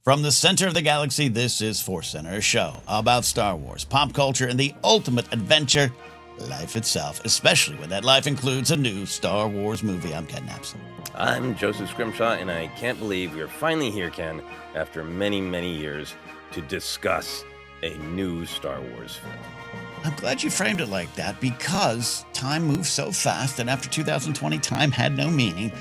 From the center of the galaxy, this is ForceCenter, a show about Star Wars, pop culture, and the ultimate adventure, life itself, especially when that life includes a new Star Wars movie. I'm Ken Napzok. I'm Joseph Scrimshaw, and I can't believe we're finally here, Ken, after many, many years, to discuss a new Star Wars film. I'm glad you framed it like that because time moves so fast, and after 2020, time had no meaning.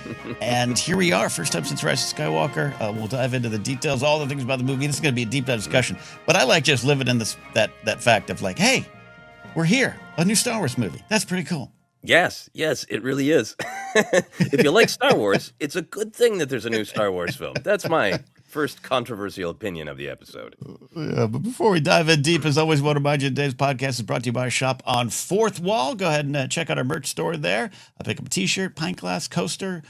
And here we are, first time since Rise of Skywalker. We'll dive into the details, all the things about the movie. This is going to be a deep dive discussion. But I like just living in that fact of like, hey, we're here, a new Star Wars movie. That's pretty cool. Yes, it really is. If you like Star Wars, it's a good thing that there's a new Star Wars film. That's my first controversial opinion of the episode. Yeah, but before we dive in deep, as always, I want to remind you today's podcast is brought to you by our shop on Fourth Wall. Go ahead and check out our merch store there. Pick up a t-shirt, pint glass, coaster,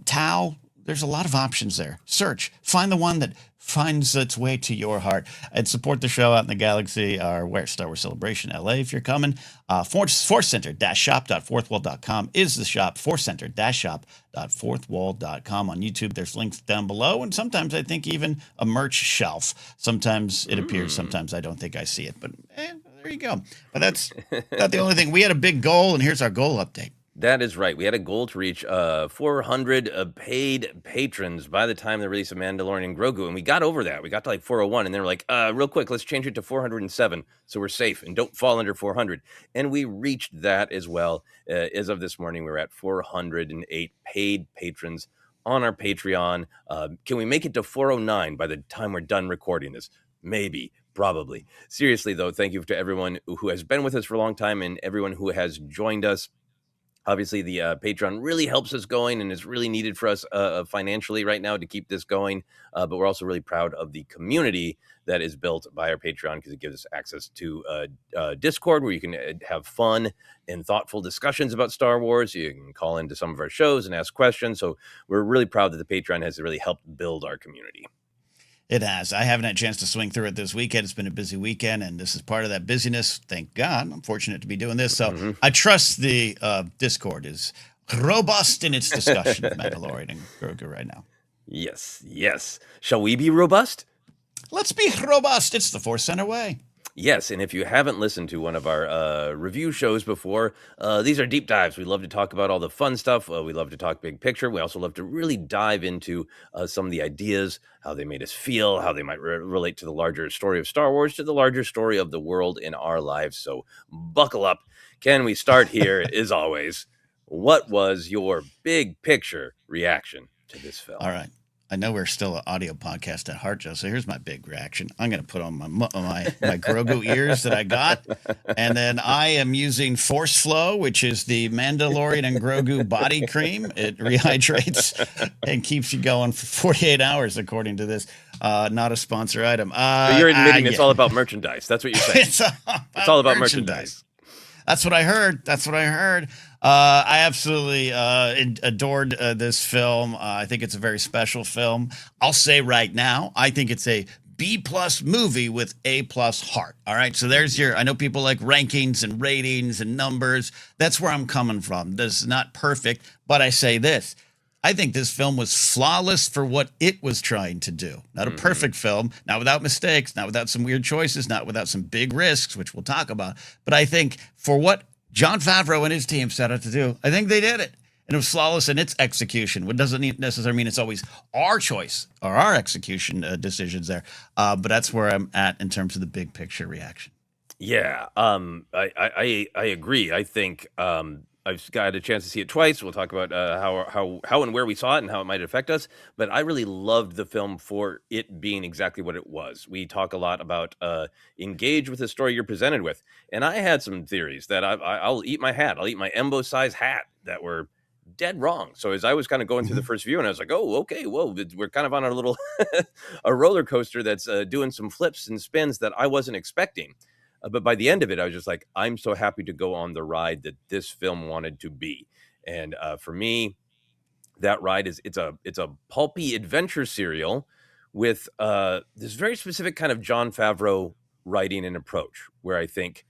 towel. There's a lot of options there. Search. Find the one that finds its way to your heart. And support the show out in the galaxy. Where Star Wars Celebration LA if you're coming. ForceCenter-shop.fourthwall.com is the shop. ForceCenter-shop.fourthwall.com. On YouTube, there's links down below. And sometimes I think even a merch shelf. Sometimes it appears. Sometimes I don't think I see it. But there you go. But that's not the only thing. We had a big goal, and here's our goal update. That is right. We had a goal to reach 400 paid patrons by the time the release of Mandalorian and Grogu, and we got over that. We got to like 401, and they were like, real quick, let's change it to 407 so we're safe and don't fall under 400. And we reached that as well. As of this morning, we're at 408 paid patrons on our Patreon. Can we make it to 409 by the time we're done recording this? Maybe. Probably. Seriously, though, thank you to everyone who has been with us for a long time and everyone who has joined us. Obviously, the Patreon really helps us going and is really needed for us financially right now to keep this going. But we're also really proud of the community that is built by our Patreon because it gives us access to Discord where you can have fun and thoughtful discussions about Star Wars. You can call into some of our shows and ask questions. So we're really proud that the Patreon has really helped build our community. It has. I haven't had a chance to swing through it this weekend. It's been a busy weekend, and this is part of that busyness. Thank God. I'm fortunate to be doing this. So I trust the Discord is robust in its discussion of Mandalorian and Grogu right now. Yes. Shall we be robust? Let's be robust. It's the ForceCenter way. Yes, and if you haven't listened to one of our review shows before, these are deep dives. We love to talk about all the fun stuff. We love to talk big picture. We also love to really dive into some of the ideas, how they made us feel, how they might relate to the larger story of Star Wars, to the larger story of the world in our lives. So buckle up. Can we start here, as always? What was your big picture reaction to this film? All right. I know we're still an audio podcast at heart, Joe, so here's my big reaction. I'm going to put on my Grogu ears that I got, and then I am using Force Flow, which is the Mandalorian and Grogu body cream. It rehydrates and keeps you going for 48 hours, according to this. Not a sponsor item. So you're admitting it's all about merchandise. That's what you're saying. It's all about merchandise. That's what I heard. I absolutely adored this film. I think it's a very special film. I'll say right now, I think it's a B+ movie with A+ heart. All right. So there's I know people like rankings and ratings and numbers. That's where I'm coming from. This is not perfect, but I say this. I think this film was flawless for what it was trying to do. Not a perfect film, not without mistakes, not without some weird choices, not without some big risks, which we'll talk about. But I think for what Jon Favreau and his team set out to do, I think they did it. And it was flawless in its execution. What doesn't necessarily mean it's always our choice or our execution decisions there. But that's where I'm at in terms of the big picture reaction. Yeah, I agree. I think I've got a chance to see it twice. We'll talk about how and where we saw it and how it might affect us. But I really loved the film for it being exactly what it was. We talk a lot about engage with the story you're presented with. And I had some theories that I'll eat my hat. I'll eat my Embo size hat that were dead wrong. So as I was kind of going through the first view, and I was like, oh, okay, whoa, we're kind of on a little a roller coaster that's doing some flips and spins that I wasn't expecting. But by the end of it, I was just like, I'm so happy to go on the ride that this film wanted to be. And for me, that ride it's a pulpy adventure serial with this very specific kind of Jon Favreau writing and approach, where I think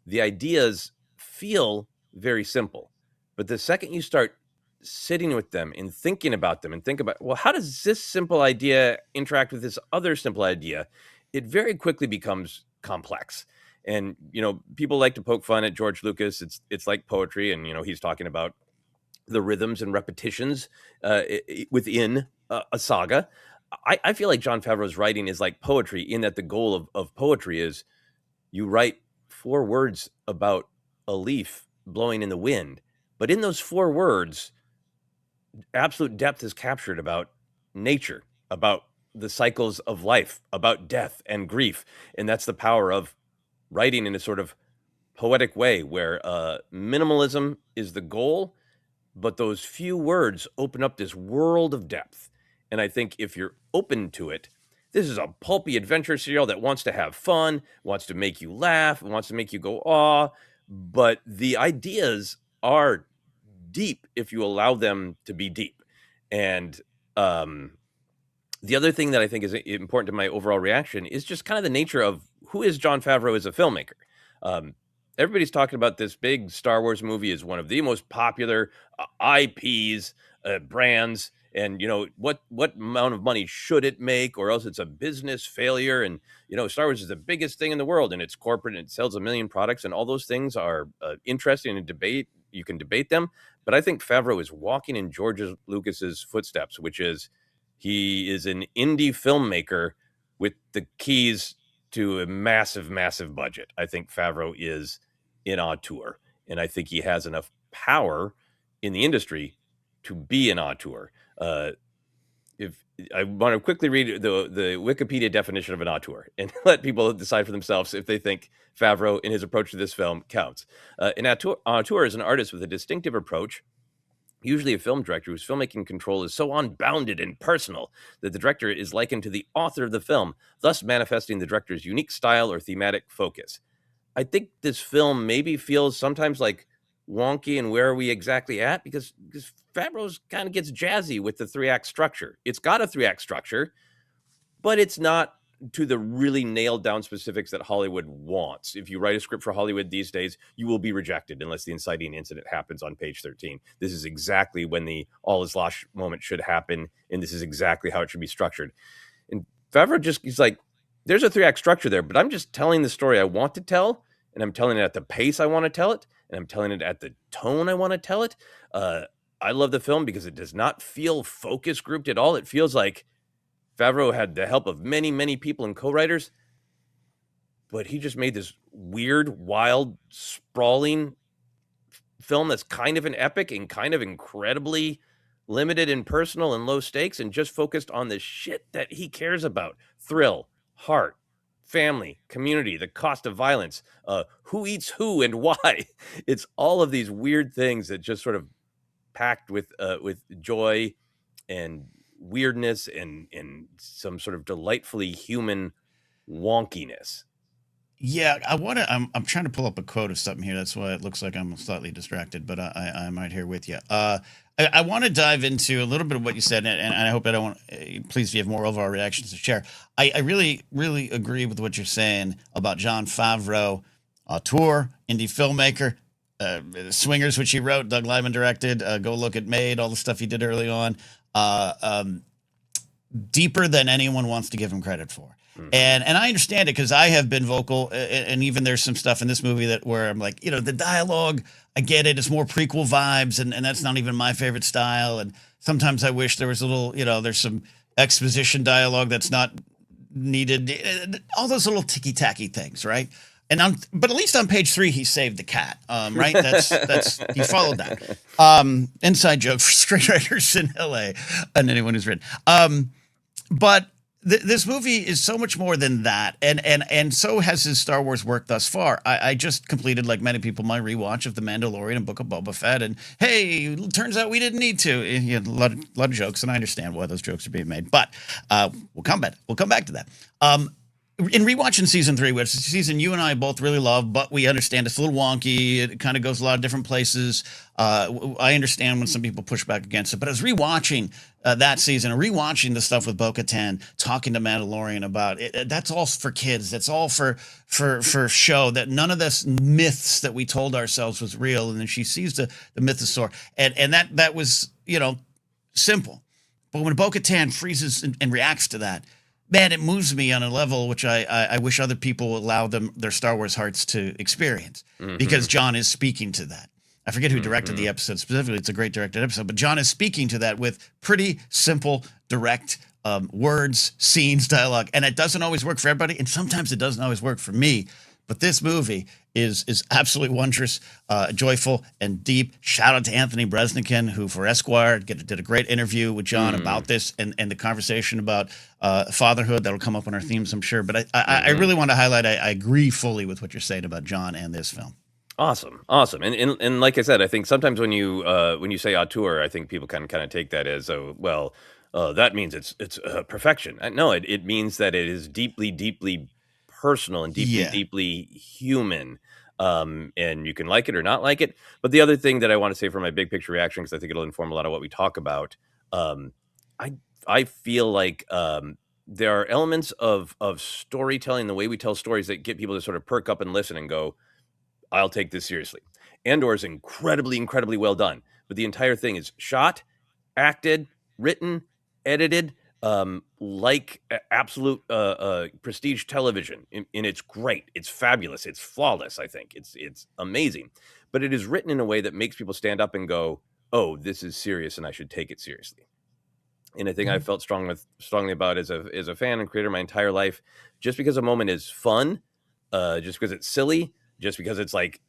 the ideas feel very simple. But the second you start sitting with them and thinking about them and think about, well, how does this simple idea interact with this other simple idea? It very quickly becomes complex. And, people like to poke fun at George Lucas. It's like poetry. And, he's talking about the rhythms and repetitions within a saga. I feel like Jon Favreau's writing is like poetry, in that the goal of poetry is you write 4 words about a leaf blowing in the wind. But in those 4 words, absolute depth is captured about nature, about the cycles of life, about death and grief. And that's the power of writing in a sort of poetic way, where minimalism is the goal, but those few words open up this world of depth. And I think if you're open to it, this is a pulpy adventure serial that wants to have fun, wants to make you laugh, wants to make you go, aw, but the ideas are deep if you allow them to be deep. And the other thing that I think is important to my overall reaction is just kind of the nature of who is Jon Favreau as a filmmaker. Everybody's talking about this big Star Wars movie is one of the most popular IPs, brands, and what amount of money should it make, or else it's a business failure. And Star Wars is the biggest thing in the world, and it's corporate, and it sells 1 million products, and all those things are interesting in debate. You can debate them, but I think Favreau is walking in George Lucas's footsteps, which is he is an indie filmmaker with the keys to a massive, massive budget. I think Favreau is an auteur, and I think he has enough power in the industry to be an auteur. If I want to quickly read the Wikipedia definition of an auteur and let people decide for themselves if they think Favreau in his approach to this film counts. An auteur is an artist with a distinctive approach, usually a film director whose filmmaking control is so unbounded and personal that the director is likened to the author of the film, thus manifesting the director's unique style or thematic focus. I think this film maybe feels sometimes like wonky, and where are we exactly at? Because Favreau's kind of gets jazzy with the 3-act structure. It's got a 3-act structure, but it's not to the really nailed down specifics that Hollywood wants. If you write a script for Hollywood these days, you will be rejected unless the inciting incident happens on page 13. This is exactly when the all is lost moment should happen, and this is exactly how it should be structured. And Favreau he's like, there's a 3-act structure there, but I'm just telling the story I want to tell, and I'm telling it at the pace I want to tell it, and I'm telling it at the tone I want to tell it. I love the film because it does not feel focus grouped at all. It feels like Favreau had the help of many, many people and co-writers, but he just made this weird, wild, sprawling film that's kind of an epic and kind of incredibly limited and personal and low stakes, and just focused on the shit that he cares about: thrill, heart, family, community, the cost of violence, who eats who and why. It's all of these weird things that just sort of packed with joy and weirdness and some sort of delightfully human wonkiness. Yeah, I'm trying to pull up a quote of something here. That's why it looks like I'm slightly distracted, but I'm right here with you. I want to dive into a little bit of what you said, and I hope I don't want. Please, if you have more overall reactions to share. I really, really agree with what you're saying about Jon Favreau, auteur, indie filmmaker, Swingers, which he wrote, Doug Liman directed, Go Look at Maid, all the stuff he did early on. Deeper than anyone wants to give him credit for. And I understand it, because I have been vocal, and even there's some stuff in this movie where I'm like, the dialogue, I get it, it's more prequel vibes, and that's not even my favorite style. And sometimes I wish there was a little, there's some exposition dialogue that's not needed, all those little ticky-tacky things, right? But at least on page 3, he saved the cat, right? That's he followed that. Inside joke for screenwriters in LA and anyone who's written. But this movie is so much more than that, and so has his Star Wars work thus far. I just completed, like many people, my rewatch of The Mandalorian and Book of Boba Fett, and hey, turns out we didn't need to. A lot of jokes, and I understand why those jokes are being made, but we'll come back to that. in rewatching season 3, which is a season you and I both really love, but we understand it's a little wonky. It kind of goes a lot of different places. I understand when some people push back against it, but I was rewatching that season and rewatching the stuff with Bo-Katan talking to Mandalorian about it. That's all for kids. That's all for show. That none of this myths that we told ourselves was real. And then she sees the mythosaur, and that was simple. But when Bo-Katan freezes and reacts to that, man, it moves me on a level which I wish other people would allow their Star Wars hearts to experience, because John is speaking to that. I forget who directed the episode specifically. It's a great directed episode, but John is speaking to that with pretty simple, direct words, scenes, dialogue, and it doesn't always work for everybody, and sometimes it doesn't always work for me. But this movie is absolutely wondrous, joyful, and deep. Shout out to Anthony Bresnikan, who for Esquire did a great interview with John about this and the conversation about fatherhood. That'll come up on our themes, I'm sure. But I really want to highlight, I agree fully with what you're saying about John and this film. Awesome. And like I said, I think sometimes when you say auteur, I think people kind of take that as, that means it's perfection. No, it means that it is deeply, deeply personal and deeply human. And you can like it or not like it. But the other thing that I want to say for my big picture reaction, because I think it'll inform a lot of what we talk about, I feel like there are elements of storytelling, the way we tell stories, that get people to sort of perk up and listen and go, I'll take this seriously. Andor is incredibly, incredibly well done. But the entire thing is shot, acted, written, edited, like absolute prestige television. And it's great. It's fabulous. It's flawless, I think. It's amazing. But it is written in a way that makes people stand up and go, oh, this is serious and I should take it seriously. And I think I've felt strongly about as a fan and creator my entire life. Just because a moment is fun, just because it's silly, just because it's like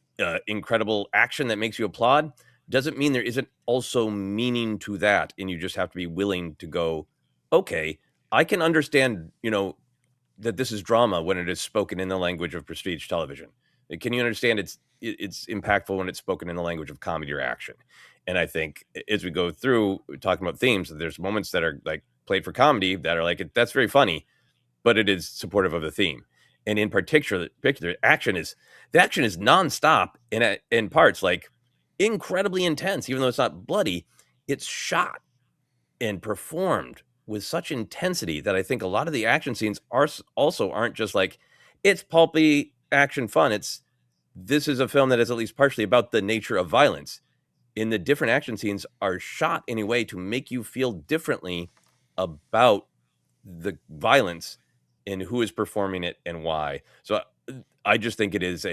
incredible action that makes you applaud, doesn't mean there isn't also meaning to that. And you just have to be willing to go, okay, I can understand, that this is drama when it is spoken in the language of prestige television. Can you understand it's impactful when it's spoken in the language of comedy or action? And I think as we go through talking about themes, there's moments that are like played for comedy that are like, that's very funny, but it is supportive of the theme. And in particular, the action is nonstop in parts, like incredibly intense, even though it's not bloody. It's shot and performed with such intensity that I think a lot of the action scenes aren't just like, it's pulpy action fun. This is a film that is at least partially about the nature of violence. And the different action scenes are shot in a way to make you feel differently about the violence and who is performing it and why. So I just think it is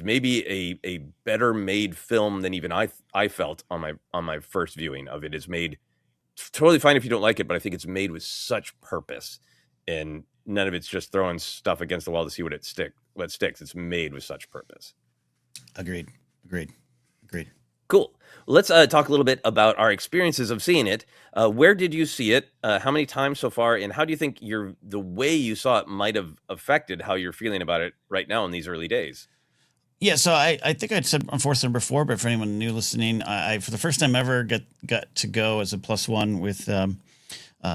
maybe a better made film than even I felt on my first viewing of it. Is made totally fine if you don't like it, but I think it's made with such purpose, and none of it's just throwing stuff against the wall to see what sticks. It's made with such purpose. Agreed. Cool. Let's talk a little bit about our experiences of seeing it. Where did you see it? How many times so far? And how do you think the way you saw it might have affected how you're feeling about it right now in these early days? Yeah, so I think I'd said on ForceCenter before, but for anyone new listening, I for the first time ever got to go as a +1 with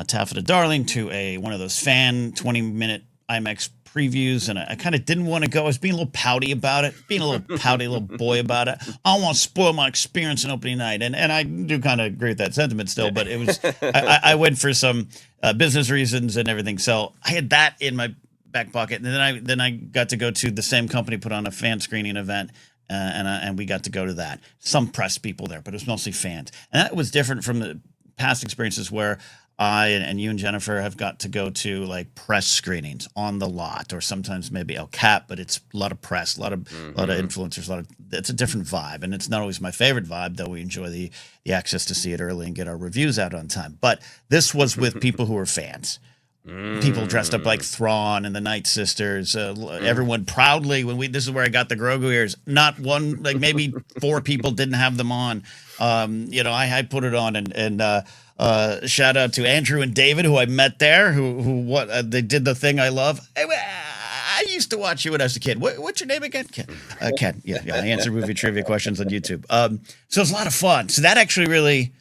Taffeta Darling to one of those fan 20-minute IMAX previews, and I kind of didn't want to go. I was being a little pouty about it, being a little pouty little boy about it. I don't want to spoil my experience on opening night, and I do kind of agree with that sentiment still, but it was I went for some business reasons and everything, so I had that in my back pocket, and then I got to go to the same company put on a fan screening event, and we got to go to that. Some press people there, but it was mostly fans, and that was different from the past experiences where I and you and Jennifer have got to go to like press screenings on the lot, or sometimes maybe El Cap, but it's a lot of press, a lot of influencers, it's a different vibe, and it's not always my favorite vibe, though we enjoy the access to see it early and get our reviews out on time. But this was with people who were fans. People dressed up like Thrawn and the Night Sisters. Everyone proudly, this is where I got the Grogu ears. Not one, like maybe 4 people didn't have them on. I put it on, and shout out to Andrew and David, who I met there, they did the thing I love. I used to watch you when I was a kid. What's your name again? Ken. Ken. Yeah. I answer movie trivia questions on YouTube. So it's a lot of fun. So that actually really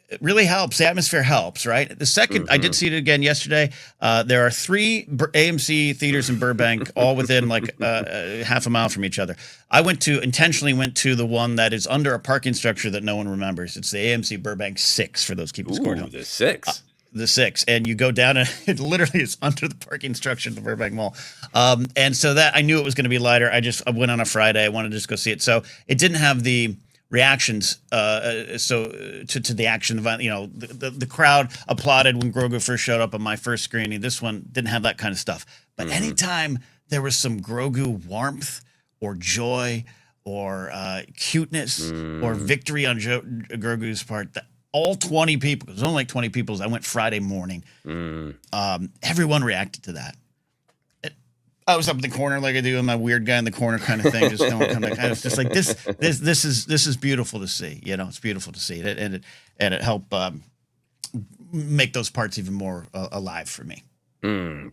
It really helps. The atmosphere helps, right? The second, I did see it again yesterday. There are three AMC theaters in Burbank, all within like half a mile from each other. I intentionally went to the one that is under a parking structure that no one remembers. It's the AMC Burbank 6 for those keeping score. The 6. The 6, and you go down and it literally is under the parking structure at the Burbank Mall. And so that I knew it was going to be lighter. I went on a Friday. I wanted to just go see it. So it didn't have the reactions to the action. The crowd applauded when Grogu first showed up on my first screening. This one didn't have that kind of stuff. But anytime there was some Grogu warmth or joy or cuteness or victory on Grogu's part, all 20 people, it was only like 20 people. I went Friday morning. Everyone reacted to that. I was up in the corner like I do, and my weird guy in the corner kind of thing. Just don't come back. I was just like, this is beautiful to see. It's beautiful to see it, and it helped make those parts even more alive for me.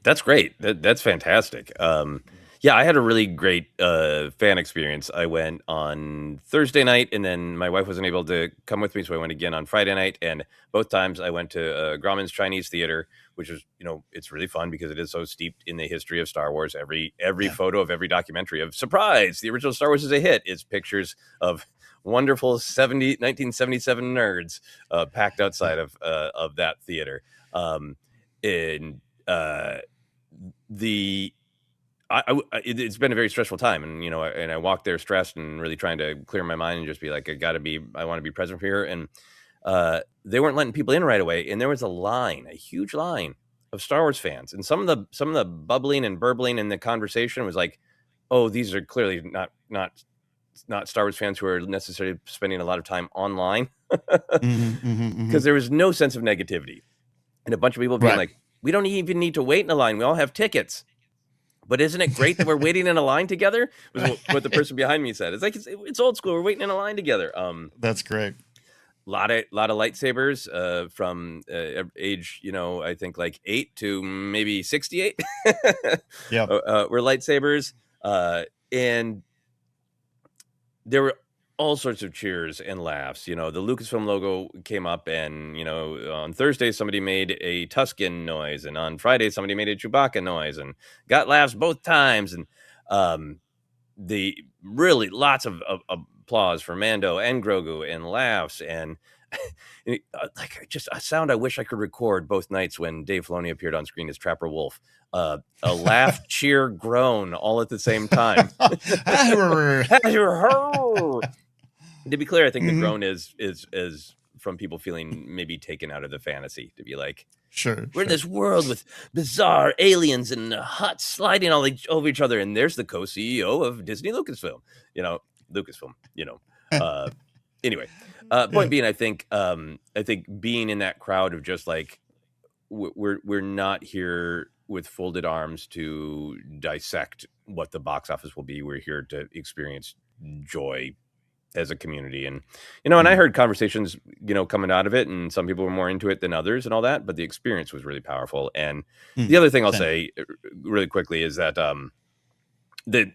That's great. That's fantastic. Yeah, I had a really great fan experience. I went on Thursday night, and then my wife wasn't able to come with me, so I went again on Friday night. And both times I went to Grauman's Chinese Theater, which is, it's really fun because it is so steeped in the history of Star Wars. Every photo of every documentary of surprise, the original Star Wars is a hit, is pictures of wonderful 1977 nerds packed outside of that theater. It's been a very stressful time, and I walked there stressed and really trying to clear my mind and just be like, I want to be present for here. And they weren't letting people in right away, and there was a huge line of Star Wars fans, and some of the bubbling and burbling in the conversation was like, oh, these are clearly not Star Wars fans who are necessarily spending a lot of time online, because there was no sense of negativity, and a bunch of people being like, we don't even need to wait in a line, we all have tickets. But isn't it great that we're waiting in a line together? Was what the person behind me said. It's like, it's old school. We're waiting in a line together. That's great. Lot of lightsabers from age, I think like 8 to maybe 68. Yeah, were lightsabers, and there were all sorts of cheers and laughs. The Lucasfilm logo came up, and on Thursday somebody made a Tusken noise, and on Friday somebody made a Chewbacca noise, and got laughs both times. And the really lots of applause for Mando and Grogu, and laughs, and like just a sound I wish I could record both nights when Dave Filoni appeared on screen as Trapper Wolf. A laugh, cheer, groan all at the same time. To be clear, I think the groan is from people feeling maybe taken out of the fantasy, to be like, we're in this world with bizarre aliens and huts sliding all over each other, and there's the co-CEO of Disney Lucasfilm. Anyway, point being, I think being in that crowd of just like, we're not here with folded arms to dissect what the box office will be. We're here to experience joy as a community. And and I heard conversations coming out of it, and some people were more into it than others and all that, but the experience was really powerful. And the other thing I'll say really quickly is that the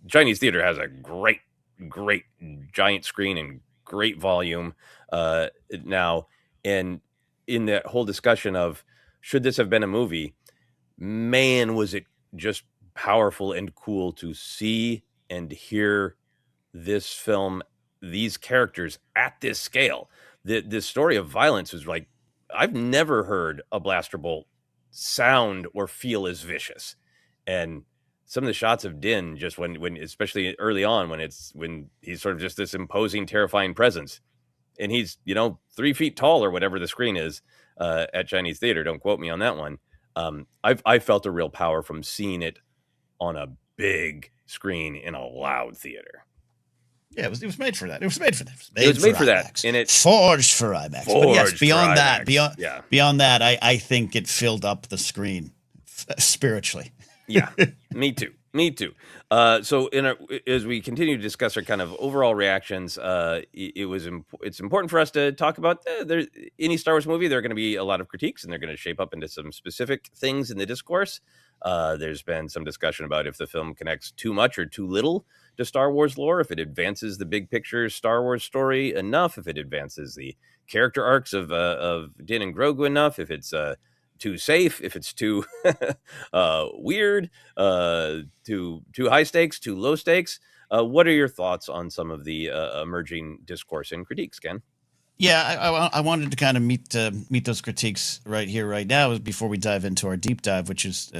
Chinese theater has a great giant screen and great volume now. And in that whole discussion of should this have been a movie, man, was it just powerful and cool to see and hear this film, these characters at this scale. The story of violence was like, I've never heard a blaster bolt sound or feel as vicious. And some of the shots of Din, just when especially early on, when he's sort of just this imposing, terrifying presence, and he's 3 feet tall or whatever the screen is at Chinese theater. Don't quote me on that one. I felt a real power from seeing it on a big screen in a loud theater. Yeah, it was made for that. It was made for that. It was made for that, and it forged for IMAX. But yes, beyond that, yeah. beyond that, I think it filled up the screen spiritually. Yeah, me too. Me too. So as we continue to discuss our kind of overall reactions, it's important for us to talk about any Star Wars movie. There are going to be a lot of critiques, and they're going to shape up into some specific things in the discourse. There's been some discussion about if the film connects too much or too little to Star Wars lore, if it advances the big picture Star Wars story enough, if it advances the character arcs of Din and Grogu enough, if it's too safe, if it's too weird, too high stakes, too low stakes. What are your thoughts on some of the emerging discourse and critiques, Ken? Yeah, I wanted to kind of meet those critiques right here, right now, before we dive into our deep dive, which is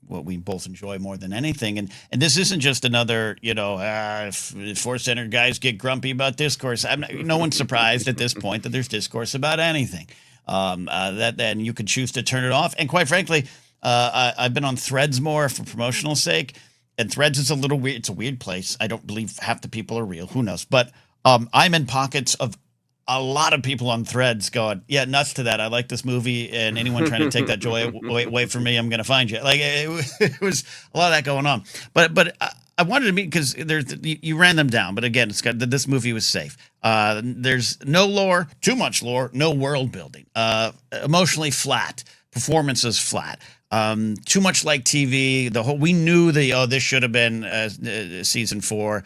what we both enjoy more than anything. And this isn't just another ForceCenter guys get grumpy about discourse. No one's surprised at this point that there's discourse about anything. That then you could choose to turn it off. And quite frankly, I've been on Threads more for promotional sake, and Threads is a little weird. It's a weird place. I don't believe half the people are real. Who knows? But I'm in pockets of a lot of people on Threads going, yeah, nuts to that. I like this movie, and anyone trying to take that joy away from me, I'm going to find you. Like it was a lot of that going on. But I wanted to meet because you ran them down. But again, this movie was safe. There's no lore, too much lore, no world building. Emotionally flat, performances flat. Too much like TV. We knew this should have been season 4.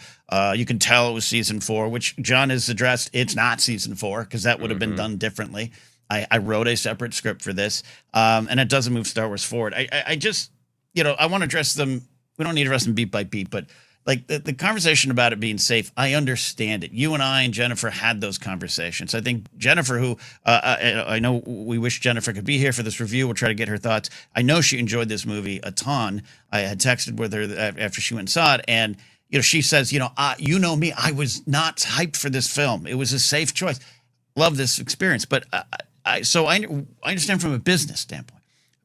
You can tell it was season 4, which John has addressed. It's not season 4 because that would have been done differently. I wrote a separate script for this, and it doesn't move Star Wars forward. I just, I want to address them. We don't need to address them beat by beat, but like the conversation about it being safe, I understand it. You and I and Jennifer had those conversations. I think Jennifer, who I know we wish Jennifer could be here for this review. We'll try to get her thoughts. I know she enjoyed this movie a ton. I had texted with her after she went and saw it, and she says, you know me, I was not hyped for this film. It was a safe choice. Love this experience, but I understand from a business standpoint.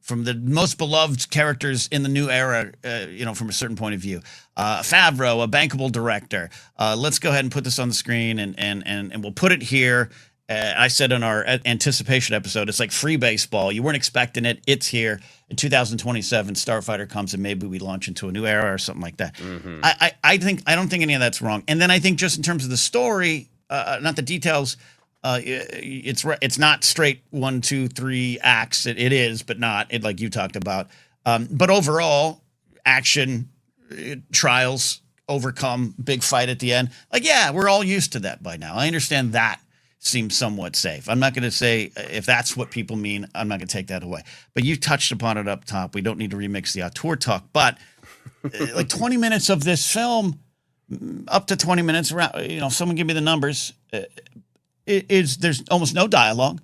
From the most beloved characters in the new era, from a certain point of view. Favreau, a bankable director. Let's go ahead and put this on the screen, and we'll put it here. I said in our anticipation episode, it's like free baseball. You weren't expecting it. It's here. In 2027, Starfighter comes, and maybe we launch into a new era or something like that. Mm-hmm. I don't think any of that's wrong. And then I think just in terms of the story, not the details. It's not straight 1, 2, 3 acts. It is, but not it like you talked about. But overall, action, trials, overcome, big fight at the end. Like, yeah, we're all used to that by now. I understand that seems somewhat safe. I'm not going to say if that's what people mean. I'm not going to take that away. But you touched upon it up top. We don't need to remix the auteur talk. But like 20 minutes of this film, up to 20 minutes around. Someone give me the numbers. There's almost no dialogue.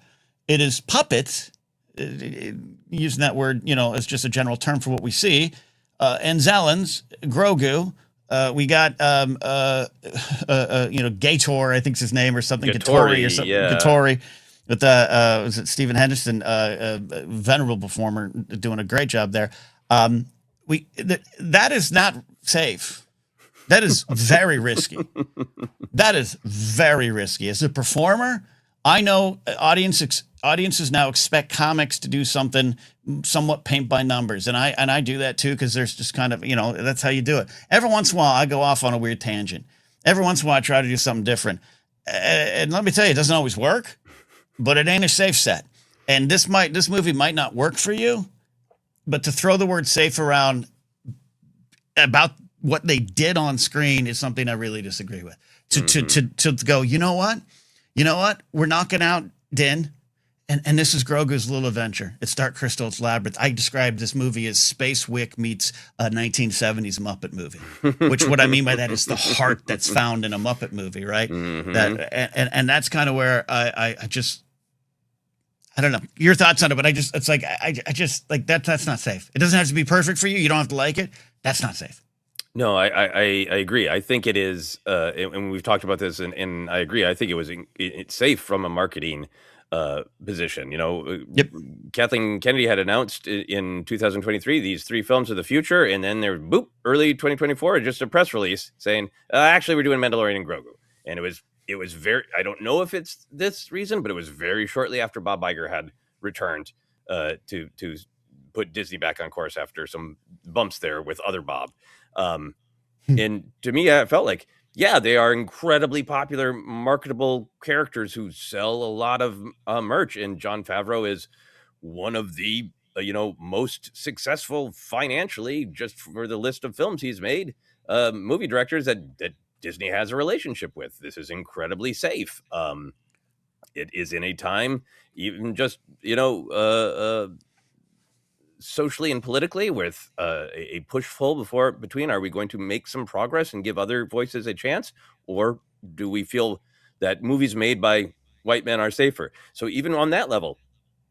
It is puppets, using that word, as just a general term for what we see. And Zellens, Grogu. We got, Gator, I think's his name or something. Gattori or something. Yeah. Gattori. With was it Stephen Henderson, venerable performer, doing a great job there. That is not safe. That is very risky. That is very risky. As a performer, I know audiences now expect comics to do something somewhat paint by numbers, and I do that too because there's just kind of that's how you do it. Every once in a while, I go off on a weird tangent. Every once in a while, I try to do something different, and let me tell you, it doesn't always work, but it ain't a safe set. And this movie might not work for you, but to throw the word safe around about what they did on screen is something I really disagree with. To go, you know what? We're knocking out Din, and this is Grogu's little adventure. It's Dark Crystal's Labyrinth. I described this movie as Space Wick meets a 1970s Muppet movie, which what I mean by that is the heart that's found in a Muppet movie, right? Mm-hmm. And that's kind of where I don't know your thoughts on it, but I just that's not safe. It doesn't have to be perfect for you. You don't have to like it. That's not safe. No, I agree. I think it is, and we've talked about this, and I agree. I think it's safe from a marketing position. Yep. Kathleen Kennedy had announced in 2023 these 3 films of the future, and then there, early 2024, just a press release saying, actually, we're doing Mandalorian and Grogu, and it was very. I don't know if it's this reason, but it was very shortly after Bob Iger had returned to put Disney back on course after some bumps there with other Bob. Um, and to me, I felt like, yeah, they are incredibly popular, marketable characters who sell a lot of merch. And Jon Favreau is one of the most successful financially, just for the list of films he's made, movie directors that Disney has a relationship with. This is incredibly safe. It is in a time, even just socially and politically, with a push pull between, are we going to make some progress and give other voices a chance, or do we feel that movies made by white men are safer? So even on that level,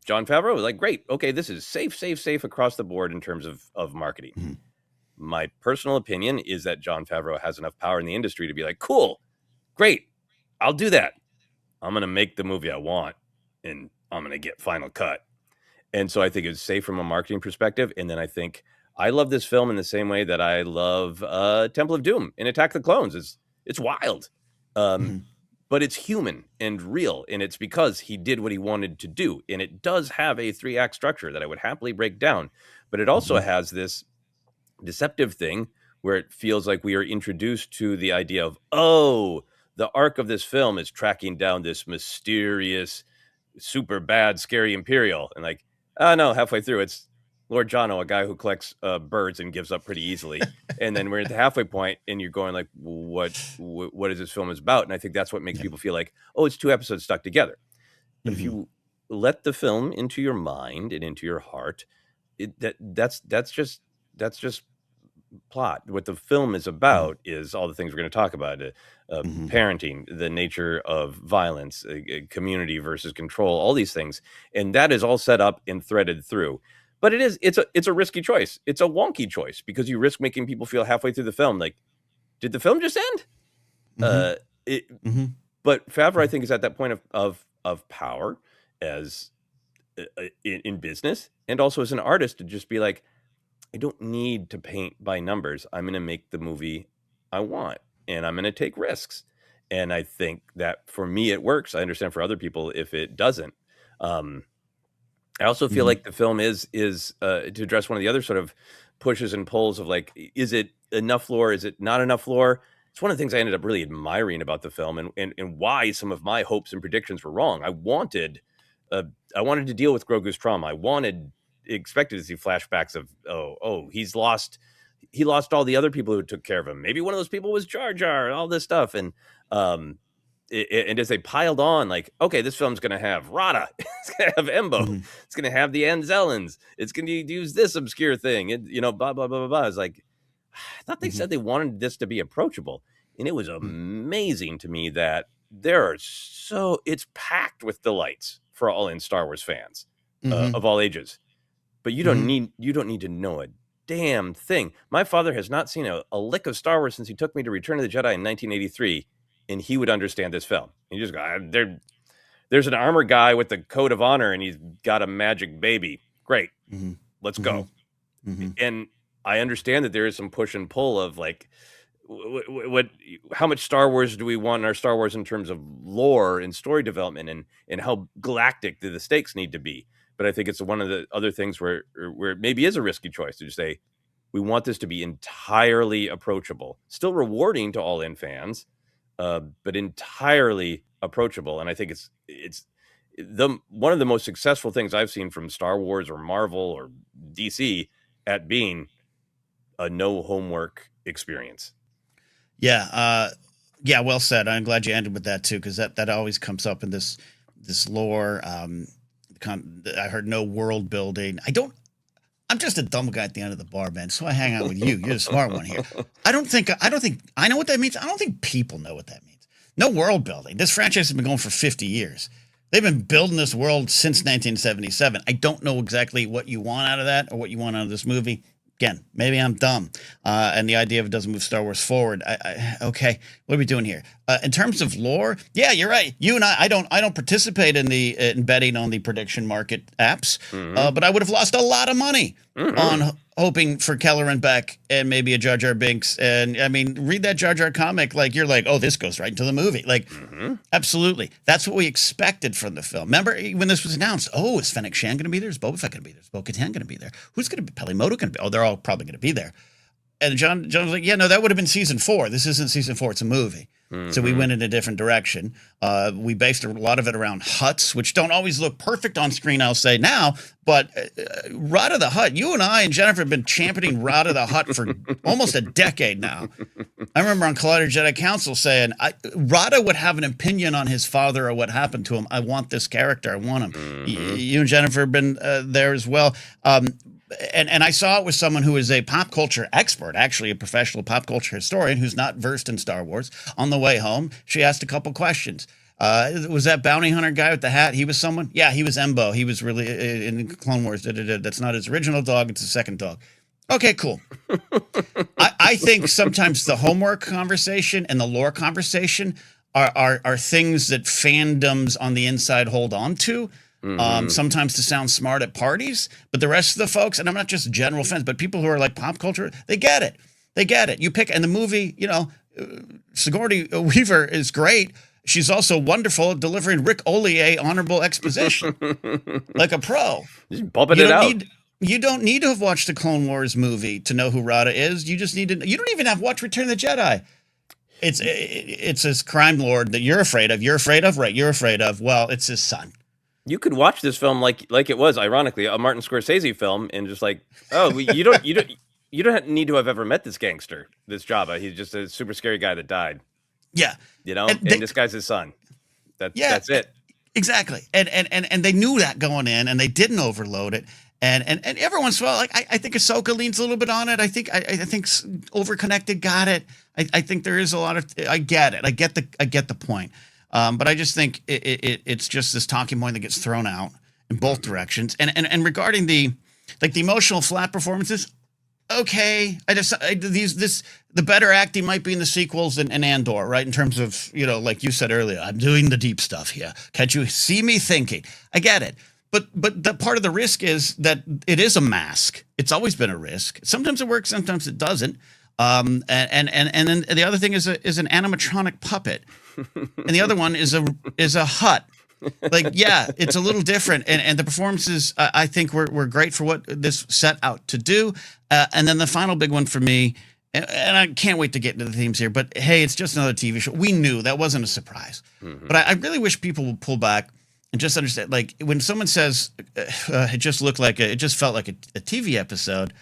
Jon Favreau was like, great, okay, this is safe across the board in terms of marketing. Mhm. My personal opinion is that Jon Favreau has enough power in the industry to be like, cool, great, I'll do that. I'm going to make the movie I want, and I'm going to get final cut. And so I think it's safe from a marketing perspective. And then I think I love this film in the same way that I love Temple of Doom and Attack the Clones. It's wild, Mhm. but it's human and real. And it's because he did what he wanted to do. And it does have a 3-act structure that I would happily break down. But it also Mhm. has this deceptive thing where it feels like we are introduced to the idea of, oh, the arc of this film is tracking down this mysterious, super bad, scary Imperial. And like, oh no, halfway through, it's Lord Jono, a guy who collects birds and gives up pretty easily. And then we're at the halfway point, and you're going like, what is this film is about? And I think that's what makes Yeah. people feel like, oh, it's 2 episodes stuck together. But if Mhm. you let the film into your mind and into your heart, that's just plot. What the film is Mhm. about is all the things we're going to talk about: Mhm. parenting, the nature of violence, community versus control, all these things, and that is all set up and threaded through. But it's a risky choice. It's a wonky choice because you risk making people feel halfway through the film like, did the film just end? Mhm. Uh, it, Mhm. but Favreau, I think, is at that point of power as in business and also as an artist to just be like, I don't need to paint by numbers. I'm going to make the movie I want, and I'm going to take risks. And I think that for me, it works. I understand for other people if it doesn't. Um, I also feel Mhm. like the film is to address one of the other sort of pushes and pulls of like, is it enough lore? Is it not enough lore? It's one of the things I ended up really admiring about the film, and why some of my hopes and predictions were wrong. Uh, I wanted to deal with Grogu's trauma. Expected to see flashbacks of, he lost all the other people who took care of him. Maybe one of those people was Jar Jar and all this stuff. And um, and as they piled on, like, okay, this film's going to have Rada, it's going to have Embo, Mhm. it's going to have the Anzellans, it's going to use this obscure thing, and blah blah blah blah blah. It's like, I thought they Mhm. said they wanted this to be approachable, and it was Mhm. amazing to me that it's packed with delights for all in Star Wars fans Mhm. of all ages. But Mhm. you don't need to know a damn thing. My father has not seen a lick of Star Wars since he took me to Return of the Jedi in 1983, and he would understand this film. He just go, there's an armor guy with the code of honor, and he's got a magic baby. Great, Mhm. let's Mhm. go. Mhm. And I understand that there is some push and pull of like, what how much Star Wars do we want in our Star Wars in terms of lore and story development, and how galactic do the stakes need to be? But I think it's one of the other things where it maybe is a risky choice to just say, we want this to be entirely approachable, still rewarding to all in fans, but entirely approachable. And I think it's the one of the most successful things I've seen from Star Wars or Marvel or DC at being a no homework experience. Yeah. Yeah. Well said. I'm glad you ended with that too, because that always comes up in this lore. I heard no world building. I don't. I'm just a dumb guy at the end of the bar, man. So I hang out with you. You're the smart one here. I don't think I know what that means. I don't think people know what that means. No world building. This franchise has been going for 50 years. They've been building this world since 1977. I don't know exactly what you want out of that or what you want out of this movie. Again, maybe I'm dumb, and the idea of it doesn't move Star Wars forward. Okay, what are we doing here? In terms of lore, yeah, you're right. You and I don't participate in the in betting on the prediction market apps, Hmm. but I would have lost a lot of money on Hmm. hoping for Kelleran Beck and maybe a Jar Jar Binks. And I mean, read that Jar Jar comic, like you're like, oh, this goes right into the movie. Like, Hmm. absolutely, that's what we expected from the film. Remember when this was announced? Oh, is Fennec Shan going to be there? Is Boba Fett going to be there? Is Bo-Katan going to be there? Who's going to be Pelimoto going to be? Oh, they're all probably going to be there. And John was like, yeah, no, that would have been season 4. This isn't season 4. It's a movie. So we went in a different direction. We based a lot of it around huts, which don't always look perfect on screen, I'll say now. But Rada the Hutt, you and I and Jennifer have been championing Rada the Hutt for almost a decade now. I remember on Collider Jedi Council saying, Rada would have an opinion on his father or what happened to him. I want this character. I want him. You and Jennifer have been there as well. And I saw it with someone who is a pop culture expert, actually a professional pop culture historian who's not versed in Star Wars. On the way home, she asked a couple questions. Was that bounty hunter guy with the hat? He was someone? Yeah, he was Embo. He was really in Clone Wars. That's not his original dog. It's his second dog. Okay, cool. I think sometimes the homework conversation and the lore conversation are things that fandoms on the inside hold on to. Sometimes to sound smart at parties, but the rest of the folks, and I'm not just general fans, but people who are like pop culture, they get it. They get it. You pick, and the movie, Sigourney Weaver is great. She's also wonderful at delivering Rick Ollier honorable exposition, like a pro. Just bumping it out. You don't need to have watched the Clone Wars movie to know who Rada is. You just need to. You don't even have to watch Return of the Jedi. It's this crime lord that you're afraid of. You're afraid of, right? You're afraid of. Well, it's his son. You could watch this film like it was, ironically, a Martin Scorsese film, and just like, oh, you don't need to have ever met this gangster, this Jabba. He's just a super scary guy that died. Yeah, and this guy's his son. That's it. Exactly. And they knew that going in, and they didn't overload it. And every once in a while, like I think Ahsoka leans a little bit on it. I think Overconnected got it. I think there is a lot of. I get it. I get the point. But I just think it's just this talking point that gets thrown out in both directions. And regarding the emotional flat performances, okay. The better acting might be in the sequels and Andor, right? In terms of, like you said earlier, I'm doing the deep stuff here. Can't you see me thinking? I get it. But the part of the risk is that it is a mask. It's always been a risk. Sometimes it works, sometimes it doesn't. And then the other thing is an animatronic puppet. And the other one is a hut. Like, yeah, it's a little different. And the performances, I think, were great for what this set out to do. And then the final big one for me, and I can't wait to get into the themes here, but hey, it's just another TV show. We knew that wasn't a surprise. But I really wish people would pull back and just understand, like, when someone says it just felt like a TV episode.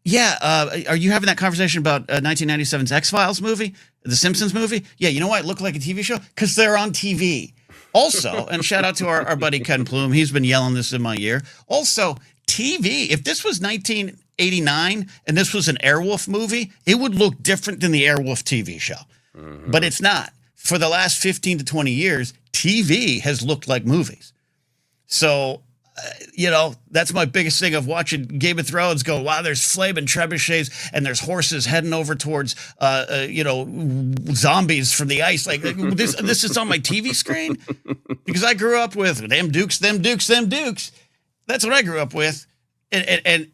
Yeah, are you having that conversation about 1997's X-Files movie, the Simpsons movie? Yeah, you know why it looked like a TV show? Because they're on TV. Also, and shout out to our buddy Ken Plume, he's been yelling this in my ear. Also, TV, if this was 1989 and this was an Airwolf movie, it would look different than the Airwolf TV show. But it's not. For the last 15 to 20 years, TV has looked like movies. So... that's my biggest thing of watching Game of Thrones go, wow, there's flaming trebuchets and there's horses heading over towards, zombies from the ice. Like this is on my TV screen because I grew up with them dukes. That's what I grew up with. And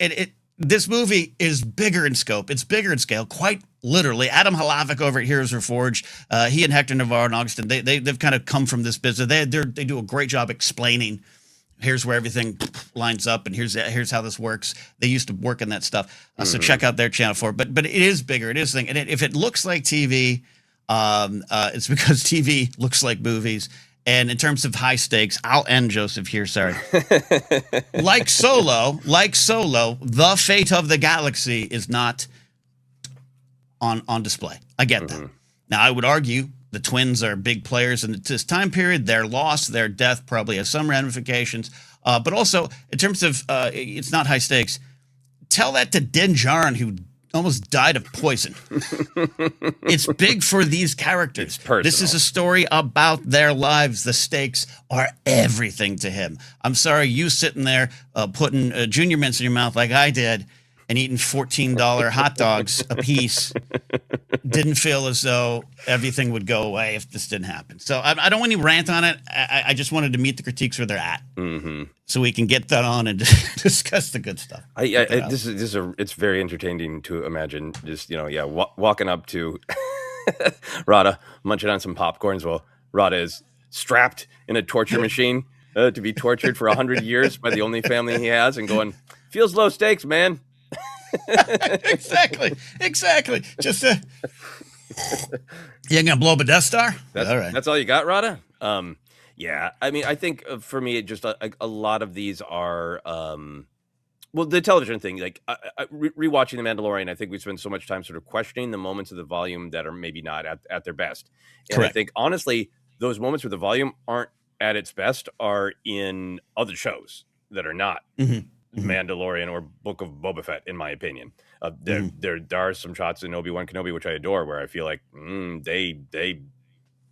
this movie is bigger in scope. It's bigger in scale, quite literally. Adam Halavic over at Heroes Reforged, he and Hector Navarro and Augustin, they've kind of come from this business. They do a great job explaining. Here's where everything lines up, and here's how this works. They used to work in that stuff, so check out their channel for it. But it is bigger. It is a thing, and if it looks like TV, it's because TV looks like movies. And in terms of high stakes, I'll end Joseph here. Sorry. like Solo, the fate of the galaxy is not on display. I get that. Now, I would argue. The twins are big players in this time period. Their loss, their death probably has some ramifications. But also, in terms of it's not high stakes, tell that to Din Djarin, who almost died of poison. It's big for these characters. This is a story about their lives. The stakes are everything to him. I'm sorry, you sitting there putting Junior Mints in your mouth like I did and eating $14 hot dogs a piece didn't feel as though everything would go away if this didn't happen. So I don't want to rant on it. I just wanted to meet the critiques where they're at, so we can get that on and discuss the good stuff. It's very entertaining to imagine just walking up to Rada, munching on some popcorns while Rada is strapped in a torture machine to be tortured for 100 years by the only family he has, and going, feels low stakes, man. Exactly. Just you ain't gonna blow up a Death Star? All right. That's all you got, Rada? Yeah. I mean, I think for me, it just a lot of these are well, the television thing. Like rewatching The Mandalorian, I think we spend so much time sort of questioning the moments of the volume that are maybe not at their best. And Correct. I think honestly, those moments where the volume aren't at its best are in other shows that are not Mandalorian or Book of Boba Fett, in my opinion. There are some shots in Obi-Wan Kenobi, which I adore, where I feel like they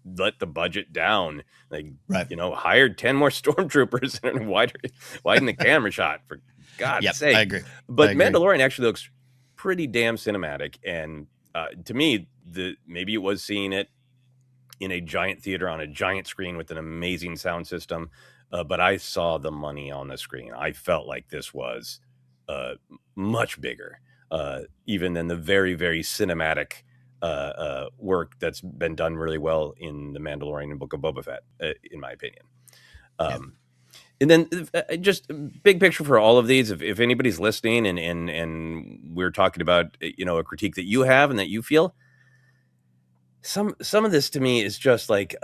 let the budget down. Like, hired 10 more stormtroopers and widen the camera shot, for God's sake. I agree. But Mandalorian actually looks pretty damn cinematic. And to me, maybe it was seeing it in a giant theater on a giant screen with an amazing sound system. But I saw the money on the screen. I felt like this was much bigger, even than the very, very cinematic work that's been done really well in The Mandalorian and Book of Boba Fett, in my opinion. And then just big picture for all of these, if anybody's listening and we're talking about, a critique that you have and that you feel, some of this to me is just like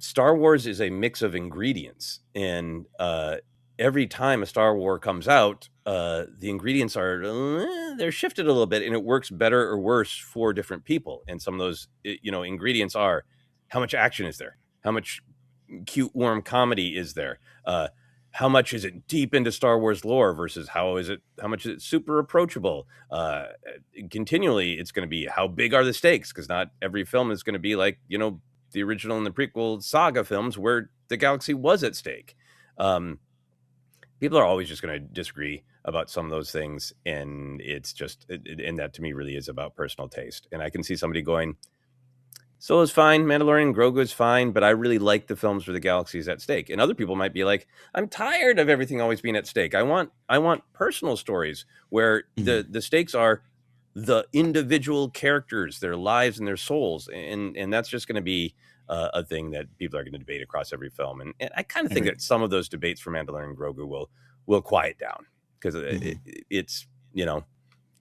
Star Wars is a mix of ingredients, and every time a Star Wars comes out, the ingredients are they're shifted a little bit, and it works better or worse for different people. And some of those ingredients are: how much action is there? How much cute, warm comedy is there? How much is it deep into Star Wars lore versus how much is it super approachable? Continually, it's going to be how big are the stakes, because not every film is going to be like, the original and the prequel saga films where the galaxy was at stake. People are always just going to disagree about some of those things. And it's just, and that to me really is about personal taste. And I can see somebody going, Solo's fine, Mandalorian and Grogu is fine, but I really like the films where the galaxy is at stake. And other people might be like, I'm tired of everything always being at stake. I want personal stories where the stakes are the individual characters, their lives and their souls. And that's just going to be a thing that people are going to debate across every film. And I kind of think that some of those debates for Mandalorian and Grogu will quiet down, because it's,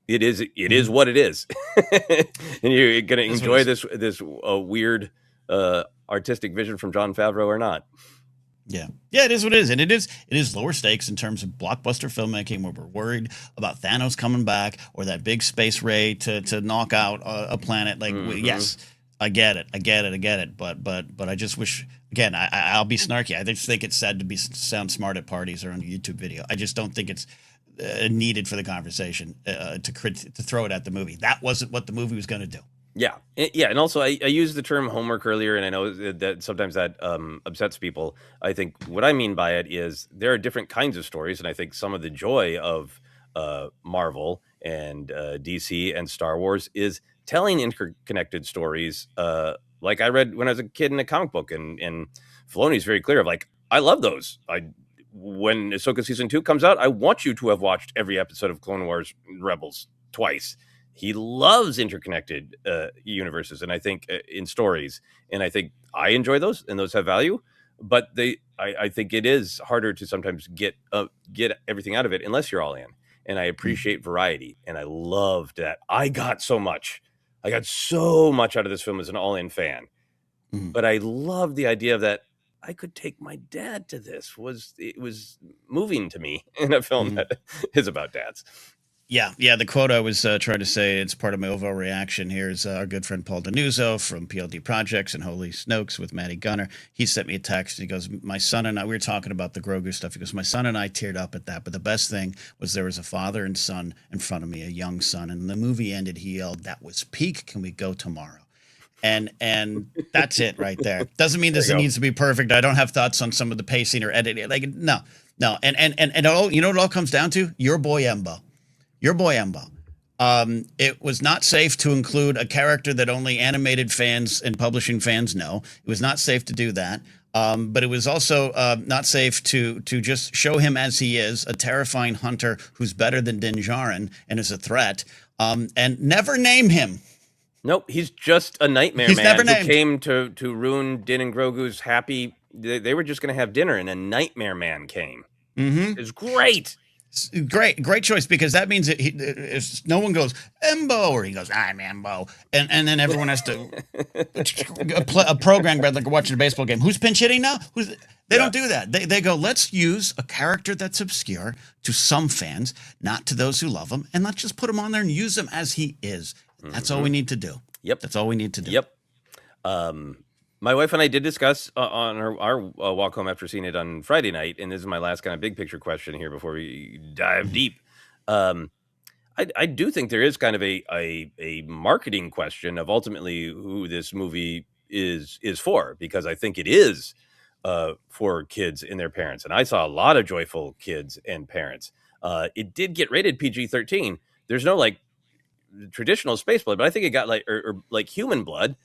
it is what it is. And you're going to enjoy this weird artistic vision from Jon Favreau or not. Yeah, it is what it is. And it is lower stakes in terms of blockbuster filmmaking, where we're worried about Thanos coming back or that big space ray to knock out a planet. Like, yes, I get it. But I just wish, again, I'll be snarky. I just think it's sad to sound smart at parties or on a YouTube video. I just don't think it's needed for the conversation to throw it at the movie. That wasn't what the movie was going to do. Yeah. And also I used the term homework earlier, and I know that sometimes that upsets people. I think what I mean by it is there are different kinds of stories. And I think some of the joy of Marvel and DC and Star Wars is telling interconnected stories. Like I read when I was a kid in a comic book, and Filoni's very clear of like, I love those. When Ahsoka season 2 comes out, I want you to have watched every episode of Clone Wars Rebels twice. He loves interconnected universes, and I think in stories, and I think I enjoy those, and those have value. But I think it is harder to sometimes get everything out of it unless you're all in. And I appreciate variety, and I loved that. I got so much out of this film as an all-in fan. But I love the idea of that. I could take my dad to this. It was moving to me in a film that is about dads. Yeah. The quote I was trying to say, it's part of my overall reaction here, is our good friend Paul Denuzzo from PLD Projects and Holy Snokes with Maddie Gunner. He sent me a text. He goes, my son and I, we were talking about the Grogu stuff. He goes, my son and I teared up at that. But the best thing was there was a father and son in front of me, a young son. And the movie ended, he yelled, that was peak. Can we go tomorrow? And that's it right there. Doesn't mean this needs to be perfect. I don't have thoughts on some of the pacing or editing. Like, no. And it all, what it all comes down to? Your boy Embo. It was not safe to include a character that only animated fans and publishing fans know. It was not safe to do that. But it was also not safe to just show him as he is, a terrifying hunter who's better than Din Djarin and is a threat, and never name him. Nope, he's just a nightmare man who came to ruin Din and Grogu's happy. They were just going to have dinner, and a nightmare man came. It was great. Great choice, because that means that if no one goes Embo or he goes I'm Embo, and then everyone has to a program like watching a baseball game. Who's pinch hitting now? They Yeah. don't do that. They go, let's use a character that's obscure to some fans, not to those who love him, and let's just put him on there and use him as he is. That's all we need to do. Yep. That's all we need to do. Yep. My wife and I did discuss on our walk home after seeing it on Friday night, and this is my last kind of big picture question here before we dive deep. I do think there is kind of a marketing question of ultimately who this movie is for, because I think it is for kids and their parents, and I saw a lot of joyful kids and parents. It did get rated PG-13. There's no like traditional space blood, but I think it got like or like human blood.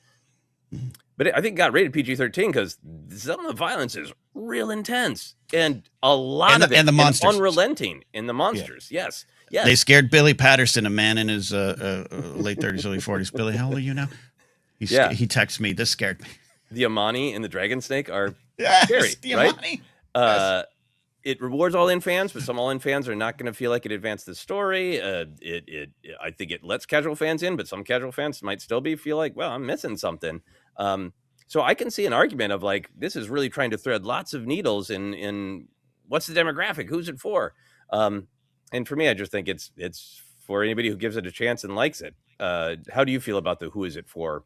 But I think it got rated PG-13 because some of the violence is real intense, and a lot of it, and the monsters, unrelenting in the monsters. Yeah. Yes. They scared Billy Patterson, a man in his late 30s, early 40s. Billy, how old are you now? He texted me. This scared me. The Amani and the Dragon Snake are Yes, scary, the right? Amani. Yes. It rewards all-in fans, but some all-in fans are not going to feel like it advanced the story. I think it lets casual fans in, but some casual fans might still feel like, well, I'm missing something. So I can see an argument of like, this is really trying to thread lots of needles in what's the demographic, who's it for? And for me, I just think it's for anybody who gives it a chance and likes it. How do you feel about the who is it for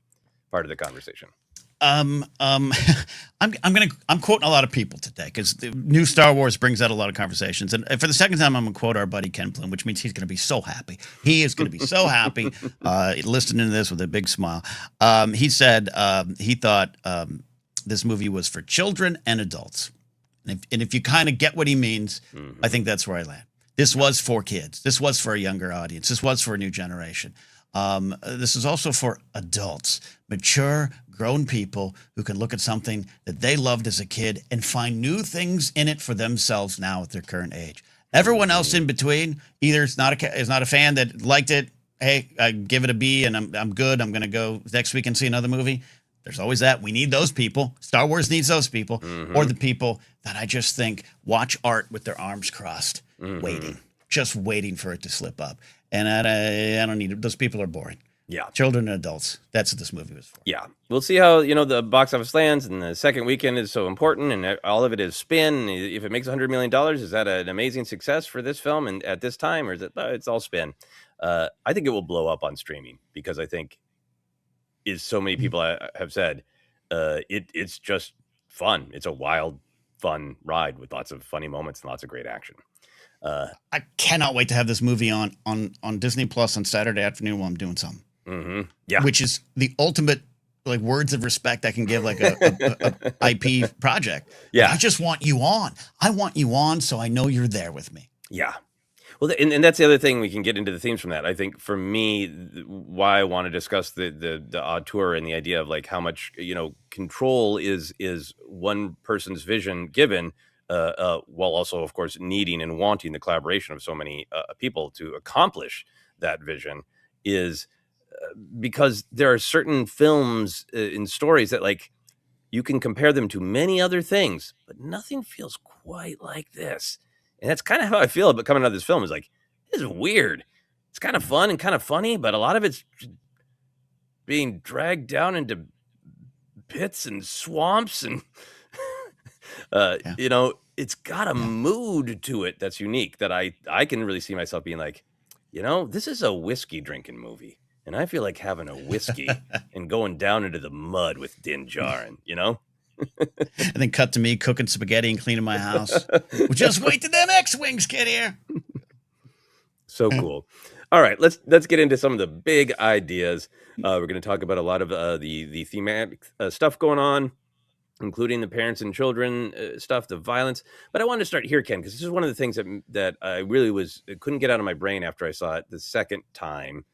part of the conversation? I'm quoting a lot of people today because the new Star Wars brings out a lot of conversations, and for the second time, I'm gonna quote our buddy Ken Plum, which means he's gonna be so happy. He is gonna be so happy listening to this with a big smile. He said he thought this movie was for children and adults, and if you kind of get what he means, I think that's where I land. This was for kids. This was for a younger audience. This was for a new generation. This is also for adults, mature, grown people who can look at something that they loved as a kid and find new things in it for themselves now at their current age. Everyone else in between either is not a fan that liked it. Hey, I give it a B and I'm good. I'm going to go next week and see another movie. There's always that. We need those people. Star Wars needs those people, or the people that I just think watch art with their arms crossed, just waiting for it to slip up. And I don't need it. Those people are boring. Yeah. Children and adults. That's what this movie was for. Yeah. We'll see how, the box office lands, and the second weekend is so important, and all of it is spin. If it makes $100 million, is that an amazing success for this film and at this time, or is it, it's all spin? I think it will blow up on streaming because I think, is so many people have said, it's just fun. It's a wild, fun ride with lots of funny moments and lots of great action. I cannot wait to have this movie on Disney Plus on Saturday afternoon while I'm doing something. Yeah, which is the ultimate like words of respect I can give like a IP project. Yeah, I just want you on. I want you on, so I know you're there with me. Yeah. Well, and that's the other thing, we can get into the themes from that. I think for me, why I want to discuss the auteur and the idea of like how much control is one person's vision given, while also of course needing and wanting the collaboration of so many people to accomplish that vision, is because there are certain films and stories that like you can compare them to many other things, but nothing feels quite like this. And that's kind of how I feel about coming out of this film. Is like, this is weird. It's kind of fun and kind of funny, but a lot of it's being dragged down into pits and swamps, and it's got a mood to it that's unique, that I can really see myself being like, this is a whiskey drinking movie, and I feel like having a whiskey and going down into the mud with Din Djarin, And then cut to me cooking spaghetti and cleaning my house. Well, just wait till them X-Wings get here. So cool. All right, let's get into some of the big ideas. We're going to talk about a lot of the thematic stuff going on, including the parents and children stuff, the violence. But I wanted to start here, Ken, because this is one of the things that I really couldn't get out of my brain after I saw it the second time.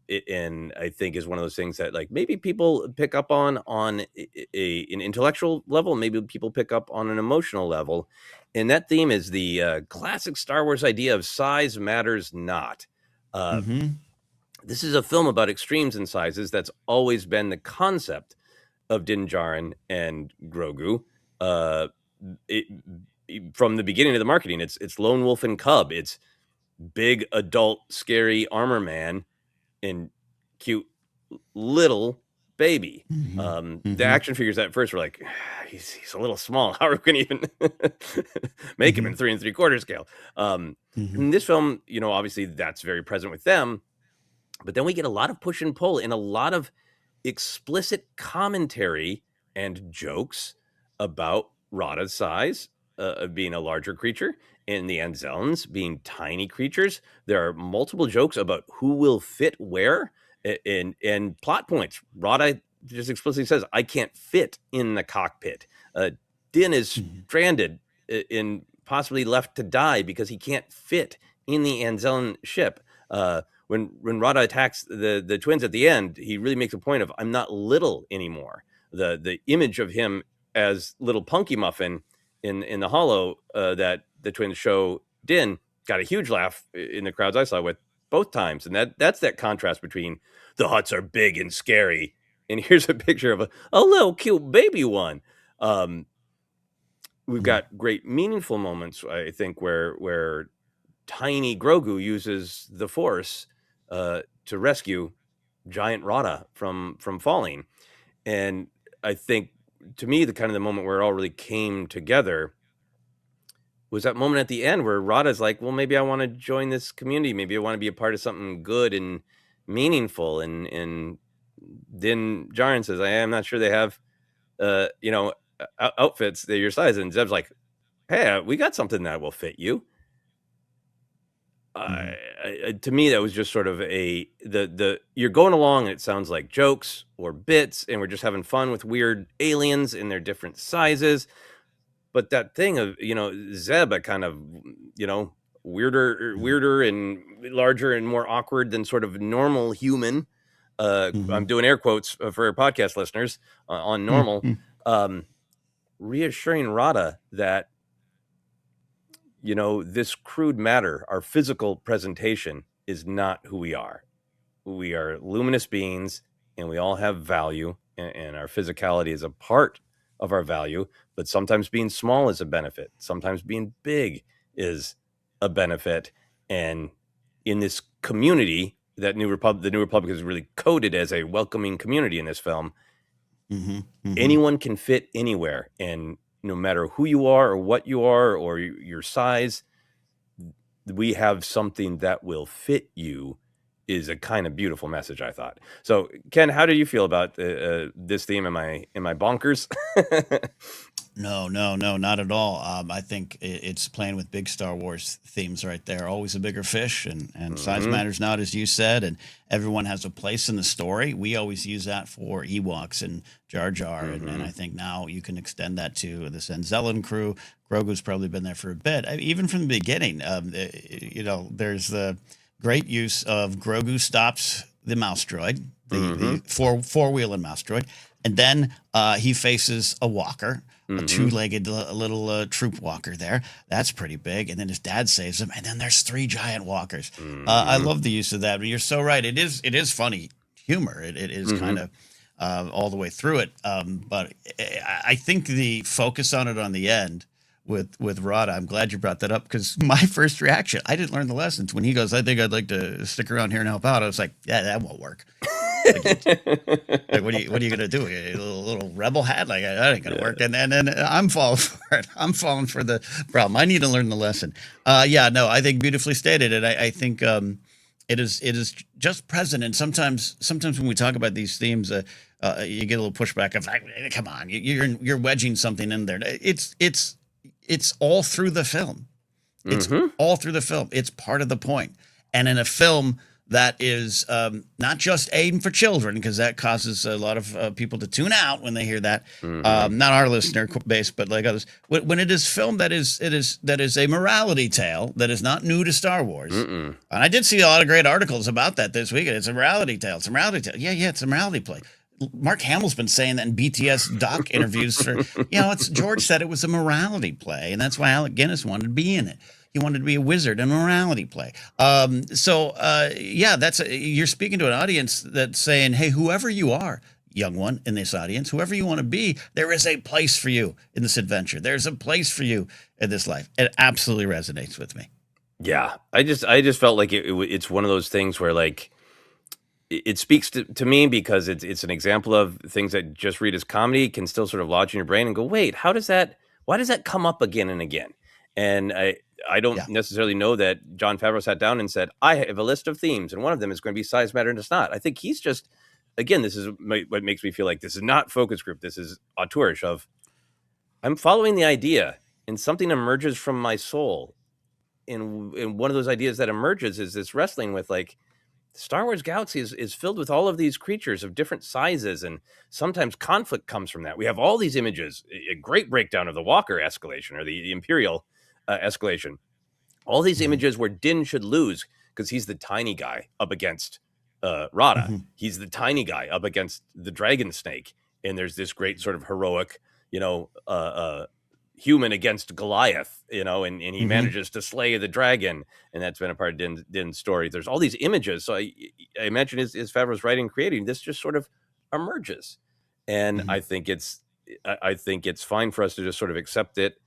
And I think is one of those things that like maybe people pick up on an intellectual level, maybe people pick up on an emotional level. And that theme is the classic Star Wars idea of size matters not. This is a film about extremes in sizes. That's always been the concept of Din Djarin and Grogu. from the beginning of the marketing, it's lone wolf and cub. It's big adult scary armor man and cute little baby. The action figures at first were like, he's a little small. How are we going to even make him in 3 3/4 scale? In this film, obviously that's very present with them, but then we get a lot of push and pull and a lot of explicit commentary and jokes about Rada's size, being a larger creature, and the Anzellans being tiny creatures. There are multiple jokes about who will fit where, and plot points. Rada just explicitly says, "I can't fit in the cockpit." Din is stranded and possibly left to die because he can't fit in the Anzellan ship. When Rada attacks the twins at the end, he really makes a point of, "I'm not little anymore." The image of him as little Punky Muffin in the hollow that the twins show Din got a huge laugh in the crowds I saw with both times, and that's that contrast between the Hutts are big and scary, and here's a picture of a little cute baby one. We've got great meaningful moments, I think, where tiny Grogu uses the Force to rescue giant Rada from falling. And I think, to me, the moment where it all really came together was that moment at the end where Rada's like, well, maybe I want to join this community. Maybe I want to be a part of something good and meaningful. And then Djarin says, I am not sure they have, outfits that are your size. And Zeb's like, hey, we got something that will fit you. To me, that was just sort of you're going along and it sounds like jokes or bits, and we're just having fun with weird aliens in their different sizes. But that thing of, Zeb, a kind of, weirder and larger and more awkward than sort of normal human. I'm doing air quotes for our podcast listeners on normal, reassuring Rada that, this crude matter, our physical presentation, is not who we are. We are luminous beings, and we all have value, and our physicality is a part of our value, but sometimes being small is a benefit. Sometimes being big is a benefit. And in this community, the New Republic is really coded as a welcoming community in this film. Anyone can fit anywhere, and no matter who you are or what you are or your size, we have something that will fit you, is a kind of beautiful message, I thought. So, Ken, how do you feel about this theme? Am I bonkers? No, not at all. I think it's playing with big Star Wars themes right there. Always a bigger fish, and size matters not, as you said, and everyone has a place in the story. We always use that for Ewoks and Jar Jar, and I think now you can extend that to the Anzellan crew. Grogu's probably been there for a bit. Even from the beginning, there's the great use of Grogu stops the mouse droid, the four-wheeling mouse droid, and then he faces a walker, a two-legged little troop walker there. That's pretty big. And then his dad saves him, and then there's 3 giant walkers. I love the use of that. But you're so right. It is funny humor. It is kind of all the way through it. But I think the focus on it on the end with Rada, I'm glad you brought that up, because my first reaction, I didn't learn the lessons. When he goes, I think I'd like to stick around here and help out, I was like, yeah, that won't work. Like, what are you gonna do? A little rebel hat? Like, that ain't gonna work. And I'm falling for it. I'm falling for the problem. I need to learn the lesson. I think beautifully stated. And I think it is just present. And sometimes when we talk about these themes, you get a little pushback of like, come on, you're wedging something in there. It's all through the film. It's all through the film. It's part of the point. And in a film that is not just aimed for children, because that causes a lot of people to tune out when they hear that. Not our listener base, but like others. When it is filmed that is a morality tale that is not new to Star Wars. And I did see a lot of great articles about that this weekend. It's a morality tale. It's a morality tale. Yeah, it's a morality play. Mark Hamill's been saying that in BTS doc interviews for, George said it was a morality play, and that's why Alec Guinness wanted to be in it. He wanted to be a wizard in a morality play. You're speaking to an audience that's saying, hey, whoever you are, young one in this audience, whoever you want to be, there is a place for you in this adventure. There's a place for you in this life. It absolutely resonates with me. Yeah, I just felt like it's one of those things where like it speaks to me because it's an example of things that just read as comedy can still sort of lodge in your brain and go, wait, why does that come up again and again? And I don't Yeah. necessarily know that Jon Favreau sat down and said, I have a list of themes, and one of them is going to be size, matter, and it's not. I think he's just, again, this is what makes me feel like this is not focus group. This is auteurish of, I'm following the idea, and something emerges from my soul. And one of those ideas that emerges is this wrestling with like, Star Wars Galaxy is filled with all of these creatures of different sizes, and sometimes conflict comes from that. We have all these images, a great breakdown of the Walker escalation or the Imperial escalation. All these images where Din should lose because he's the tiny guy up against Rada. He's the tiny guy up against the Dragon Snake, and there's this great sort of heroic, human against Goliath, and he manages to slay the dragon, and that's been a part of Din's story. There's all these images, so I imagine as Favreau's writing and creating, this just sort of emerges, and I think it's fine for us to just sort of accept it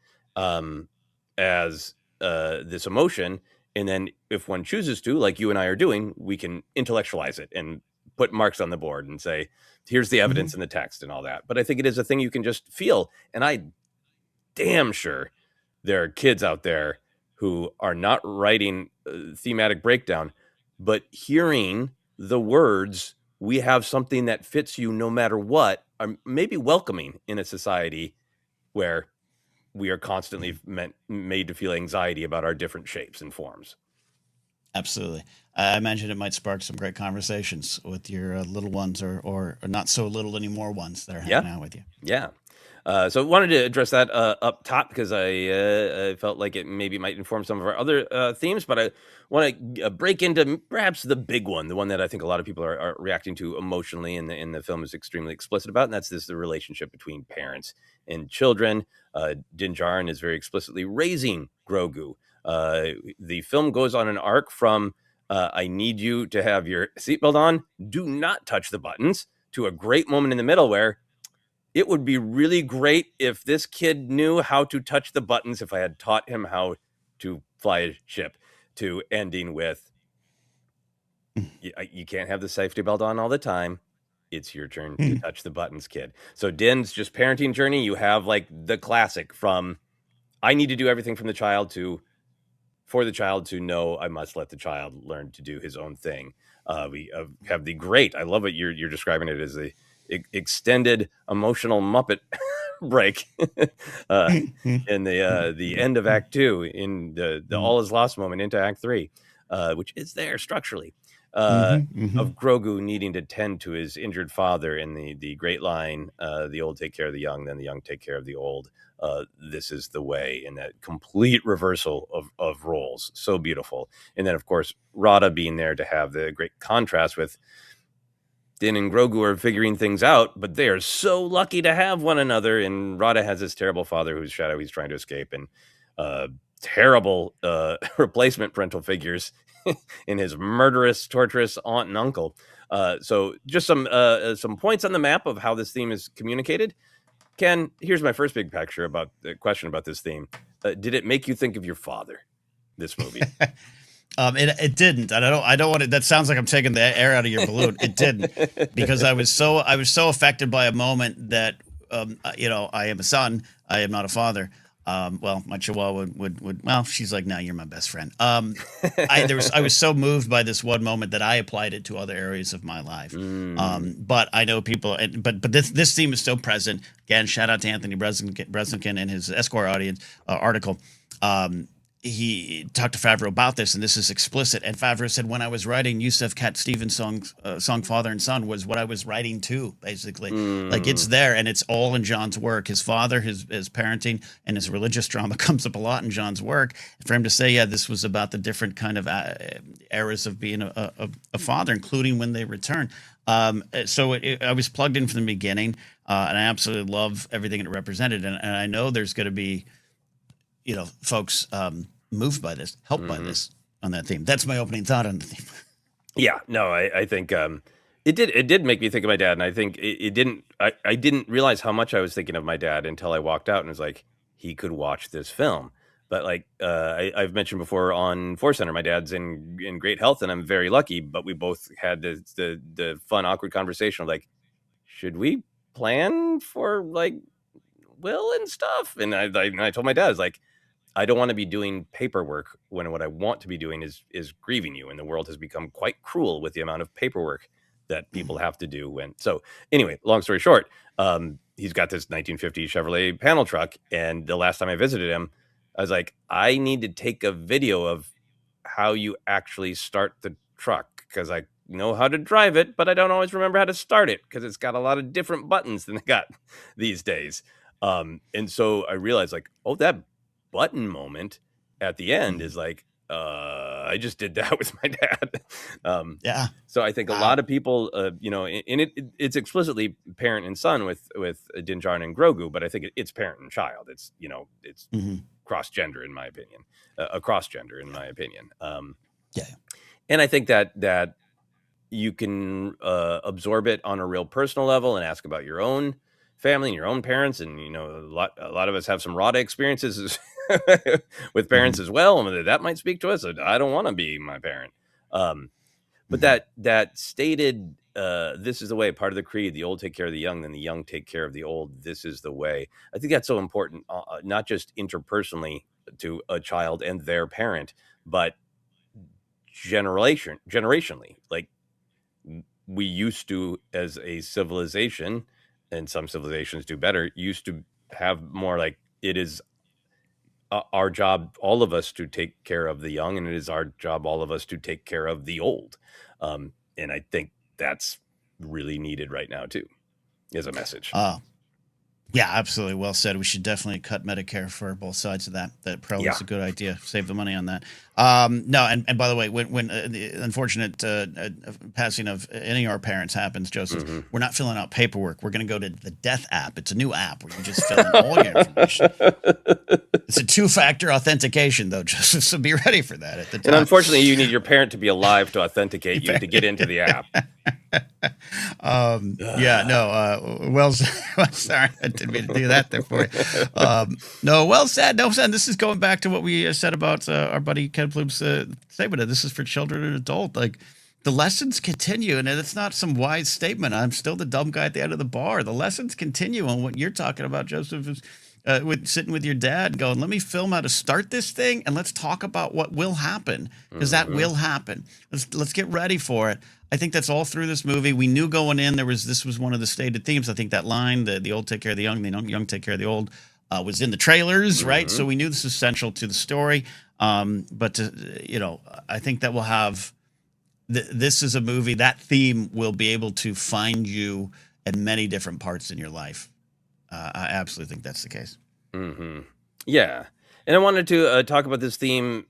as this emotion, and then if one chooses to, like you and I are doing, we can intellectualize it and put marks on the board and say, here's the evidence in the text and all that. But I think it is a thing you can just feel, and I damn sure there are kids out there who are not writing thematic breakdown, but hearing the words, we have something that fits you no matter what, are maybe welcoming in a society where we are constantly made to feel anxiety about our different shapes and forms. Absolutely. I imagine it might spark some great conversations with your little ones or not so little anymore ones that are hanging out with you. Yeah. So I wanted to address that up top because I felt like it maybe might inform some of our other themes, but I want to break into perhaps the big one, the one that I think a lot of people are reacting to emotionally, and the film is extremely explicit about, and that's the relationship between parents and children. Din Djarin is very explicitly raising Grogu. The film goes on an arc from I need you to have your seatbelt on, do not touch the buttons, to a great moment in the middle where it would be really great if this kid knew how to touch the buttons if I had taught him how to fly a ship, to ending with, you can't have the safety belt on all the time. It's your turn to touch the buttons, kid. So Din's just parenting journey. You have like the classic from, I need to do everything from the child to, for the child to know I must let the child learn to do his own thing. We have the great, I love it. You're describing it as the extended emotional Muppet break in the end of Act 2 in the all is lost moment into Act 3, which is there structurally, of Grogu needing to tend to his injured father, in the great line, the old take care of the young, then the young take care of the old. This is the way, and that complete reversal of roles. So beautiful. And then, of course, Rada being there to have the great contrast with Din and Grogu are figuring things out, but they are so lucky to have one another. And Rada has this terrible father whose shadow he's trying to escape, and terrible replacement parental figures in his murderous, torturous aunt and uncle. So just some points on the map of how this theme is communicated. Ken, here's my first big picture about the question about this theme. Did it make you think of your father, this movie? It didn't, and I don't want to. That sounds like I'm taking the air out of your balloon. It didn't, because I was so affected by a moment that, I am a son. I am not a father. Well, my Chihuahua would. Well, she's like, no, you're my best friend. I was so moved by this one moment that I applied it to other areas of my life. But I know people, but this theme is still present. Again, shout out to Anthony Bresenkin and his Esquire audience article. He talked to Favreau about this, and this is explicit. And Favreau said, when I was writing Yusef Cat Stevens' song Father and Son was what I was writing too, basically. Like, it's there, and it's all in John's work. His father, his parenting, and his religious drama comes up a lot in John's work. For him to say, yeah, this was about the different kind of eras of being a father, including when they return. So I was plugged in from the beginning, and I absolutely love everything it represented. And I know there's going to be, folks moved by this, helped by this on that theme. That's my opening thought on the theme. Yeah, no, I think It did make me think of my dad, and I think it didn't. I didn't realize how much I was thinking of my dad until I walked out and was like, he could watch this film. But like I've mentioned before on ForceCenter, my dad's in great health, and I'm very lucky. But we both had the fun, awkward conversation of like, should we plan for like will and stuff? And I told my dad, I was like, I don't want to be doing paperwork when what I want to be doing is grieving you. And the world has become quite cruel with the amount of paperwork that people have to do. So anyway, long story short, he's got this 1950 Chevrolet panel truck. And the last time I visited him, I was like, I need to take a video of how you actually start the truck, because I know how to drive it, but I don't always remember how to start it because it's got a lot of different buttons than they got these days. And so I realized like, oh, that button moment at the end is like, I just did that with my dad. Yeah. So I think a lot of people, and it's explicitly parent and son with Din Djarin and Grogu, but I think it's parent and child. It's, it's cross gender in my opinion, cross gender in my opinion. Yeah. And I think that you can absorb it on a real personal level and ask about your own family and your own parents. And, a lot of us have some RADA experiences with parents as well. And that might speak to us. I don't want to be my parent. But that stated, this is the way, part of the creed, the old take care of the young, then the young take care of the old. This is the way. I think that's so important, not just interpersonally to a child and their parent, but generationally. Like, we used to, as a civilization, and some civilizations do better, used to have more like, it is our job, all of us, to take care of the young, and it is our job, all of us, to take care of the old. And I think that's really needed right now too, as a message. Yeah, absolutely. Well said. We should definitely cut Medicare for both sides of that. That probably is a good idea. Save the money on that. No, and by the way, when the unfortunate passing of any of our parents happens, Joseph, we're not filling out paperwork. We're going to go to the Death app. It's a new app where you just fill in all your information. It's a 2-factor authentication, though, Joseph. So be ready for that at the time. And unfortunately, you need your parent to be alive to authenticate you to get into the app. Well, sorry, I didn't mean to do that there for you. No, well said. No, said. This is going back to what we said about our buddy Ken Bloom's statement. This is for children and adult. Like, the lessons continue, and it's not some wise statement. I'm still the dumb guy at the end of the bar. The lessons continue on what you're talking about, Joseph, is with sitting with your dad going, let me film how to start this thing, and let's talk about what will happen, because that will happen. Let's get ready for it. I think that's all through this movie. We knew going in this was one of the stated themes. I think that line, the old take care of the young young take care of the old, was in the trailers, right? So we knew this was central to the story. But I think that we'll have. This is a movie, that theme will be able to find you in many different parts in your life. I absolutely think that's the case. Yeah. And I wanted to talk about this theme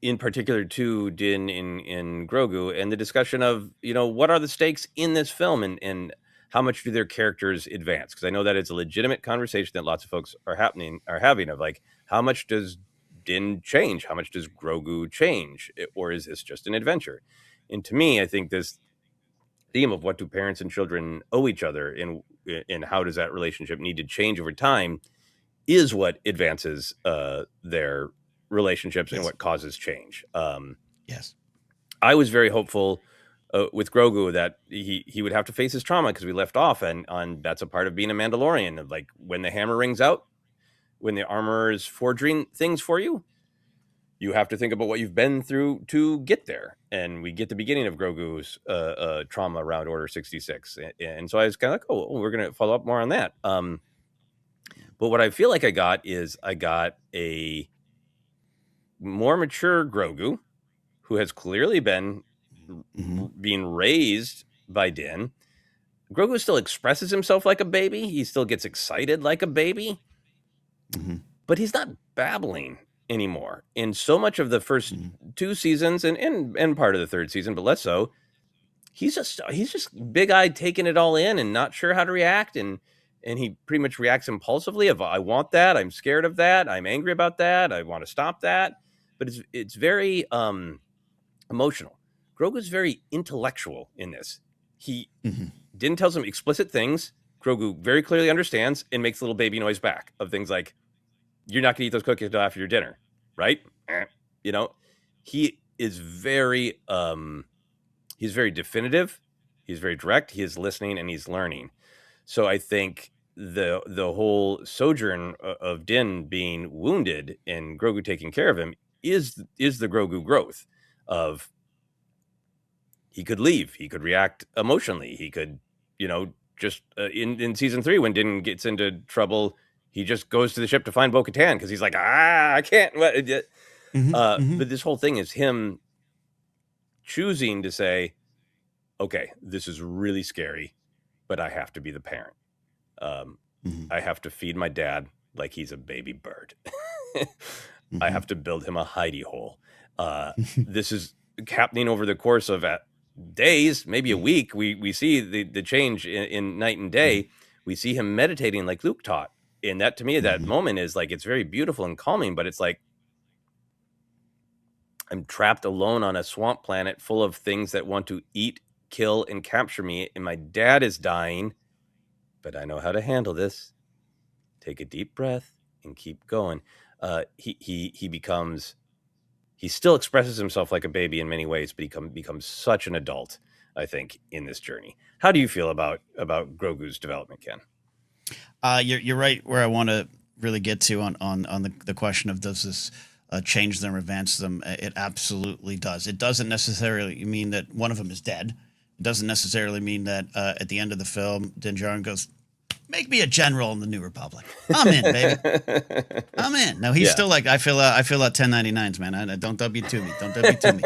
in particular to Din in Grogu, and the discussion of, what are the stakes in this film, and how much do their characters advance? Because I know that it's a legitimate conversation that lots of folks are having of like, how much does Din change? How much does Grogu change? Or is this just an adventure? And to me, I think this theme of what do parents and children owe each other, and how does that relationship need to change over time, is what advances their relationships and what causes change. Yes. I was very hopeful with Grogu that he would have to face his trauma, because we left off on that's a part of being a Mandalorian, of like, when the hammer rings out, when the armor is forging things for you, you have to think about what you've been through to get there. And we get the beginning of Grogu's trauma around Order 66. And so I was kind of like, oh, we're going to follow up more on that. But what I feel like I got a more mature Grogu, who has clearly been being raised by Din. Grogu still expresses himself like a baby. He still gets excited like a baby. But he's not babbling anymore. In so much of the first 2 seasons and part of the 3rd season, but less so, he's just big-eyed, taking it all in and not sure how to react. And he pretty much reacts impulsively of, I want that, I'm scared of that, I'm angry about that, I want to stop that. But it's very emotional. Grogu's very intellectual in this. He Mhm. Din tells him explicit things. Grogu very clearly understands and makes a little baby noise back of things like, "You're not going to eat those cookies until after your dinner, right?" You know, he is very he's very definitive. He's very direct. He is listening and he's learning. So I think the whole sojourn of Din being wounded and Grogu taking care of him is the Grogu growth of, he could leave, he could react emotionally, he could, just in season 3 when Din gets into trouble, he just goes to the ship to find Bo-Katan because he's like, I can't. But this whole thing is him choosing to say, okay, this is really scary, but I have to be the parent. I have to feed my dad like he's a baby bird. I have to build him a hidey hole. This is happening over the course of days, maybe a week. We see the change in night and day. We see him meditating like Luke taught. And that, to me, that moment is like, it's very beautiful and calming, but it's like, I'm trapped alone on a swamp planet full of things that want to eat, kill, and capture me. And my dad is dying, but I know how to handle this. Take a deep breath and keep going. He becomes, he still expresses himself like a baby in many ways, but he becomes such an adult, I think, in this journey. How do you feel about Grogu's development, Ken? You're right where I want to really get to on the question of, does this change them or advance them? It absolutely does. It doesn't necessarily mean that one of them is dead. It doesn't necessarily mean that at the end of the film, Din Djarin goes, make me a general in the New Republic. I'm in, baby. I'm in. No, he's still like, I fill out 1099s, man. Don't W2 me. Don't W2 me.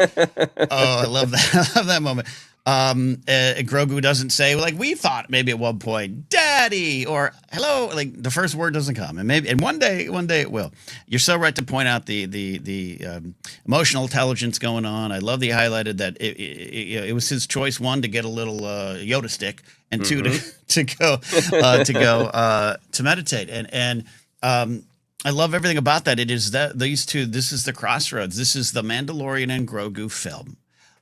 Oh, I love that. I love that moment. Grogu doesn't say, like we thought maybe at one point, daddy or hello, like the first word doesn't come, and one day it will. You're so right to point out the emotional intelligence going on. I love that you highlighted that it was his choice, one, to get a little Yoda stick, and two, to go to meditate, and I love everything about that. It is that these two, this is the crossroads. This is the Mandalorian and Grogu film.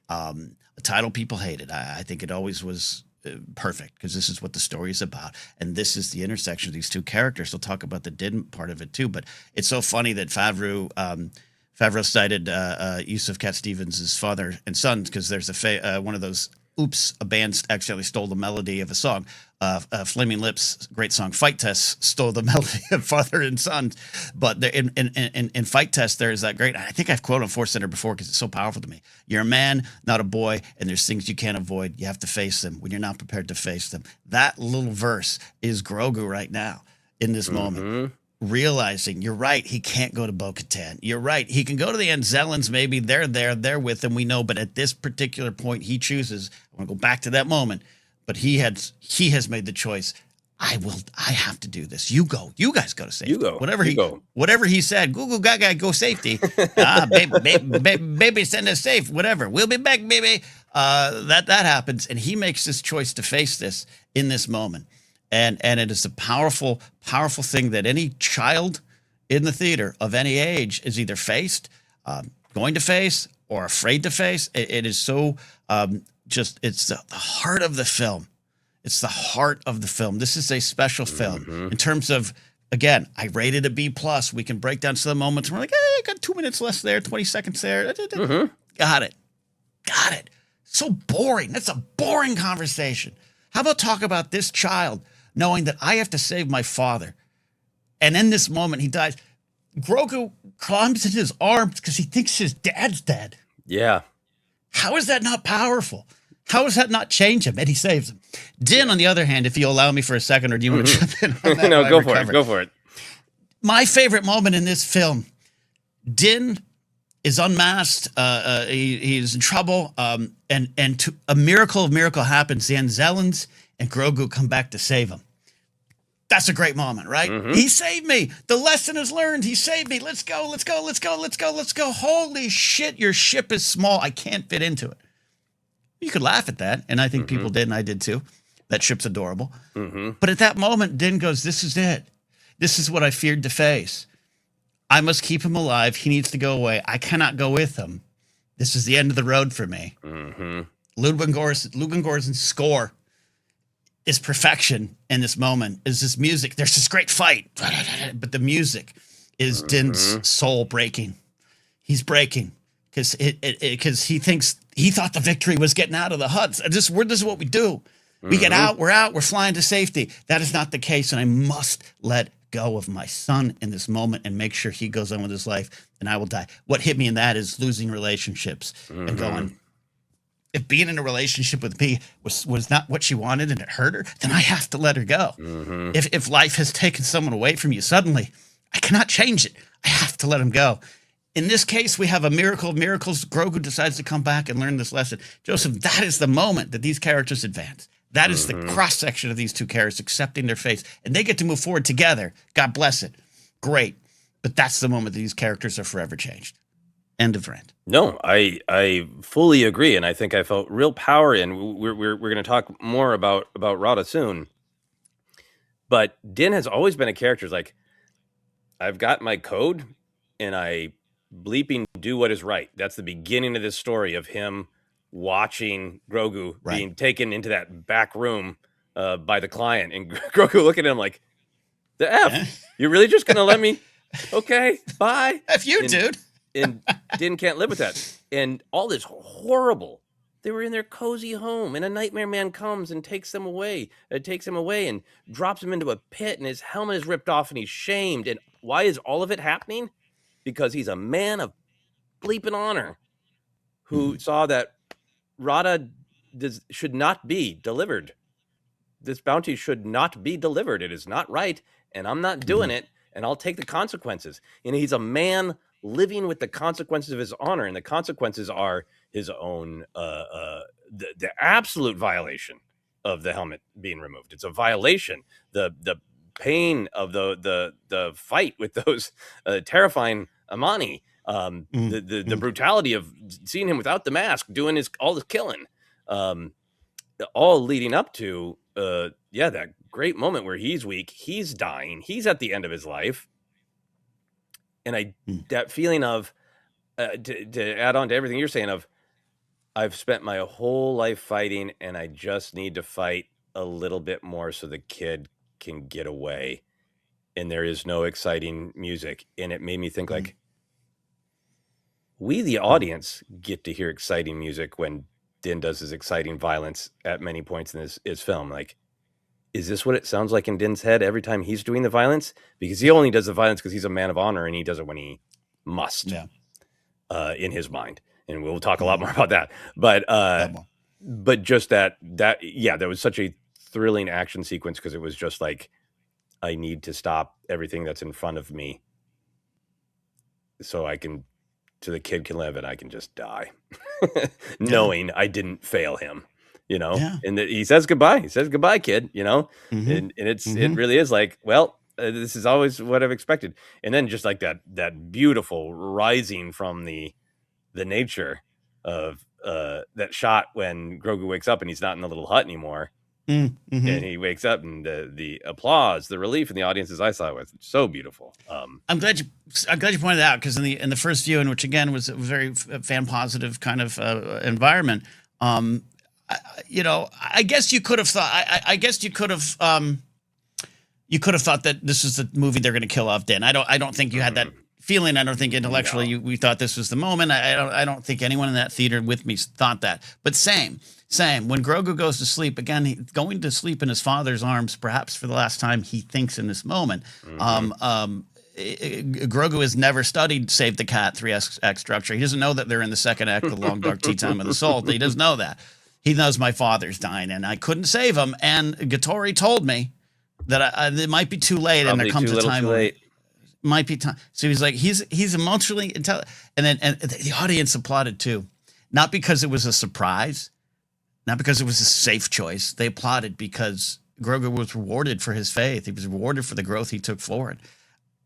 A title people hated. I think it always was perfect because this is what the story is about, and this is the intersection of these two characters. We'll talk about the didn't part of it too, but it's so funny that Favreau cited use of Cat Stevens' father and son because there's one of those. Oops, a band accidentally stole the melody of a song. Flaming Lips' great song "Fight Test" stole the melody of Father and Son. But in Fight Test, there's that great. I think I've quoted on ForceCenter before because it's so powerful to me. You're a man, not a boy, and there's things you can't avoid. You have to face them when you're not prepared to face them. That little verse is Grogu right now in this moment. Realizing you're right, he can't go to Bo-Katan. You're right, he can go to the Anzellans. Maybe they're with him. We know, but at this particular point, he chooses. I want to go back to that moment, but he has made the choice. I have to do this. You go. You guys go to safety. You go. Whatever he said. Google Gaga go safety. Baby, send us safe. Whatever. We'll be back, baby. That happens, and he makes this choice to face this in this moment. And it is a powerful, powerful thing that any child in the theater of any age is either going to face, or afraid to face. It is so it's the heart of the film. It's the heart of the film. This is a special film in terms of, again, I rated a B+. We can break down some of the moments. We're like, hey, got 2 minutes less there, 20 seconds there. Got it. So boring. That's a boring conversation. How about talk about this child knowing that I have to save my father? And in this moment, he dies. Grogu climbs in his arms because he thinks his dad's dead. Yeah. How is that not powerful? How does that not change him? And he saves him. Din, on the other hand, if you allow me for a second, or do you want to jump in on that? No, go for it. My favorite moment in this film, Din is unmasked. He's in trouble. And a miracle happens. The Anzellans and Grogu come back to save him. That's a great moment, right? He saved me. The lesson is learned. He saved me. Let's go. Holy shit, your ship is small. I can't fit into it. You could laugh at that, and I think people did, and I did too. That ship's adorable. But at that moment, Din goes, this is it. This is what I feared to face. I must keep him alive. He needs to go away. I cannot go with him. This is the end of the road for me. Ludwig score is perfection in this moment. Is this music? There's this great fight, but the music is Din's soul breaking. He's breaking because he thought the victory was getting out of the huts. This is what we do. We get out, we're flying to safety. That is not the case, and I must let go of my son in this moment and make sure he goes on with his life, and I will die. What hit me in that is losing relationships and going, if being in a relationship with me was not what she wanted and it hurt her, then I have to let her go. If life has taken someone away from you suddenly, I cannot change it. I have to let him go. In this case, we have a miracle of miracles. Grogu decides to come back and learn this lesson. Joseph, that is the moment that these characters advance. That is the cross-section of these two characters accepting their fates. And they get to move forward together. God bless it. Great. But that's the moment that these characters are forever changed. End of rant. No, I fully agree. And I think I felt real power in. We're going to talk more about Rada soon. But Din has always been a character like, I've got my code and I bleeping do what is right. That's the beginning of this story of him watching Grogu being taken into that back room by the client, and Grogu looking at him like, the F, you're really just gonna let me? Okay, bye. F you, dude. And Din can't live with that. And all this horrible, they were in their cozy home, and a nightmare man comes and takes him away and drops him into a pit, and his helmet is ripped off, and he's shamed. And why is all of it happening? Because he's a man of bleeping honor who saw that Rada should not be delivered. This bounty should not be delivered. It is not right, and I'm not doing it, and I'll take the consequences. And he's a man living with the consequences of his honor, and the consequences are his own, the absolute violation of the helmet being removed. It's a violation. The pain of the fight with those terrifying Amani. The brutality of seeing him without the mask, doing all this killing, all leading up to that great moment where he's weak, he's dying, he's at the end of his life, and that feeling of to add on to everything you're saying of, I've spent my whole life fighting, and I just need to fight a little bit more so the kid can get away, and there is no exciting music, and it made me think like, we, the audience, get to hear exciting music when Din does his exciting violence at many points in his film. Like, is this what it sounds like in Din's head every time he's doing the violence? Because he only does the violence because he's a man of honor, and he does it when he must, in his mind. And we'll talk a lot more about that. But just that there was such a thrilling action sequence because it was just like, I need to stop everything that's in front of me so the kid can live and I can just die knowing I didn't fail him, and he says goodbye. He says goodbye, kid, and it really is like, well, this is always what I've expected. And then just like that beautiful rising from the nature of that shot when Grogu wakes up and he's not in the little hut anymore. And he wakes up, and the applause, the relief in the audience's eyes was so beautiful. I'm glad you pointed out, because in the first viewing, which again was a very fan positive kind of environment, I guess you could have thought. I guess you could have thought that this is the movie they're going to kill off Din. I don't think you had that feeling. I don't think intellectually we thought this was the moment. I don't think anyone in that theater with me thought that. But same. When Grogu goes to sleep, again, going to sleep in his father's arms, perhaps for the last time, he thinks in this moment. Grogu has never studied Save the Cat 3X structure. He doesn't know that they're in the second act of The Long Dark Tea Time of the Soul. He doesn't know that. He knows my father's dying, and I couldn't save him. And Gattori told me that it might be too late, Probably and there comes a time too where late. might be time. So he's like, he's emotionally intelligent, and the audience applauded too, not because it was a surprise. Not because it was a safe choice. They applauded because Grogu was rewarded for his faith. He was rewarded for the growth he took forward,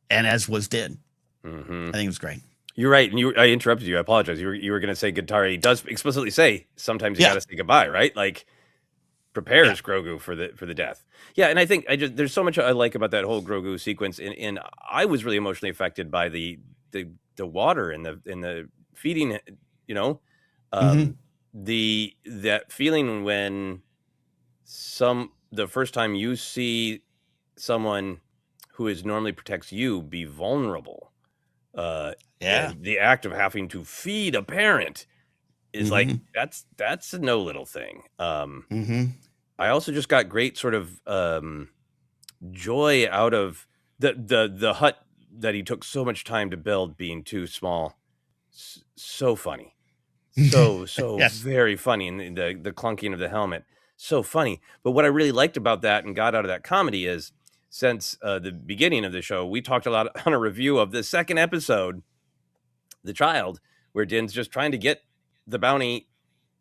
and as was Din. I think it was great. You're right, and I interrupted you. I apologize. You were going to say Gatari does explicitly say sometimes you got to say goodbye, right? Like prepares Grogu for the death. Yeah, and I think there's so much I like about that whole Grogu sequence, and I was really emotionally affected by the water and the feeding, that feeling when the first time you see someone who is normally protects you be vulnerable, Yeah. and the act of having to feed a parent is like, Mm-hmm. that's no little thing. Mm-hmm. I also just got great sort of joy out of the hut that he took so much time to build being too small. So funny. So Yes. very funny, and the clunking of the helmet, so funny. But what I really liked about that and got out of that comedy is, since the beginning of the show, we talked a lot on a review of the second episode, The Child, where Din's just trying to get the bounty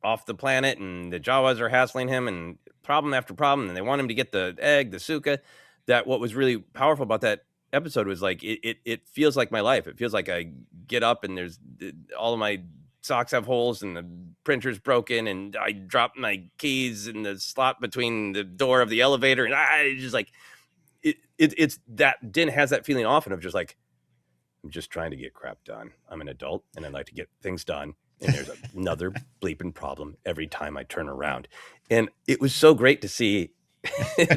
off the planet, and the Jawas are hassling him, and problem after problem, and they want him to get the egg, the suka. That what was really powerful about that episode was like, it feels like my life. It feels like I get up and there's all of my socks have holes and the printer's broken, and I dropped my keys in the slot between the door of the elevator, and I just like it's that Din has that feeling often of just like, I'm just trying to get crap done. I'm an adult and I like to get things done. And there's another bleeping problem every time I turn around. And it was so great to see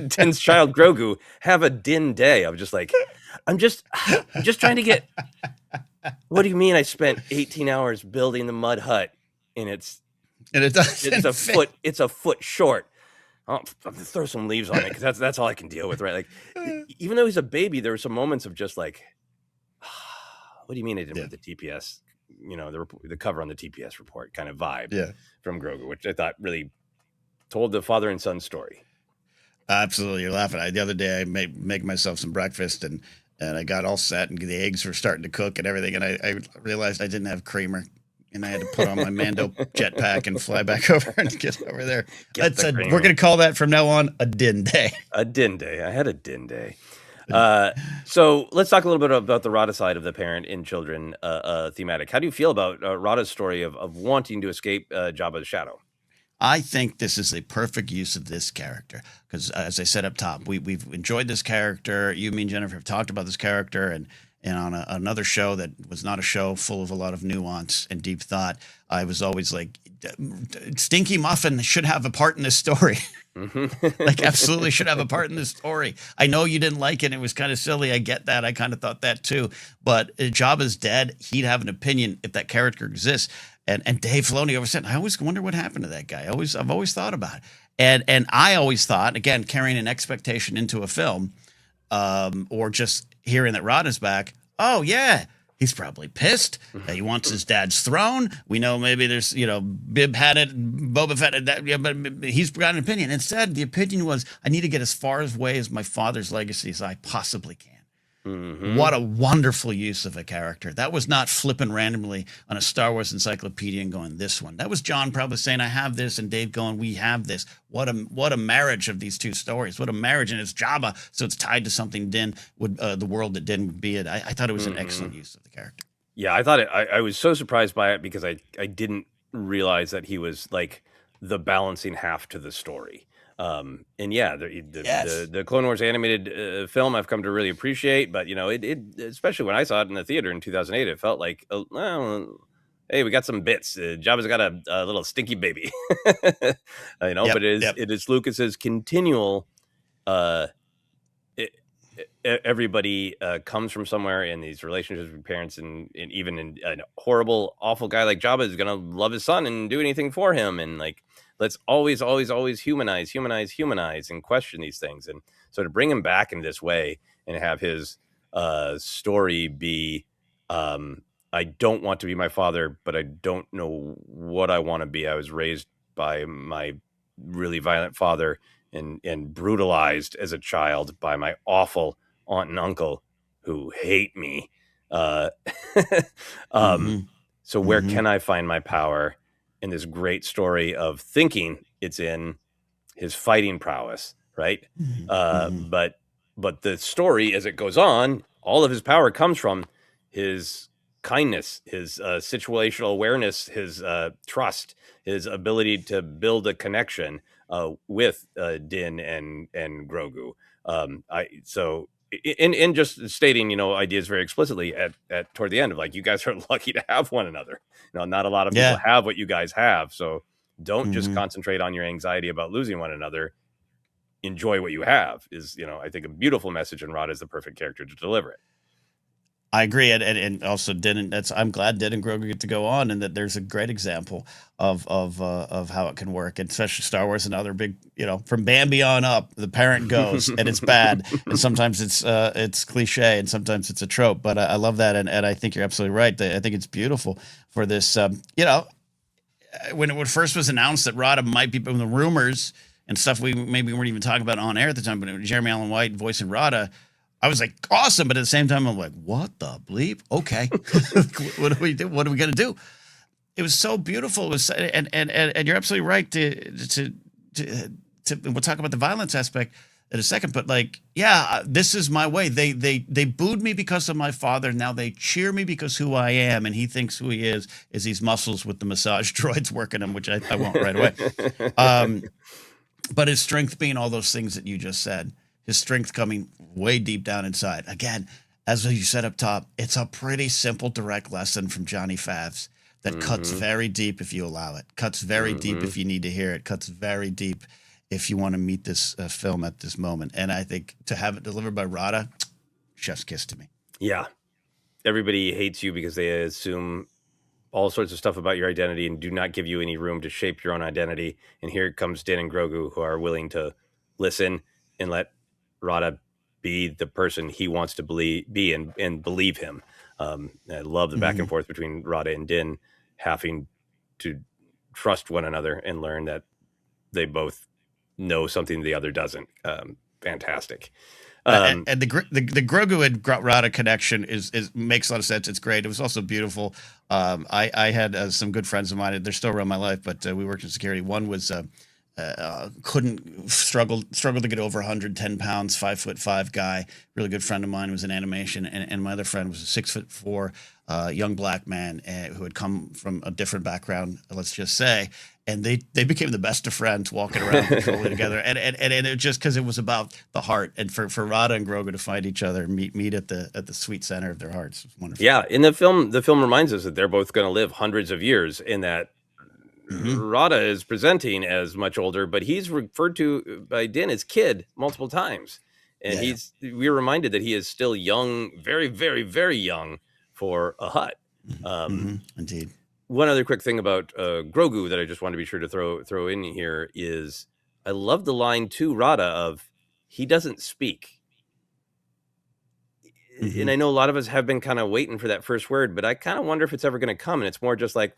Din's child Grogu have a Din day. I was just like, I'm just trying to get. What do you mean I spent 18 hours building the mud hut and And it doesn't fit. It's a foot short. I'll throw some leaves on it because that's all I can deal with, right? Like, even though he's a baby, there were some moments of just like, what do you mean I didn't put the TPS, the cover on the TPS report kind of vibe from Grogu, which I thought really told the father and son story. Absolutely. You're laughing. The other day I make myself some breakfast and I got all set and the eggs were starting to cook and everything. And I realized I didn't have creamer and I had to put on my Mando jetpack and fly back over and get over there. We're going to call that from now on a Din day. A Din day. I had a Din day. So let's talk a little bit about the Rada side of the parent in children thematic. How do you feel about Rada's story of wanting to escape Jabba's shadow? I think this is a perfect use of this character because, as I said up top, we've enjoyed this character. You, me, and Jennifer have talked about this character, and on another show that was not a show full of a lot of nuance and deep thought, I was always like, Stinky Muffin should have a part in this story. Like, absolutely should have a part in this story. I know you didn't like it. It was kind of silly. I get that. I kind of thought that too. But Jabba's dead. He'd have an opinion if that character exists. And Dave Filoni always said, I always wonder what happened to that guy. I've always thought about it. And I always thought, again, carrying an expectation into a film, or just hearing that Rada's back, oh, yeah, he's probably pissed. He wants his dad's throne. We know maybe there's, Bib had it, Boba Fett had that, but he's got an opinion. Instead, the opinion was, I need to get as far away as my father's legacy as I possibly can. Mm-hmm. What a wonderful use of a character. That was not flipping randomly on a Star Wars encyclopedia and going, this one. That was John probably saying, I have this, and Dave going, we have this. What a marriage of these two stories. What a marriage. And it's Jabba, so it's tied to something Din would, the world that Din would be in. I thought it was an excellent use of the character. Yeah, I thought I was so surprised by it because I didn't realize that he was like the balancing half to the story. And yeah, the Clone Wars animated film I've come to really appreciate, but it especially when I saw it in the theater in 2008, it felt like, hey, we got some bits. Jabba's got a little stinky baby, but it is Lucas's continual. Everybody comes from somewhere, in these relationships with parents, and even in a horrible, awful guy like Jabba is gonna love his son and do anything for him, and like, let's always humanize and question these things. And so to bring him back in this way and have his story be, I don't want to be my father, but I don't know what I want to be. I was raised by my really violent father and brutalized as a child by my awful aunt and uncle who hate me. So where can I find my power? In this great story of thinking it's in his fighting prowess, right? But the story, as it goes on, all of his power comes from his kindness, his situational awareness, his trust, his ability to build a connection with Din and Grogu. In just stating, ideas very explicitly at toward the end of like, you guys are lucky to have one another. Not a lot of people have what you guys have. So Don't just Hmm. concentrate on your anxiety about losing one another. Enjoy what you have is, I think a beautiful message, and Rod is the perfect character to deliver it. I agree, and also didn't. That's I'm glad Din and Grogu get to go on, and that there's a great example of how it can work, and especially Star Wars, another big, from Bambi on up, the parent goes, and it's bad, and sometimes it's cliche, and sometimes it's a trope, but I love that, and I think you're absolutely right. I think it's beautiful for this. When it first was announced that Rada might be in the rumors and stuff, we maybe weren't even talking about on air at the time, but it was Jeremy Allen White voicing Rada. I was like, awesome, but at the same time, I'm like, what the bleep? Okay, what do we do? What are we gonna do? It was so beautiful. It was, and you're absolutely right to we'll talk about the violence aspect in a second, but like, yeah, this is my way. They booed me because of my father. Now they cheer me because who I am, and he thinks who he is these muscles with the massage droids working him, which I won't right away. Um, but his strength being all those things that you just said, his strength coming way deep down inside. Again, as you said up top, it's a pretty simple, direct lesson from Johnny Favs that cuts Mm-hmm. very deep if you allow it, cuts very deep Mm-hmm. if you need to hear it, cuts very deep if you want to meet this film at this moment. And I think to have it delivered by Rada, chef's kiss to me. Yeah. Everybody hates you because they assume all sorts of stuff about your identity and do not give you any room to shape your own identity. And here comes Din and Grogu, who are willing to listen and let Rada be the person he wants to be and believe him. I love the back Mm-hmm. and forth between Rada and Din having to trust one another and learn that they both know something the other doesn't. Fantastic. And the Grogu and Rada connection is makes a lot of sense. It's great. It was also beautiful. I had some good friends of mine. They're still around my life, but we worked in security. One was couldn't struggled to get over 110 pounds, 5'5" guy. Really good friend of mine was in animation, and my other friend was a 6'4" young black man who had come from a different background. Let's just say, and they became the best of friends, walking around patrolling together, and it just because it was about the heart, and for Rada and Grogu to find each other, meet at the sweet center of their hearts, was wonderful. Yeah, in the film reminds us that they're both going to live hundreds of years, and that Mm-hmm. Rada is presenting as much older, but he's referred to by Din as kid multiple times. And Yeah. we're reminded that he is still young, very, very, very young for a Hutt. Mm-hmm. Indeed. One other quick thing about Grogu that I just want to be sure to throw in here is I love the line to Rada of he doesn't speak. Mm-hmm. And I know a lot of us have been kind of waiting for that first word, but I kind of wonder if it's ever going to come. And it's more just like,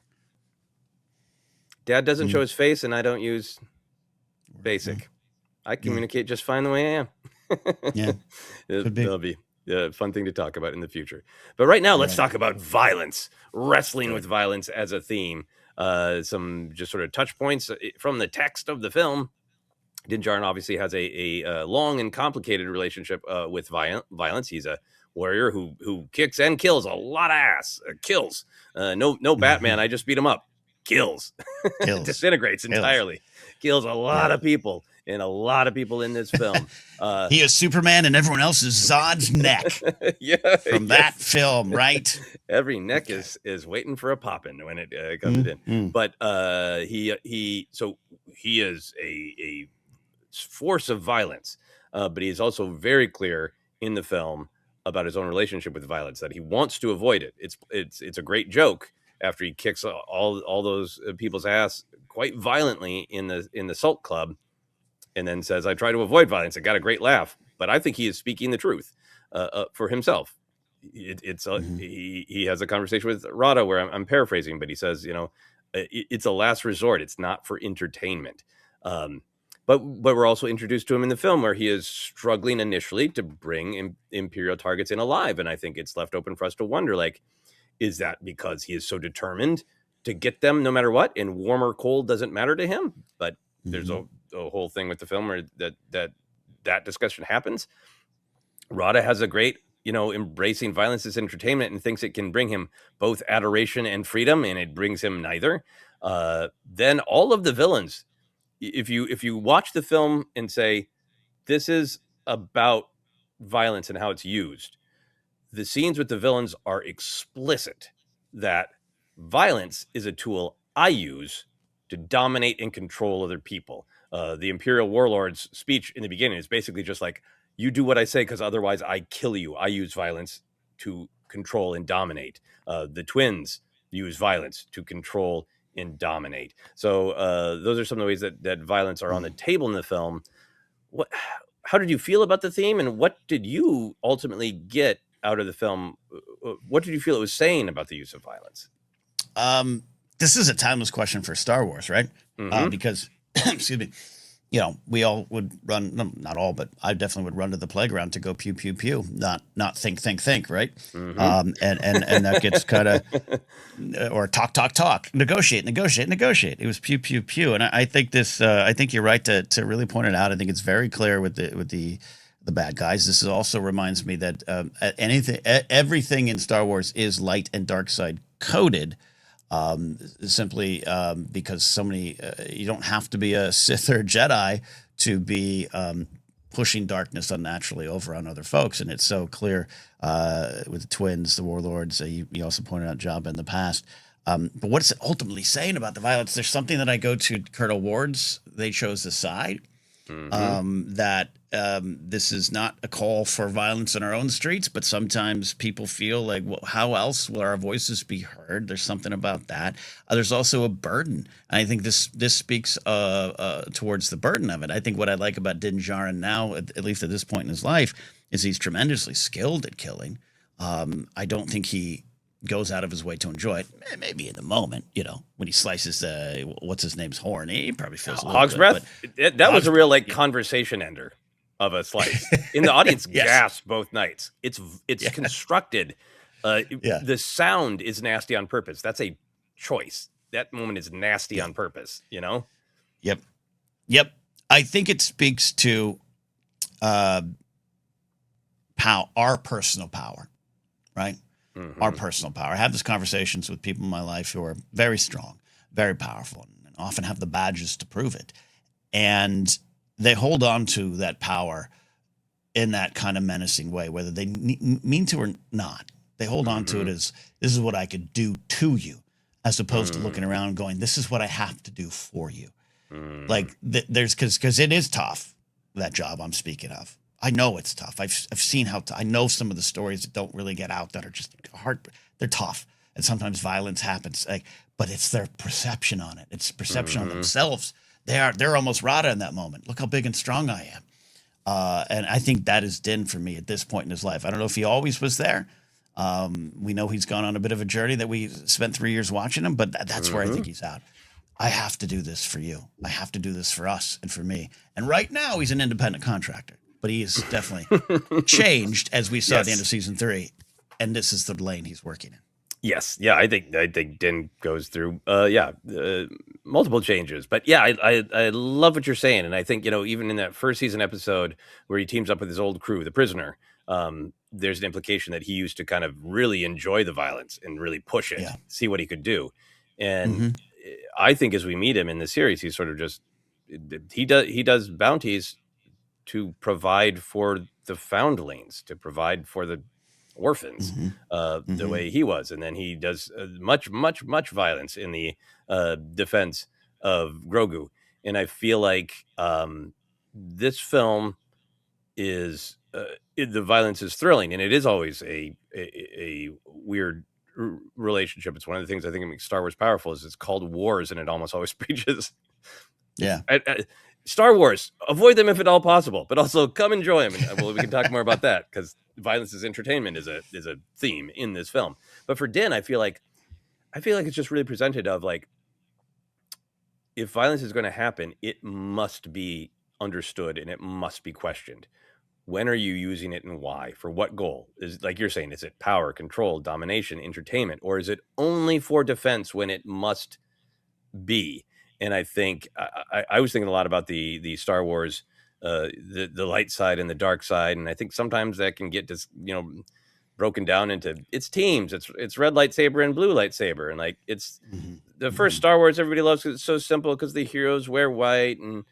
Dad doesn't show his face, and I don't use basic. I communicate just fine the way I am. Yeah, could be. That'll be a fun thing to talk about in the future. But right now, let's talk about violence, wrestling with violence as a theme. Some just sort of touch points from the text of the film. Din Djarin obviously has a long and complicated relationship with violence. He's a warrior who kicks and kills a lot of ass. Kills. No Batman. I just beat him up. Kills. Disintegrates entirely. Kills a lot of people. And a lot of people in this film. He is Superman and everyone else is Zod's neck. From that film, right? Every neck is waiting for a popping when it comes in. But he is a force of violence, but he is also very clear in the film about his own relationship with violence, that he wants to avoid it. It's a great joke after he kicks all those people's ass quite violently in the Salt Club, and then says, "I try to avoid violence." It got a great laugh, but I think he is speaking the truth for himself. He has a conversation with Rada where I'm paraphrasing, but he says, it's a last resort. It's not for entertainment. But we're also introduced to him in the film where he is struggling initially to bring Imperial targets in alive. And I think it's left open for us to wonder, like, is that because he is so determined to get them no matter what, and warm or cold doesn't matter to him? But there's a whole thing with the film where that discussion happens. Rada has a great, embracing violence as entertainment and thinks it can bring him both adoration and freedom, and it brings him neither. Then all of the villains, if you watch the film and say, this is about violence and how it's used, the scenes with the villains are explicit that violence is a tool I use to dominate and control other people. The Imperial Warlord's speech in the beginning is basically just like, you do what I say because otherwise I kill you. I use violence to control and dominate. The twins use violence to control and dominate. So those are some of the ways that violence are on the table in the film. How did you feel about the theme, and what did you ultimately get out of the film? What did you feel it was saying about the use of violence? This is a timeless question for Star Wars, right? Because, excuse me, we all would run, not all, but I definitely would run to the playground to go pew, pew, pew, not think, right? And that gets kind of, or talk, negotiate. It was pew, pew, pew. And I think I think you're right to really point it out. I think it's very clear with the bad guys. This also reminds me that everything in Star Wars is light and dark side coded. Simply because so many, you don't have to be a Sith or Jedi to be pushing darkness unnaturally over on other folks, and it's so clear with the twins, the warlords. You also pointed out Jabba in the past. But what is it ultimately saying about the violence? There's something that I go to Colonel Ward's. They chose the side that this is not a call for violence in our own streets, but sometimes people feel like, well, how else will our voices be heard? There's something about that. There's also a burden. And I think this speaks towards the burden of it. I think what I like about Din Djarin now, at least at this point in his life, is he's tremendously skilled at killing. I don't think he goes out of his way to enjoy it. Maybe in the moment, when he slices what's his name's horn, he probably feels a little Hog's good, breath. but That was a real conversation ender of a slice. In the audience, Yes. gasped both nights. It's constructed. The sound is nasty on purpose. That's a choice. That moment is nasty on purpose. Yep. I think it speaks to our personal power, right? Our personal power. I have these conversations with people in my life who are very strong, very powerful, and often have the badges to prove it. And they hold on to that power in that kind of menacing way, whether they mean to or not. They hold on to it as, this is what I could do to you, as opposed to looking around and going, this is what I have to do for you. Like there's, because it is tough, that job I'm speaking of. I know it's tough. I've seen how I know some of the stories that don't really get out that are just hard. They're tough, and sometimes violence happens. But it's their perception on it. It's perception on themselves. They're almost Rada in that moment. Look how big and strong I am. And I think that is Din for me at this point in his life. I don't know if he always was there. We know he's gone on a bit of a journey that we spent 3 years watching him, but that's where I think he's out. I have to do this for you. I have to do this for us and for me. And right now he's an independent contractor. But he is definitely changed, as we saw at the end of season 3, and this is the lane he's working in. Yes, yeah, I think Din goes through multiple changes, but yeah, I love what you're saying, and I think even in that first season episode where he teams up with his old crew, the prisoner, there's an implication that he used to kind of really enjoy the violence and really push it, see what he could do, and I think as we meet him in the series, he's sort of just he does bounties to provide for the foundlings, to provide for the orphans, the way he was. And then he does much violence in the defense of Grogu. And I feel like this film is, the violence is thrilling, and it is always a weird relationship. It's one of the things I think makes Star Wars powerful is it's called wars, and it almost always preaches. Yeah. Star Wars, avoid them if at all possible, but also come enjoy them. And, we can talk more about that, because violence as entertainment is a theme in this film. But for Din, I feel like it's just really presented of like, if violence is going to happen, it must be understood and it must be questioned. When are you using it and why? For what goal? Is, like you're saying, is it power, control, domination, entertainment, or is it only for defense when it must be? And I think I was thinking a lot about the Star Wars, the light side and the dark side, and I think sometimes that can get broken down into it's teams. It's red lightsaber and blue lightsaber, and like it's the first Star Wars everybody loves because it's so simple, because the heroes wear white and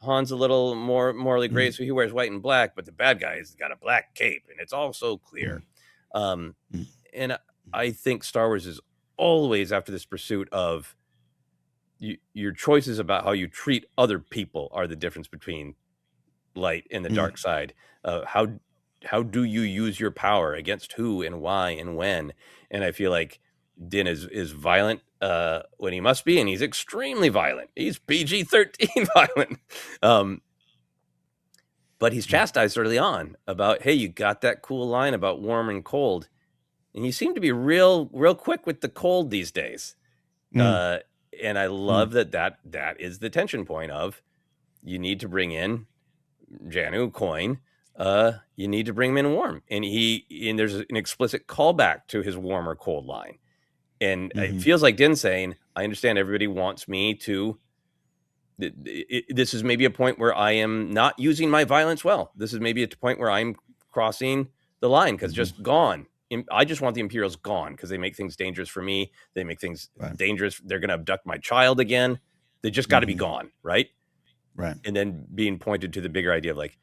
Han's a little more morally gray, so he wears white and black, but the bad guy's got a black cape, and it's all so clear. And I think Star Wars is always after this pursuit of your choices about how you treat other people are the difference between light and the dark side. How do you use your power against who and why and when? And I feel like Din is violent when he must be, and he's extremely violent. He's PG-13 violent. But he's chastised early on about, hey, you got that cool line about warm and cold, and you seem to be real quick with the cold these days. And I love that is the tension point of, you need to bring in Janu Coin, you need to bring him in warm, and there's an explicit callback to his warm or cold line, and it feels like Din saying, I understand everybody wants me to. This is maybe a point where I am not using my violence well. This is maybe a point where I'm crossing the line, because just gone. I just want the Imperials gone, because they make things dangerous for me. They make things dangerous. They're going to abduct my child again. They just got to be gone, right? Right. And then being pointed to the bigger idea of like,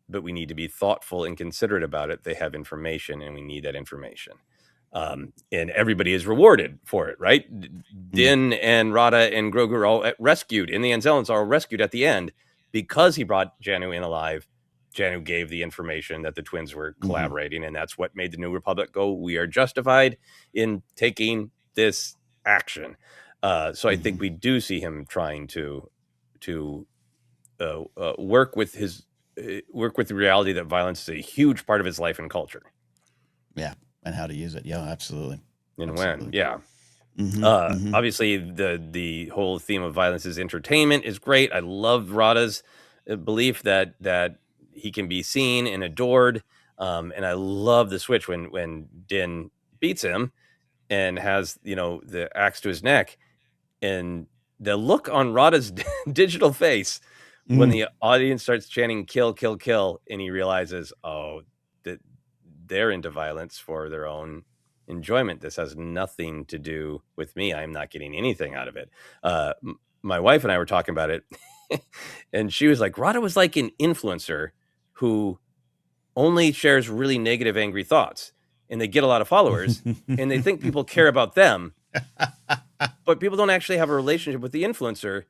but we need to be thoughtful and considerate about it. They have information, and we need that information. And everybody is rewarded for it, right? Din and Rada and Grogu are all rescued, and the Anzellans are all rescued at the end because he brought Janu in alive. Janu gave the information that the twins were collaborating, and that's what made the New Republic go, we are justified in taking this action. So I think we do see him trying to work with the reality that violence is a huge part of his life and culture. Yeah. And how to use it. Yeah, absolutely. And absolutely. when, yeah. Obviously, the whole theme of violence is entertainment is great. I love Rada's belief that he can be seen and adored. And I love the switch when Din beats him and has, the axe to his neck, and the look on Rada's digital face when the audience starts chanting kill, kill, kill, and he realizes, that they're into violence for their own enjoyment. This has nothing to do with me. I'm not getting anything out of it. My wife and I were talking about it, and she was like, Rada was like an influencer who only shares really negative, angry thoughts, and they get a lot of followers, and they think people care about them, but people don't actually have a relationship with the influencer.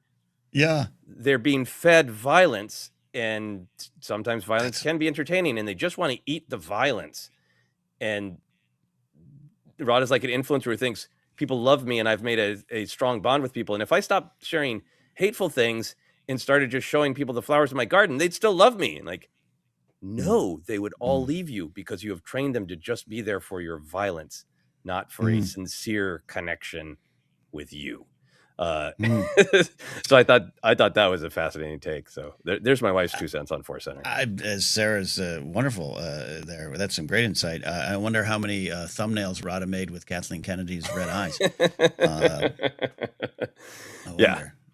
Yeah. They're being fed violence, and sometimes violence can be entertaining, and they just want to eat the violence. And Rada's like an influencer who thinks people love me, and I've made a strong bond with people. And if I stopped sharing hateful things and started just showing people the flowers in my garden, they'd still love me. And like, no, they would all leave you because you have trained them to just be there for your violence, not for a sincere connection with you. So I thought that was a fascinating take. So there's my wife's 2 cents on ForceCenter. Sarah's wonderful there. That's some great insight. I wonder how many thumbnails Rada made with Kathleen Kennedy's red eyes.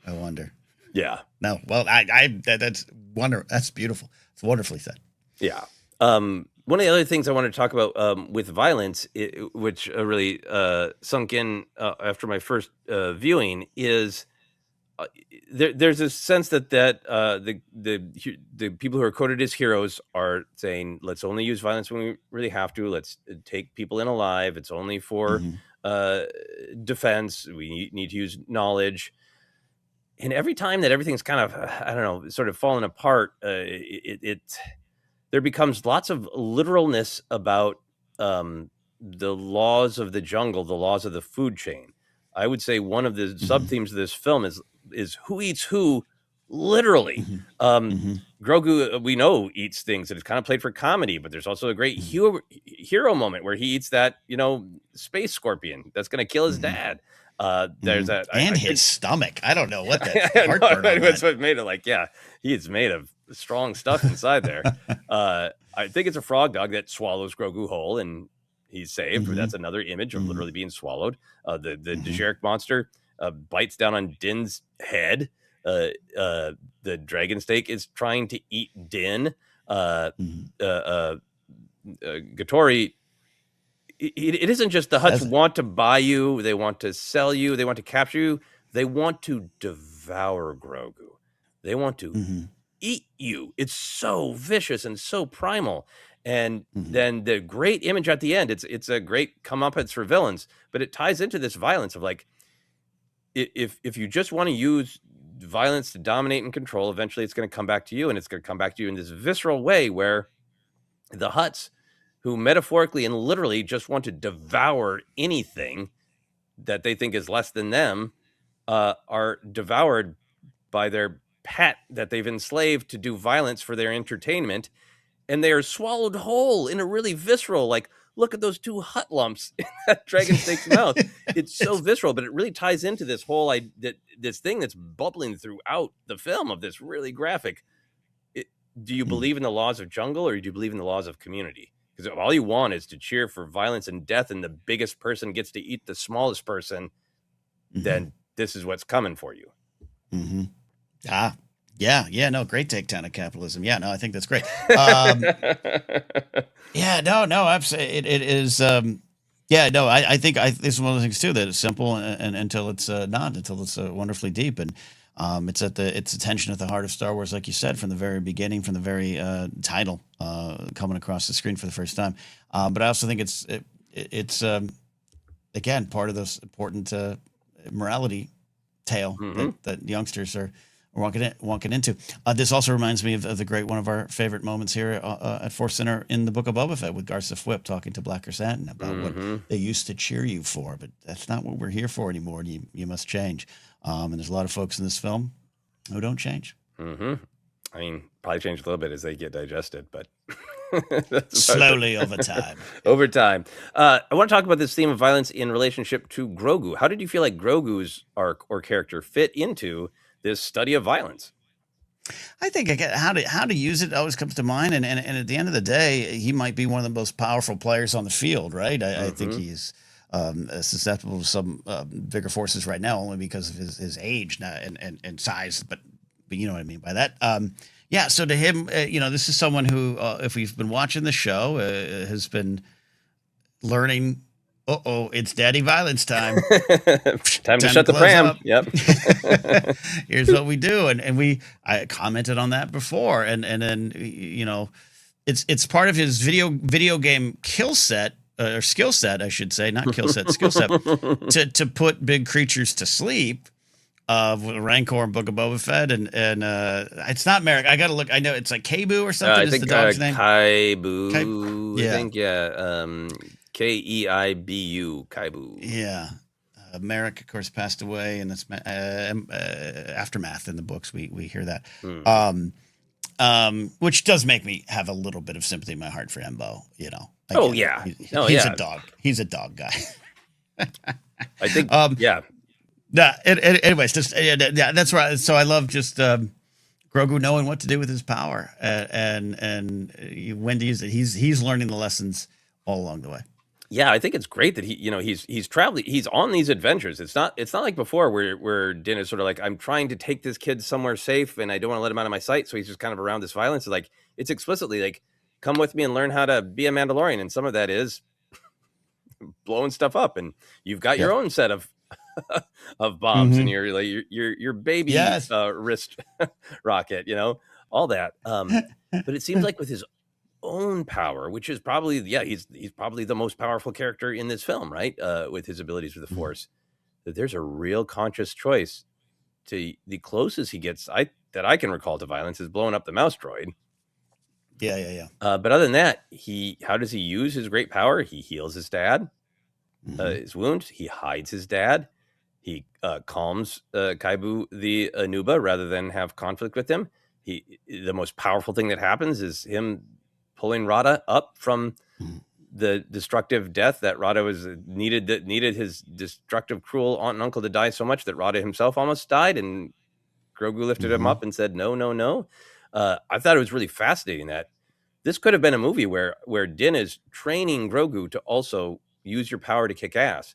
I wonder. Yeah. No. Well, that's wonderful. That's beautiful. It's wonderfully said. Yeah. One of the other things I wanted to talk about with violence, which really sunk in after my first viewing, is there's a sense that the people who are quoted as heroes are saying, let's only use violence when we really have to. Let's take people in alive. It's only for defense. We need to use knowledge. And every time that everything's kind of, sort of fallen apart, there becomes lots of literalness about the laws of the jungle, the laws of the food chain. I would say one of the sub-themes of this film is who eats who, literally. Grogu, we know, eats things that is kind of played for comedy, but there's also a great hero moment where he eats that, space scorpion that's going to kill his dad. There's that, and his stomach. I don't know what that heartburn. That's what made it like, yeah, he is made of strong stuff inside there. I think it's a frog dog that swallows Grogu whole, and he's saved. That's another image of literally being swallowed. The Dejeric monster bites down on Din's head. The dragon steak is trying to eat Din. Gattori. It isn't just the Hutts want to buy you, they want to sell you, they want to capture you, they want to devour Grogu. They want to eat you. It's so vicious and so primal. And then the great image at the end, it's a great comeuppance for villains, but it ties into this violence of like, if you just want to use violence to dominate and control, eventually it's going to come back to you, and it's going to come back to you in this visceral way where the Hutts, who metaphorically and literally just want to devour anything that they think is less than them, are devoured by their pet that they've enslaved to do violence for their entertainment, and they are swallowed whole in a really visceral, like, look at those 2 Hutt lumps in that dragon snake's mouth. It's so visceral, but it really ties into this whole this thing that's bubbling throughout the film of this really graphic. Do you believe in the laws of jungle, or do you believe in the laws of community? Because all you want is to cheer for violence and death, and the biggest person gets to eat the smallest person, then this is what's coming for you. Yeah, no, great takedown of capitalism. Yeah, no, I think that's great. Yeah, no, absolutely. It is. Yeah, no, I think this is one of the things too that is simple and until it's not, until it's wonderfully deep, and it's its attention at the heart of Star Wars, like you said, from the very beginning, from the very title coming across the screen for the first time. But I also think it's again part of this important morality tale that youngsters are walking into. This also reminds me of the great, one of our favorite moments here at ForceCenter in the Book of Boba Fett with Garsa Fwip talking to Black Chrysanthemum about what they used to cheer you for, but that's not what we're here for anymore. You must change. And there's a lot of folks in this film who don't change. I mean, probably change a little bit as they get digested, but slowly over time. Over time. I want to talk about this theme of violence in relationship to Grogu. How did you feel like Grogu's arc or character fit into this study of violence? I think how to use it always comes to mind, and at the end of the day, he might be one of the most powerful players on the field, right? I think he's susceptible to some bigger forces right now, only because of his age and size, but you know what I mean by that. Yeah, so to him, this is someone who, if we've been watching the show, has been learning. It's daddy violence time. Time to shut the pram. Up. Yep. Here's what we do. And I commented on that before. And then, it's part of his video game kill set, or skill set, I should say, not kill set, skill set, to put big creatures to sleep. With Rancor and Book of Boba Fett, and it's not Merrick. I gotta look. I know it's like Kaibu or something. I think the dog's name. Kaibu. Yeah. I think Keibu. Kaibu. Yeah. Merrick, of course, passed away, and that's aftermath in the books. We hear that, which does make me have a little bit of sympathy in my heart for Embo. Yeah. He's a dog. He's a dog guy. I think. Yeah. Yeah. Anyways, just that's right. So I love just Grogu knowing what to do with his power and when to use it. He's learning the lessons all along the way. Yeah, I think it's great that he's traveling. He's on these adventures. It's not like before where Din is sort of like, I'm trying to take this kid somewhere safe and I don't want to let him out of my sight. So he's just kind of around this violence. It's explicitly like, come with me and learn how to be a Mandalorian. And some of that is blowing stuff up. And you've got your own set of bombs and your baby wrist rocket, all that. But it seems like with his own power, which is probably he's probably the most powerful character in this film, right? With his abilities with the Force, that there's a real conscious choice to the closest he gets that I can recall to violence is blowing up the mouse droid. Yeah. But other than that, how does he use his great power? He heals his dad, his wound. He hides his dad. He calms Kaibu the Anuba rather than have conflict with him. The most powerful thing that happens is him pulling Rada up from the destructive death that Rada needed his destructive, cruel aunt and uncle to die so much that Rada himself almost died, and Grogu lifted him up and said, no. I thought it was really fascinating that this could have been a movie where Din is training Grogu to also use your power to kick ass.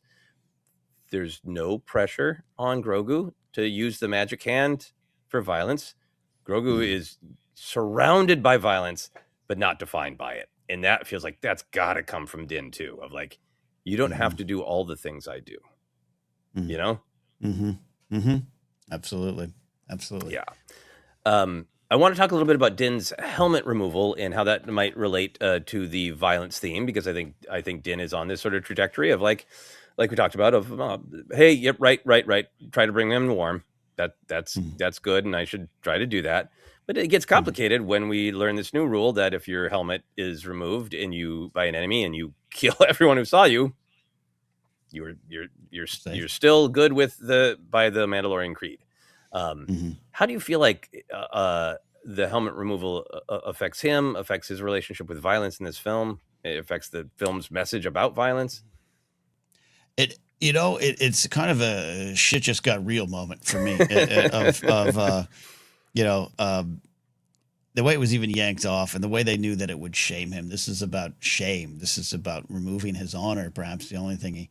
There's no pressure on Grogu to use the magic hand for violence. Grogu is surrounded by violence, but not defined by it. And that feels like that's got to come from Din too, of like, you don't have to do all the things I do, Absolutely. Yeah. I want to talk a little bit about Din's helmet removal and how that might relate to the violence theme, because I think Din is on this sort of trajectory of like, like we talked about, of hey, yep, right, try to bring them warm. That's good, and I should try to do that. But it gets complicated when we learn this new rule that if your helmet is removed and you by an enemy and you kill everyone who saw you, you're still good with by the Mandalorian creed. How do you feel like the helmet removal affects him, affects his relationship with violence in this film? It affects the film's message about violence. It's kind of a shit just got real moment for me the way it was even yanked off and the way they knew that it would shame him. This is about shame. This is about removing his honor. Perhaps the only thing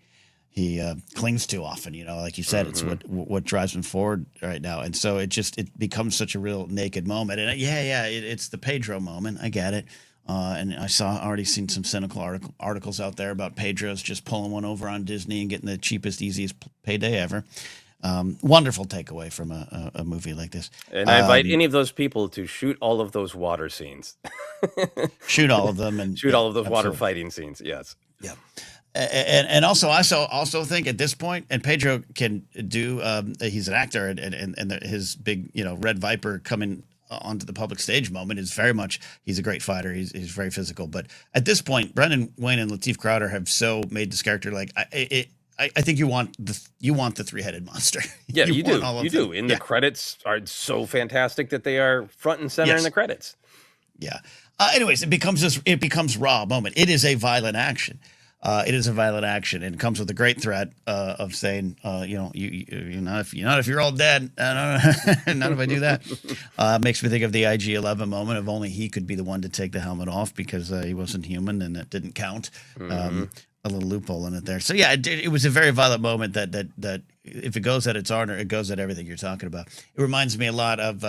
he clings to often, like you said, it's what drives him forward right now. And so it becomes such a real naked moment. And it's the Pedro moment. I get it. And I already seen some cynical articles out there about Pedro's just pulling one over on Disney and getting the cheapest, easiest payday ever. Wonderful takeaway from a movie like this. And I invite any of those people to shoot all of those water scenes. Shoot all of them and shoot all of those water fighting scenes. Yes. Yeah. And also, I also think at this point, and Pedro can do. He's an actor, and his big, Red Viper coming onto the public stage moment is very much. He's a great fighter. He's very physical. But at this point, Brendan Wayne and Lateef Crowder have so made this character like I think you want the 3-headed monster. Yeah, you do. You do. And the credits are so fantastic that they are front and center in the credits. Yeah. Anyways, it becomes raw moment. It is a violent action. It is a violent action, and it comes with a great threat of saying, you're not if you're all dead. Not if I do that. Makes me think of the IG-11 moment of only he could be the one to take the helmet off because he wasn't human and it didn't count. A little loophole in it there. So yeah, it was a very violent moment that if it goes at its honor, it goes at everything you're talking about. It reminds me a lot of.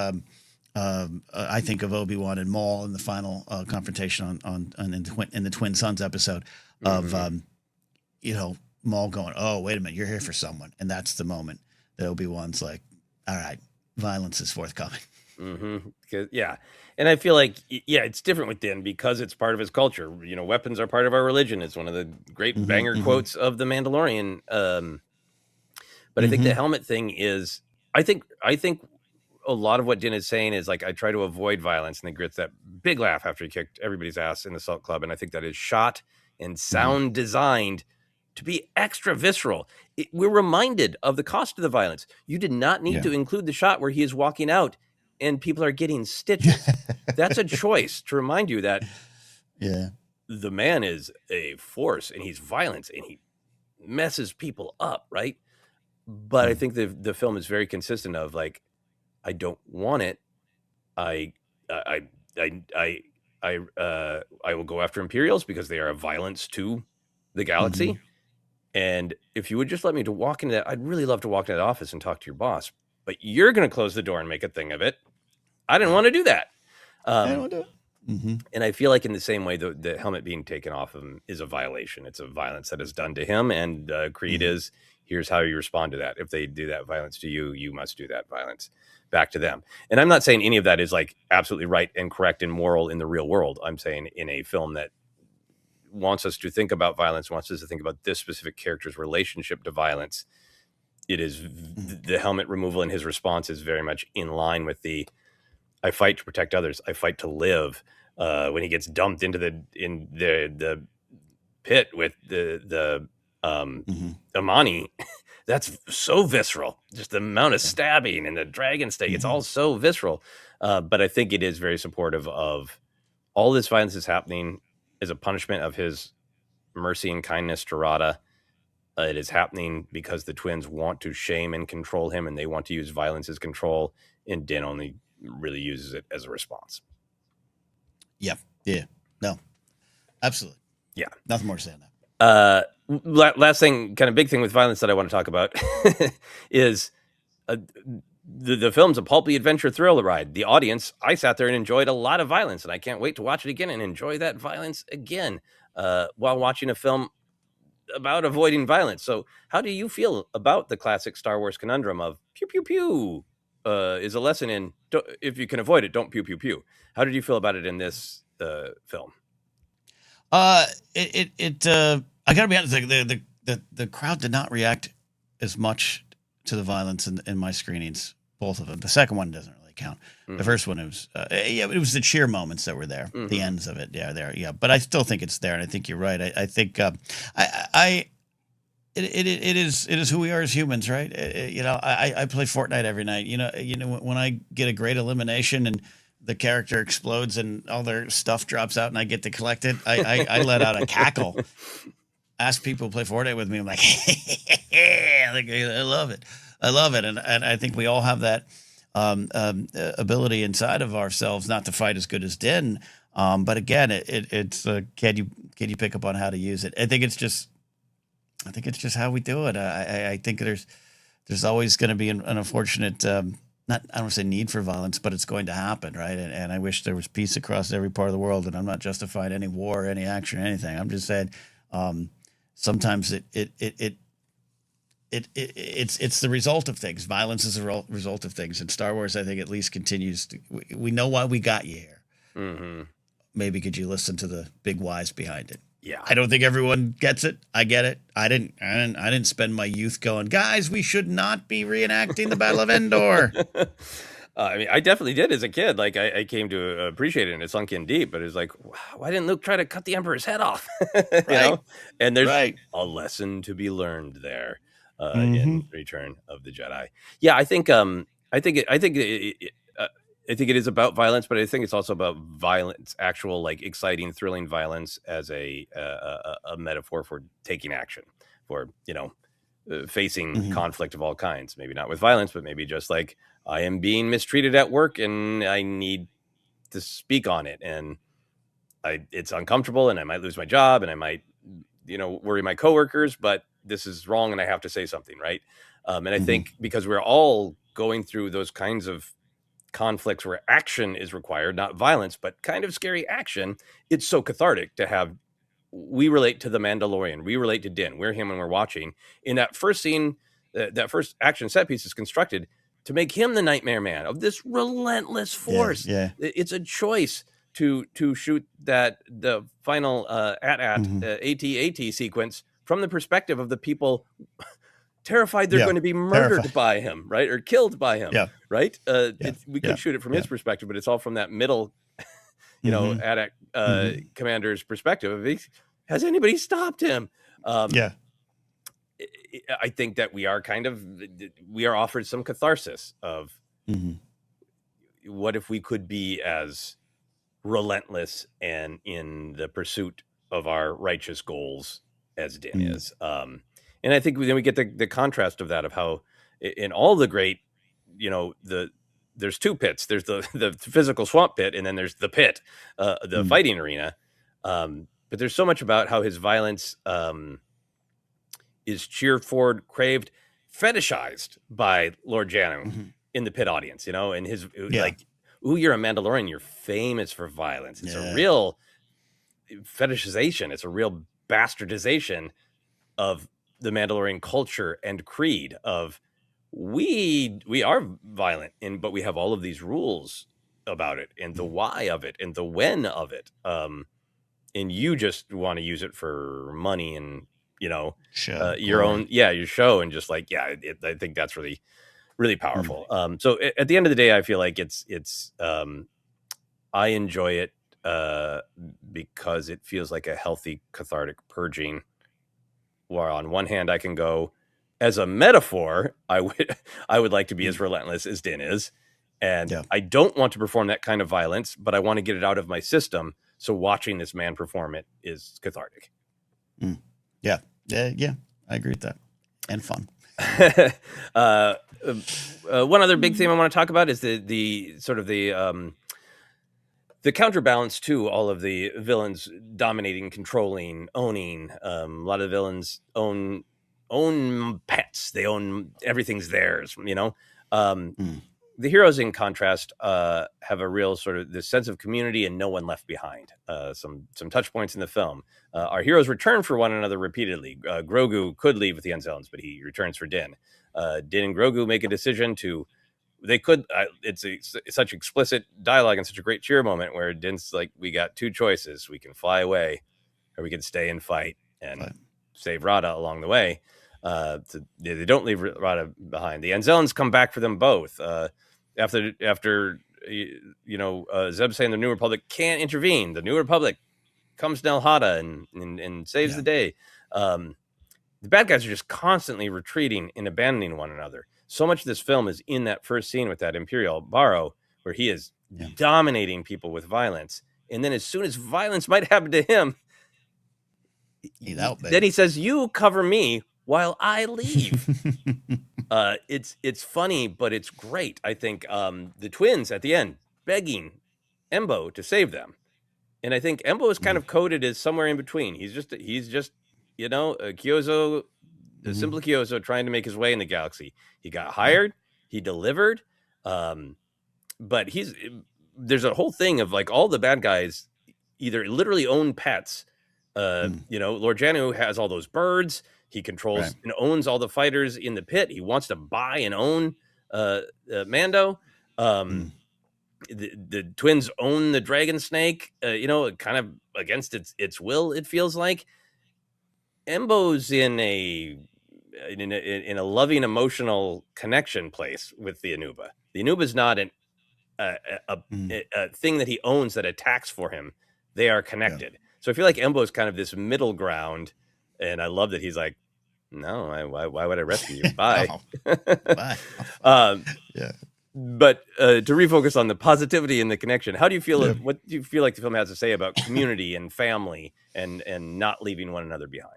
I think of Obi-Wan and Maul in the final confrontation in the Twin Sons episode of Maul going, "Oh, wait a minute, you're here for someone," and that's the moment that Obi-Wan's like, "All right, violence is forthcoming." Yeah, and I feel like it's different with Din because it's part of his culture. Weapons are part of our religion. It's one of the great banger quotes of the Mandalorian. But I think the helmet thing is, I think a lot of what Din is saying is like, I try to avoid violence, and then gets that big laugh after he kicked everybody's ass in the Salt Club. And I think that is shot and sound designed to be extra visceral. We're reminded of the cost of the violence. You did not need to include the shot where he is walking out and people are getting stitches. That's a choice to remind you that the man is a force and he's violent and he messes people up, right? But I think the film is very consistent of like, I don't want it. I will go after Imperials because they are a violence to the galaxy. And if you would just let me to walk into that, I'd really love to walk into that office and talk to your boss. But you're going to close the door and make a thing of it. I didn't want to do that. I don't want to do it. And I feel like in the same way, the helmet being taken off of him is a violation. It's a violence that is done to him. And creed is, here's how you respond to that. If they do that violence to you, you must do that violence back to them. And I'm not saying any of that is like absolutely right and correct and moral in the real world. I'm saying in a film that wants us to think about violence, wants us to think about this specific character's relationship to violence, it is the helmet removal and his response is very much in line with the I fight to protect others. I fight to live. When he gets dumped into the pit with the Amani, that's so visceral. Just the amount of stabbing and the dragon stake, it's all so visceral. But I think it is very supportive of all this violence is happening as a punishment of his mercy and kindness to Rada. It is happening because the twins want to shame and control him, and they want to use violence as control, and Din only really uses it as a response. Yeah. No, absolutely. Yeah. Nothing more to say on that. Last thing, kind of big thing with violence that I want to talk about is the film's a pulpy adventure thrill ride. The audience, I sat there and enjoyed a lot of violence, and I can't wait to watch it again and enjoy that violence again while watching a film about avoiding violence. So how do you feel about the classic Star Wars conundrum of pew, pew, pew is a lesson in, if you can avoid it, don't pew, pew, pew. How did you feel about it in this film? I gotta be honest, the crowd did not react as much to the violence in my screenings, both of them. The second one doesn't really count. The first one, it was the cheer moments that were there, the ends of it, yeah. But I still think it's there, and I think you're right. I think it is who we are as humans, right? I play Fortnite every night. When I get a great elimination and the character explodes and all their stuff drops out and I get to collect it, I let out a cackle. Ask people to play Fortnite with me. I'm like, I love it. I love it. And I think we all have that ability inside of ourselves not to fight as good as Din. But again, it's can you pick up on how to use it? I think it's just how we do it. I think there's always going to be an unfortunate, I don't want to say need for violence, but it's going to happen, right? And I wish there was peace across every part of the world. And I'm not justifying any war, any action, or anything. I'm just saying sometimes it's the result of things. Violence is a result of things. And Star Wars, I think, at least continues to. We know why we got you here. Mm-hmm. Maybe could you listen to the big whys behind it? Yeah, I don't think everyone gets it. I get it. I didn't spend my youth going, guys, we should not be reenacting the Battle of Endor. I mean, I definitely did as a kid. Like, I came to appreciate it, and it sunk in deep. But it's like, why didn't Luke try to cut the Emperor's head off? Right. And there's a lesson to be learned there in Return of the Jedi. Yeah, I think it is about violence, but I think it's also about violence, actual, like, exciting, thrilling violence as a metaphor for taking action, for facing conflict of all kinds. Maybe not with violence, but maybe just like, I am being mistreated at work and I need to speak on it, and it's uncomfortable, and I might lose my job, and I might worry my coworkers, but this is wrong, and I have to say something, right? And I think because we're all going through those kinds of conflicts where action is required, not violence, but kind of scary action, it's so cathartic to have. We relate to the Mandalorian, we relate to Din, we're him when we're watching. In that first scene, that first action set piece is constructed to make him the nightmare man of this relentless force. Yeah. It's a choice to shoot the final AT sequence from the perspective of the people terrified they're going to be murdered by him, right? Or killed by him, right? We could shoot it from his perspective, but it's all from that middle, AT commander's perspective. Has anybody stopped him? I think that we are offered some catharsis of what if we could be as relentless and in the pursuit of our righteous goals as Din is. And I think then we get the contrast of that, of how in all the great, there's two pits. There's the physical swamp pit, and then there's the pit, the fighting arena. But there's so much about how his violence is cheered forward, craved, fetishized by Lord Janu in the pit audience, and his like, ooh, you're a Mandalorian, you're famous for violence. It's a real fetishization. It's a real bastardization of the Mandalorian culture and creed of we are violent, but we have all of these rules about it, and the why of it, and the when of it. And you just want to use it for money and your own your show, and just like I think that's really, really powerful. So at the end of the day, I feel like it's I enjoy it because it feels like a healthy cathartic purging, where on one hand I can go, as a metaphor, I would like to be as relentless as Din is, and I don't want to perform that kind of violence, but I want to get it out of my system. So watching this man perform it is cathartic. Yeah, I agree with that, and fun. One other big theme I want to talk about is the sort of the counterbalance to all of the villains dominating, controlling, owning. A lot of the villains own pets. They own everything's theirs. The heroes, in contrast, have a real sort of this sense of community and no one left behind. Some touch points in the film. Our heroes return for one another repeatedly. Grogu could leave with the Unzones, but he returns for Din. Din and Grogu make a decision to. They could. It's such explicit dialogue and such a great cheer moment where Din's like, "We got two choices: we can fly away, or we can stay and fight." And save Rada along the way. They don't leave Rada behind. The Anzellans come back for them both. After Zeb saying the New Republic can't intervene, the New Republic comes to Nelhada and saves the day. The bad guys are just constantly retreating and abandoning one another. So much of this film is in that first scene with that Imperial Barrow, where he is dominating people with violence. And then as soon as violence might happen to him, then he says, "You cover me while I leave." It's funny, but it's great. I think the twins at the end begging Embo to save them. And I think Embo is kind of coded as somewhere in between. He's just Kyozo, simple Kyozo trying to make his way in the galaxy. He got hired, he delivered, but there's a whole thing of like all the bad guys either literally own pets. Lord Janu has all those birds. He controls and owns all the fighters in the pit. He wants to buy and own Mando. The twins own the dragon snake, kind of against its will, it feels like. Embo's in a loving, emotional connection place with the Anuba. The Anuba's not a thing that he owns that attacks for him. They are connected. Yeah. So I feel like Embo's kind of this middle ground, and I love that he's like, no, why would I rescue you? Bye. Bye. But to refocus on the positivity and the connection, how do you feel? What do you feel like the film has to say about community and family and not leaving one another behind?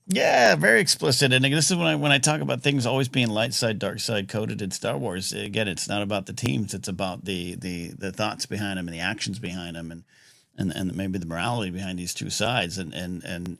Yeah, very explicit. And this is when I talk about things always being light side, dark side coded in Star Wars. Again, it's not about the teams; it's about the thoughts behind them and the actions behind them, and maybe the morality behind these two sides. And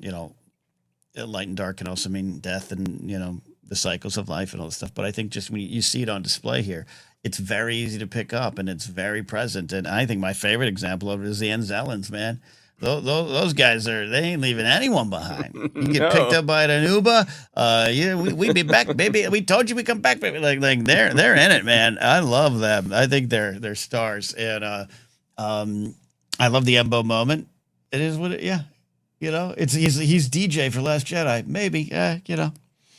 light and dark can also mean death and the cycles of life and all this stuff. But I think just when you see it on display here, it's very easy to pick up and it's very present. And I think my favorite example of it is the Anzellans, man. Those guys they ain't leaving anyone behind. You get picked up by an Anuba. We'd be back, baby. We told you we come back, baby. Like they're in it, man. I love them. I think they're stars. And I love the Embo moment. It is what he's DJ for Last Jedi. Maybe,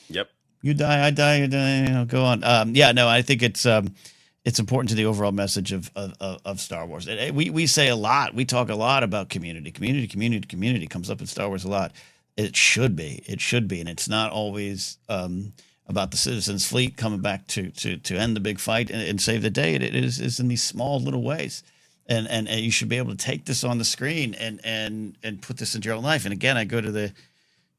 Yep. You die, I die, go on. I think it's important to the overall message of Star Wars. We say a lot. We talk a lot about community comes up in Star Wars a lot. It should be, and it's not always about the Citizens Fleet coming back to end the big fight and save the day. It is in these small little ways, and you should be able to take this on the screen and put this into your own life. And again, I go to the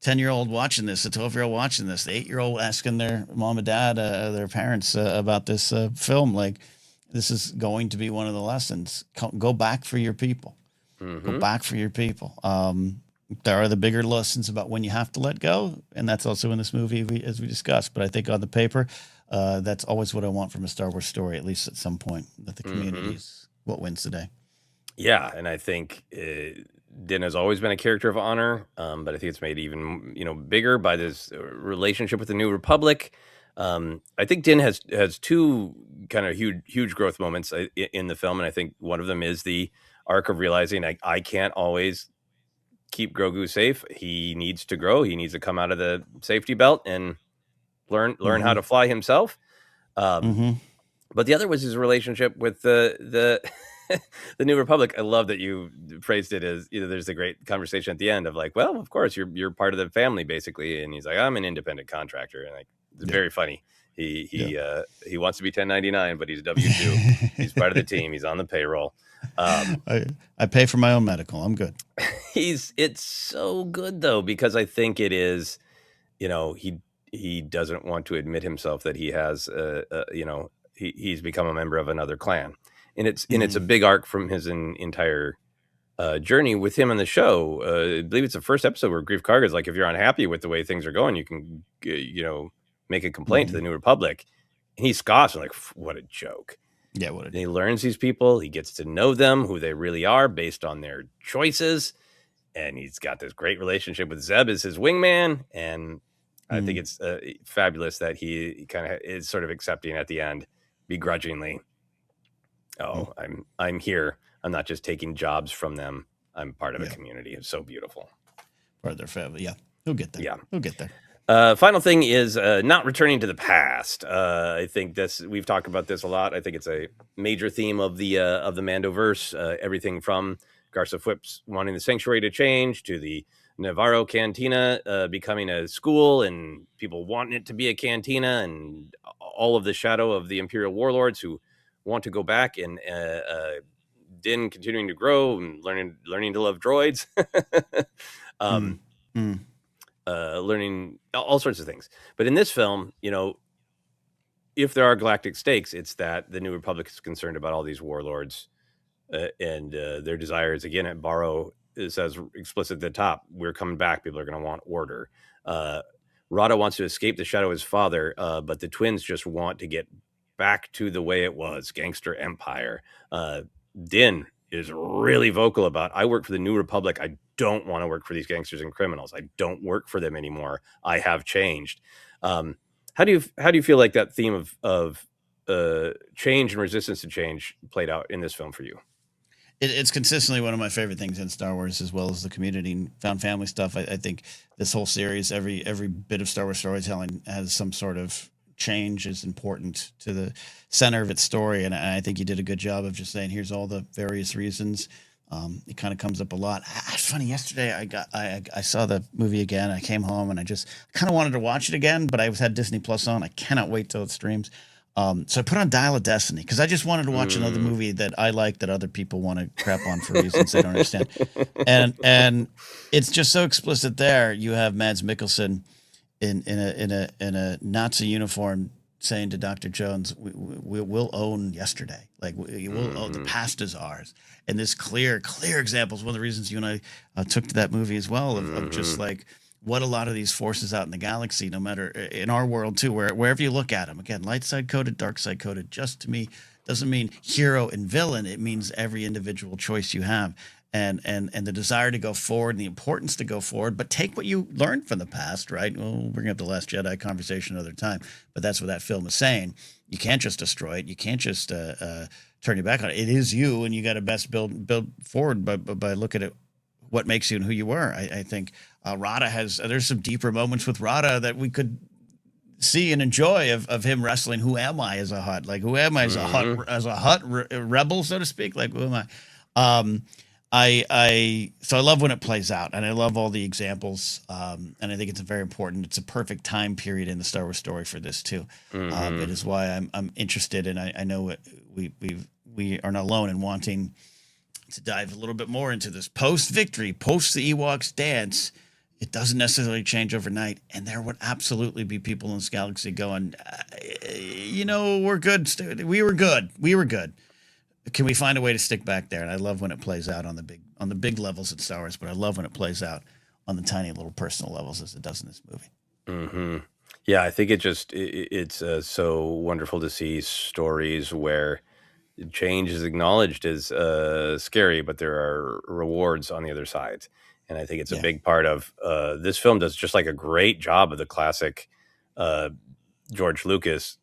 10-year-old watching this, the 12-year-old watching this, the 8-year-old asking their mom and dad, their parents about this film. Like, this is going to be one of the lessons. Go back for your people. Go back for your people. There are the bigger lessons about when you have to let go, and that's also in this movie, as we discussed. But I think on the paper, that's always what I want from a Star Wars story, at least at some point, that the community is what wins the day. Yeah, and I think Din has always been a character of honor, but I think it's made even bigger by this relationship with the New Republic. I think Din has two kind of huge growth moments in the film, and I think one of them is the arc of realizing I can't always keep Grogu safe. He needs to grow. He needs to come out of the safety belt and learn how to fly himself. But the other was his relationship with the the New Republic. I love that you phrased it as there's a great conversation at the end of like, well, of course you're part of the family basically, and he's like, I'm an independent contractor, and like it's very funny. He wants to be 1099, but he's W2. He's part of the team. He's on the payroll. I pay for my own medical. I'm good. It's so good though, because I think it is, he doesn't want to admit himself that he has, he's become a member of another clan. And it's a big arc from his entire journey with him on the show. I believe it's the first episode where Grief Karga is like, if you're unhappy with the way things are going, you can, make a complaint to the New Republic. And he scoffs and like, what a joke. Yeah, and he learns these people. He gets to know them, who they really are based on their choices. And he's got this great relationship with Zeb as his wingman. And I think it's fabulous that he kind of is sort of accepting at the end, begrudgingly. I'm here. I'm not just taking jobs from them. I'm part of a community. It's so beautiful. Part of their family, yeah. He'll get there. Yeah. He'll get there. Final thing is not returning to the past. I think we've talked about this a lot. I think it's a major theme of the Mandoverse. Everything from Garza Fwip's wanting the sanctuary to change to the Navarro Cantina becoming a school and people wanting it to be a cantina, and all of the shadow of the Imperial warlords who want to go back, and Din continuing to grow and learning to love droids. Learning all sorts of things. But in this film, if there are galactic stakes, it's that the New Republic is concerned about all these warlords and their desires. Again, at Barrow, it says explicit at the top, we're coming back. People are going to want order. Rada wants to escape the shadow of his father, but the twins just want to get back to the way it was, gangster empire. Din is really vocal about, I work for the New Republic. I don't want to work for these gangsters and criminals. I don't work for them anymore. I have changed. How do you feel like that theme of change and resistance to change played out in this film for you? It's consistently one of my favorite things in Star Wars, as well as the community and found family stuff. I think this whole series, every bit of Star Wars storytelling has some sort of change is important to the center of its story. And I think you did a good job of just saying, here's all the various reasons. It kind of comes up a lot. It's funny. Yesterday, I saw the movie again. I came home and I kind of wanted to watch it again, but I had Disney Plus on. I cannot wait till it streams. So I put on Dial of Destiny because I just wanted to watch another movie that I like that other people want to crap on for reasons they don't understand. And it's just so explicit there. You have Mads Mikkelsen in a Nazi uniform saying to Dr. Jones, we'll own yesterday. Like we'll own, the past is ours. And this clear examples, one of the reasons you and I took to that movie as well, of just like what a lot of these forces out in the galaxy, no matter in our world too, wherever you look at them, again, light side coded, dark side coded, just to me doesn't mean hero and villain. It means every individual choice you have. And the desire to go forward and the importance to go forward, but take what you learned from the past, right? We'll bring up the Last Jedi conversation another time, but that's what that film is saying. You can't just destroy it. You can't just turn your back on it. It is you, and you got to best build forward by looking at what makes you and who you were. I think Rada there's some deeper moments with Rada that we could see and enjoy of him wrestling. Who am I as a Hutt? Like, who am I as a Hutt rebel, so to speak? Like, who am I? So I love when it plays out, and I love all the examples. And I think it's very important. It's a perfect time period in the Star Wars story for this too. It is why I'm interested, and I know we are not alone in wanting to dive a little bit more into this post-victory, post the Ewoks dance. It doesn't necessarily change overnight, and there would absolutely be people in this galaxy going, we're good. We were good. Can we find a way to stick back there? And I love when it plays out on the big levels at Star Wars, but I love when it plays out on the tiny little personal levels as it does in this movie. Yeah, I think it's so wonderful to see stories where change is acknowledged as scary, but there are rewards on the other side. And I think it's a big part of this film does just like a great job of the classic George Lucas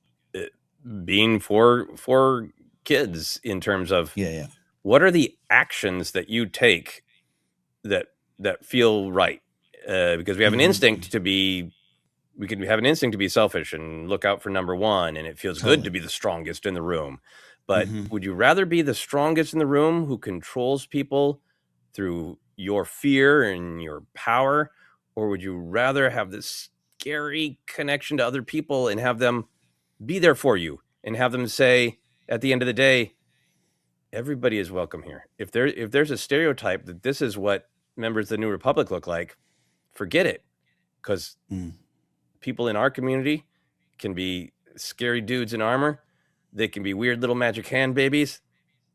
being for kids in terms of what are the actions that you take that feel right, because we have an instinct to be selfish and look out for number one, and it feels good to be the strongest in the room. But would you rather be the strongest in the room who controls people through your fear and your power, or would you rather have this scary connection to other people and have them be there for you and have them say at the end of the day, everybody is welcome here? If there's a stereotype that this is what members of the New Republic look like, forget it, because people in our community can be scary dudes in armor. They can be weird little magic hand babies.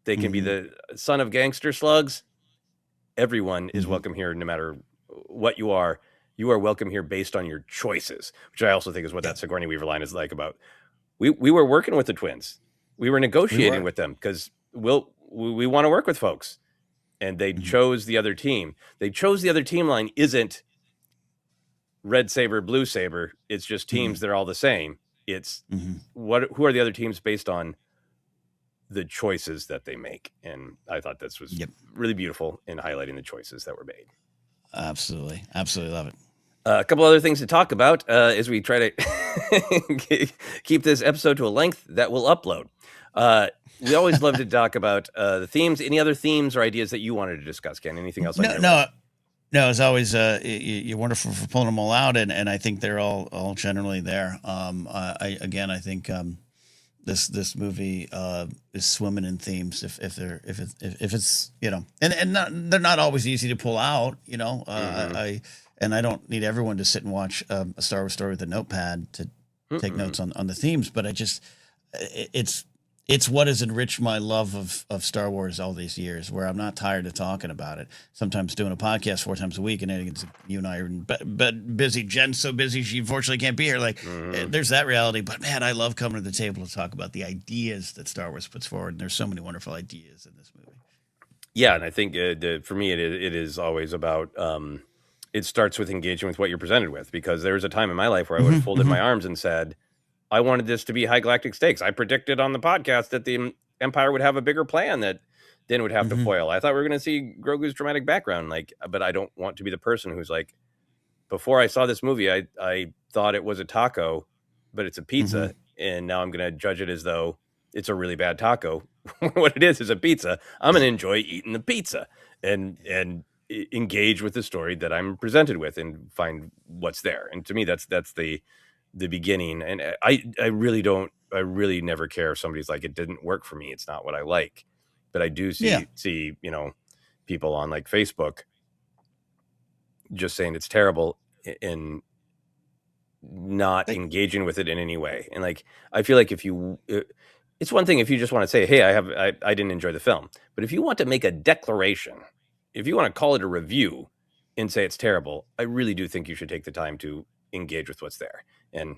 They can be the son of gangster slugs. Everyone is welcome here, no matter what you are. You are welcome here based on your choices, which I also think is what that Sigourney Weaver line is like about. We were working with the twins. We were negotiating with them because we want to work with folks. And they chose the other team. They chose the other team line isn't red saber, blue saber. It's just teams that are all the same. It's who are the other teams based on the choices that they make. And I thought this was really beautiful in highlighting the choices that were made. Absolutely love it. A couple other things to talk about as we try to keep this episode to a length that we'll upload. We always love to talk about the themes. Any other themes or ideas that you wanted to discuss, Ken? Anything else on your list? No, as always, you're wonderful for pulling them all out, and I think they're all generally there. I think this movie is swimming in themes. If it's they're not always easy to pull out. I don't need everyone to sit and watch a Star Wars story with a notepad to take notes on the themes, but it's what has enriched my love of Star Wars all these years, where I'm not tired of talking about it. Sometimes doing a podcast 4 times a week, and you and I are busy. Jen's so busy she unfortunately can't be here. There's that reality. But man, I love coming to the table to talk about the ideas that Star Wars puts forward. And there's so many wonderful ideas in this movie. Yeah, and I think for me, it is always about. It starts with engaging with what you're presented with, because there was a time in my life where I would have folded my arms and said, I wanted this to be high galactic stakes. I predicted on the podcast that the Empire would have a bigger plan that Din would have to foil. I thought we were going to see Grogu's dramatic background, but I don't want to be the person who's like, before I saw this movie, I thought it was a taco, but it's a pizza, and now I'm going to judge it as though it's a really bad taco. What it is a pizza. I'm going to enjoy eating the pizza and engage with the story that I'm presented with and find what's there. And to me, that's the beginning. And I really never care if somebody's like, it didn't work for me, it's not what I like. But I do see people on like Facebook just saying it's terrible and not engaging with it in any way. And like, I feel like it's one thing if you just want to say, hey, I didn't enjoy the film. But if you want to make a declaration, if you want to call it a review and say it's terrible, I really do think you should take the time to engage with what's there and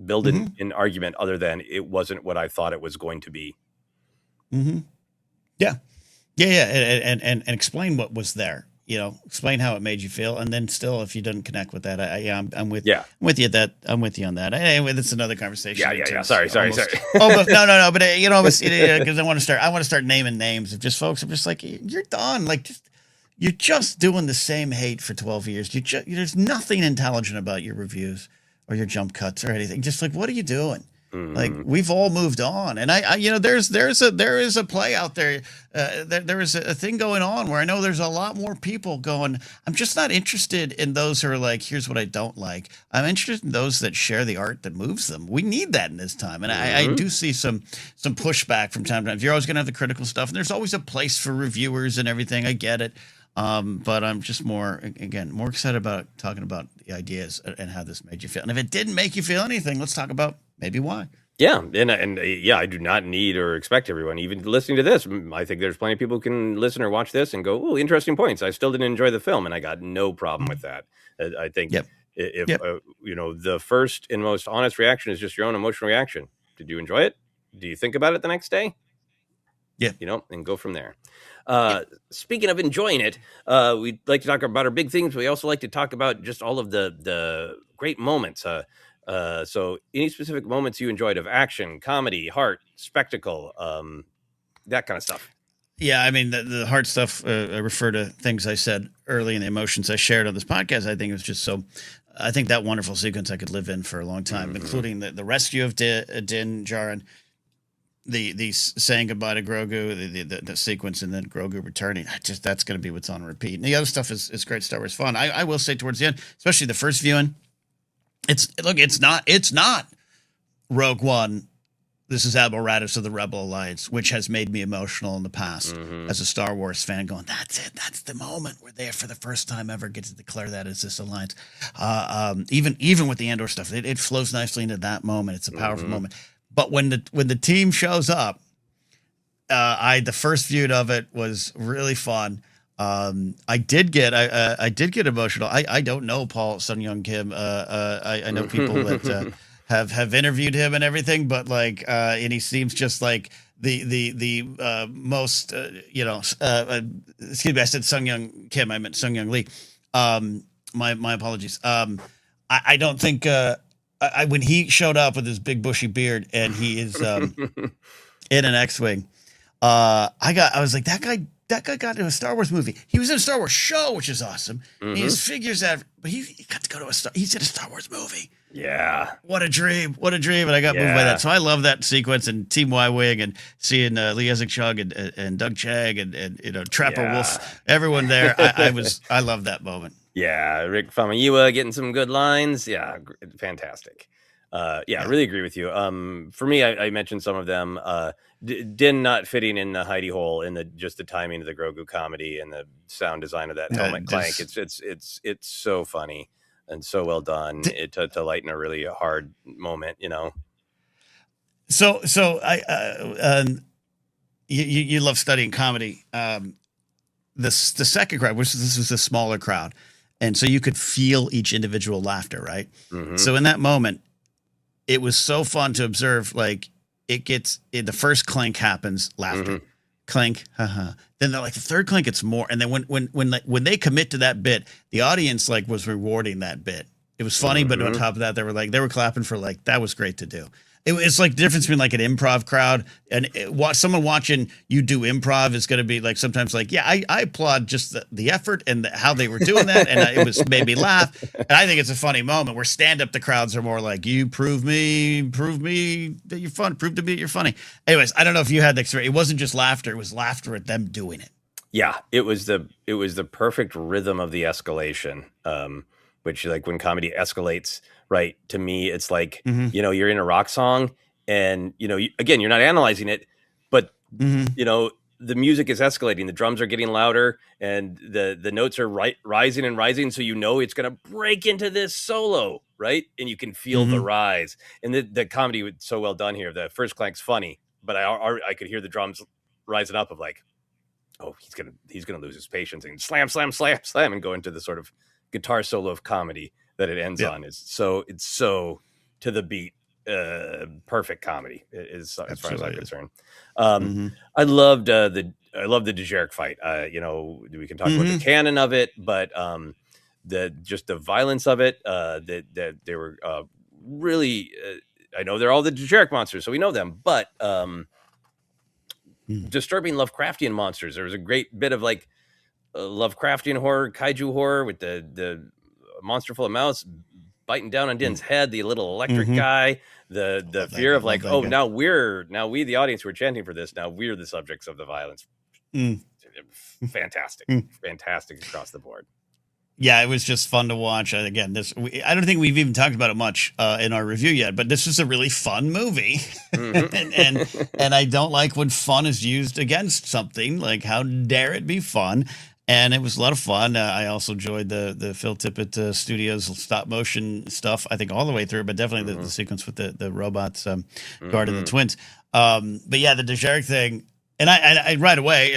build an argument other than it wasn't what I thought it was going to be. Yeah. And explain what was there. Explain how it made you feel, and then still, if you didn't connect with that, I'm with you on that. Anyway, that's another conversation. Yeah. Sorry. Almost, no. But because I want to start naming names of just folks. I'm just like, you're done. Like, you're just doing the same hate for 12 years. There's nothing intelligent about your reviews or your jump cuts or anything. Just like, what are you doing? Like, we've all moved on, and there is a play out there. There is a thing going on where I know there's a lot more people going, I'm just not interested in those who are like, here's what I don't like. I'm interested in those that share the art that moves them. We need that in this time, and I do see some pushback from time to time. You're always going to have the critical stuff, and there's always a place for reviewers and everything. I get it. But I'm just more excited about talking about the ideas and how this made you feel. And if it didn't make you feel anything, let's talk about maybe why. Yeah. And I do not need or expect everyone even listening to this. I think there's plenty of people who can listen or watch this and go, oh, interesting points. I still didn't enjoy the film, and I got no problem with that. I think if the first and most honest reaction is just your own emotional reaction. Did you enjoy it? Do you think about it the next day? Yeah. And go from there. Speaking of enjoying it, we like to talk about our big things. We also like to talk about just all of the great moments. So any specific moments you enjoyed of action, comedy, heart, spectacle, that kind of stuff. Yeah, I mean, the hard stuff, I refer to things I said early in the emotions I shared on this podcast. I think it was just so, I think that wonderful sequence I could live in for a long time, including the rescue of Din Djarin, the saying goodbye to Grogu, the sequence, and then Grogu returning. That's going to be what's on repeat. And the other stuff is great Star Wars fun. I will say towards the end, especially the first viewing, it's not Rogue One. This is Apparatus of the Rebel Alliance, which has made me emotional in the past as a Star Wars fan, going, that's it. That's the moment where they, for the first time ever, get to declare that as this alliance. Even with the Andor stuff, it flows nicely into that moment. It's a powerful moment. But when the team shows up, the first viewing of it was really fun. I did get emotional. I don't know Paul Sun-Young Kim. I know people that have interviewed him and everything, but and he seems just like the most excuse me, I said Sun-Young Kim, I meant Sun-Young Lee. My apologies. I don't think when he showed up with his big bushy beard and he is in an X-wing, I was like, that guy that guy got into a Star Wars movie. He was in a Star Wars show, which is awesome. Mm-hmm. His figures out, but he got to go to he's in a Star Wars movie. Yeah. What a dream. What a dream. And I got moved by that. So I love that sequence and Team Y-Wing and seeing Lee Isaac-Chung and Doug Chang and Trapper Wolf, everyone there. I love that moment. Yeah. Rick Famuyiwa getting some good lines. Yeah. Fantastic. I really agree with you. For me, I mentioned some of them. Din not fitting in the hidey hole in just the timing of the Grogu comedy and the sound design of that helmet clank. It's so funny and so well done to lighten a really hard moment, So you love studying comedy. The second crowd, this was a smaller crowd, and so you could feel each individual laughter, right? Mm-hmm. So in that moment, it was so fun to observe. Like the first clank happens, laughter, clank, haha. Then the third clank, it's more, and then when they commit to that bit, the audience was rewarding that bit. It was funny, but on top of that, they were clapping for that was great to do. It's like the difference between an improv crowd and someone watching you do improv is going to be sometimes I applaud just the effort and how they were doing that. And it made me laugh. And I think it's a funny moment where the crowds are more you prove me that you're fun. Prove to me that you're funny. Anyways, I don't know if you had the experience. It wasn't just laughter. It was laughter at them doing it. Yeah, it was the perfect rhythm of the escalation. Which when comedy escalates, right? To me, it's you're in a rock song and, again, you're not analyzing it, but, the music is escalating. The drums are getting louder and the notes are rising and rising. So, it's going to break into this solo, right? And you can feel the rise. And the comedy was so well done here. The first clank's funny, but I could hear the drums rising up of oh, he's gonna lose his patience and slam, slam, slam, slam, and go into the sort of guitar solo of comedy that it ends on. It's so to the beat, perfect comedy as far as I'm concerned. I loved the Djarik fight. We can talk about the canon of it, but the violence of it. That they were really. I know they're all the Djarik monsters, so we know them, but disturbing Lovecraftian monsters. There was a great bit of Lovecraftian horror, kaiju horror with the monster full of mouths biting down on Din's head, the little electric guy, the fear of now we the audience who are chanting for this, now we're the subjects of the violence. Fantastic across the board. Yeah, it was just fun to watch. Again, I don't think we've even talked about it much in our review yet, but this was a really fun movie. and I don't like when fun is used against something. How dare it be fun? And it was a lot of fun. I also enjoyed the Phil Tippett Studios stop motion stuff, I think all the way through, but definitely the sequence with the robots guarding the twins. But yeah, the Djarik thing, and I right away,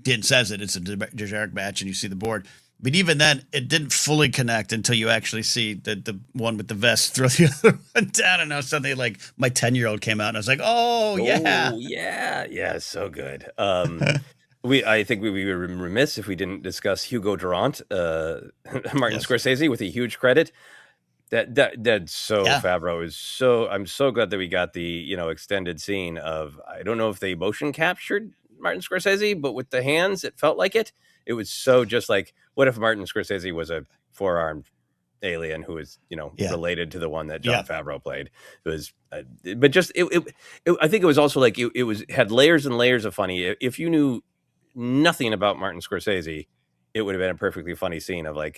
Din says it's a Djarik match and you see the board. But even then, it didn't fully connect until you actually see the one with the vest throw the other one down. And now suddenly, my 10-year-old came out, and I was like, "Oh yeah, so good." I think we were remiss if we didn't discuss Hugo Durant, Martin Scorsese, with a huge credit. Favreau is so. I'm so glad that we got the extended scene of. I don't know if they motion captured Martin Scorsese, but with the hands, it felt like it. It was so just what if Martin Scorsese was a 4-armed alien who is, related to the one that Jon Favreau played? It was, but just I think it was also it had layers and layers of funny. If you knew nothing about Martin Scorsese, it would have been a perfectly funny scene of a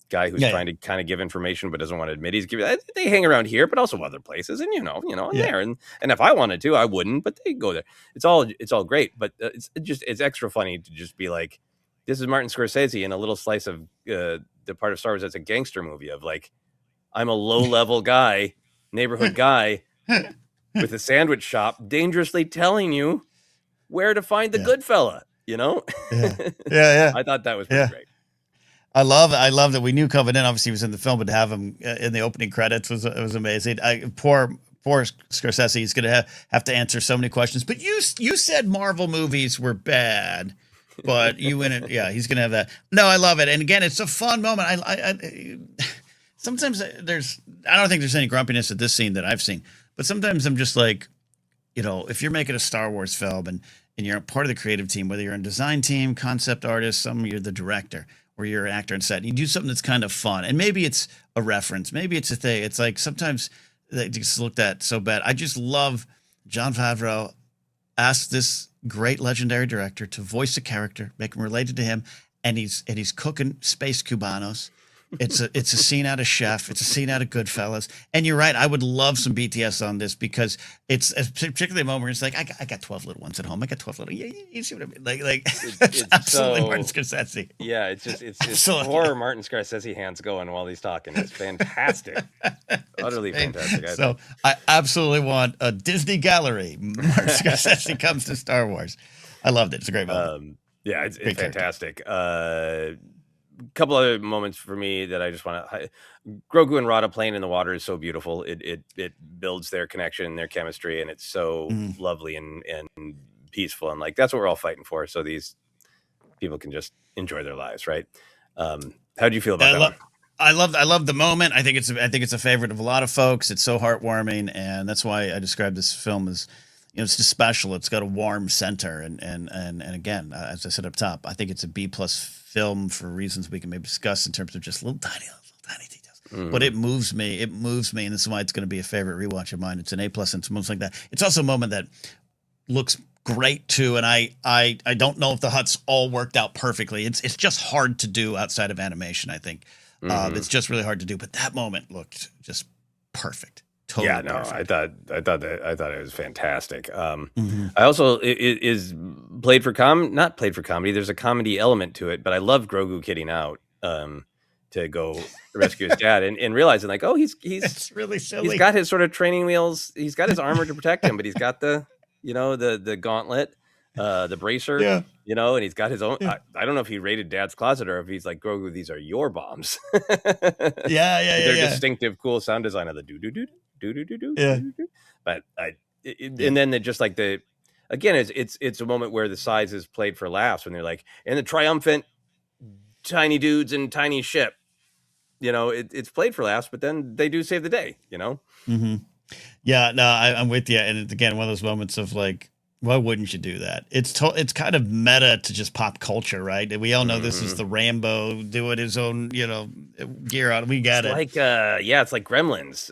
guy who's trying to kind of give information but doesn't want to admit he's giving. They hang around here, but also other places, and there. And if I wanted to, I wouldn't, but they go there. It's all great, but it's extra funny to just be this is Martin Scorsese in a little slice of the part of Star Wars that's a gangster movie of I'm a low level guy, neighborhood guy with a sandwich shop, dangerously telling you where to find the good fella. Yeah. I thought that was pretty great. I love that we knew coming in. Obviously, he was in the film, but to have him in the opening credits was amazing. Poor Scorsese. He's going to have to answer so many questions. But you said Marvel movies were bad. But you win it. Yeah, he's going to have that. No, I love it. And again, it's a fun moment. I sometimes I don't think there's any grumpiness at this scene that I've seen, but sometimes I'm just if you're making a Star Wars film and you're a part of the creative team, whether you're a design team, concept artist, some you're the director or you're an actor on set. You do something that's kind of fun, and maybe it's a reference, maybe it's a thing. It's like sometimes they just looked at so bad. I just love Jon Favreau asked this great legendary director to voice a character, make him related to him, and he's cooking space cubanos. It's a scene out of Chef. It's a scene out of Goodfellas. And you're right. I would love some BTS on this because it's particularly a moment where it's like, I got 12 little ones at home. I got 12 little. Yeah, you see what I mean? Like it's absolutely so, Martin Scorsese. Yeah, it's poor Martin Scorsese hands going while he's talking. It's fantastic. Utterly fantastic. So I absolutely want a Disney gallery. Martin Scorsese comes to Star Wars. I loved it. It's a great moment. Yeah, it's fantastic. Couple other moments for me that I just want to. Grogu and Rada playing in the water is so beautiful. It builds their connection, their chemistry, and it's so lovely and peaceful. And like that's what we're all fighting for. So these people can just enjoy their lives, right? How do you feel about that one? I love the moment. I think it's a favorite of a lot of folks. It's so heartwarming, and that's why I described this film as, it's just special. It's got a warm center, and again, as I said up top, I think it's a B+ film for reasons we can maybe discuss in terms of just little tiny details. But it moves me, and this is why it's going to be a favorite rewatch of mine. It's an A+, and it's moments like that. It's also a moment that looks great too, and I don't know if the Hutts all worked out perfectly. It's just hard to do outside of animation. I think it's just really hard to do. But that moment looked just perfect. Totally perfect. I thought it was fantastic. I also it is played for not played for comedy. There's a comedy element to it, but I love Grogu kidding out to go rescue his dad and realizing like, oh, he's it's really silly. He's got his sort of training wheels. He's got his armor to protect him, but he's got the the gauntlet, the bracer, and he's got his own. I don't know if he raided Dad's closet or if he's like, Grogu, these are your bombs. They're distinctive, cool sound design of the do. Yeah. But and then just like again, it's a moment where the size is played for laughs when they're like, and the triumphant tiny dudes and tiny ship, it's played for laughs, but then they do save the day, Yeah, no, I'm with you. And it's, again, one of those moments of like, why wouldn't you do that? It's kind of meta to just pop culture, right? And we all know this is the Rambo doing his own, gear on. We got it. Like, it's like Gremlins.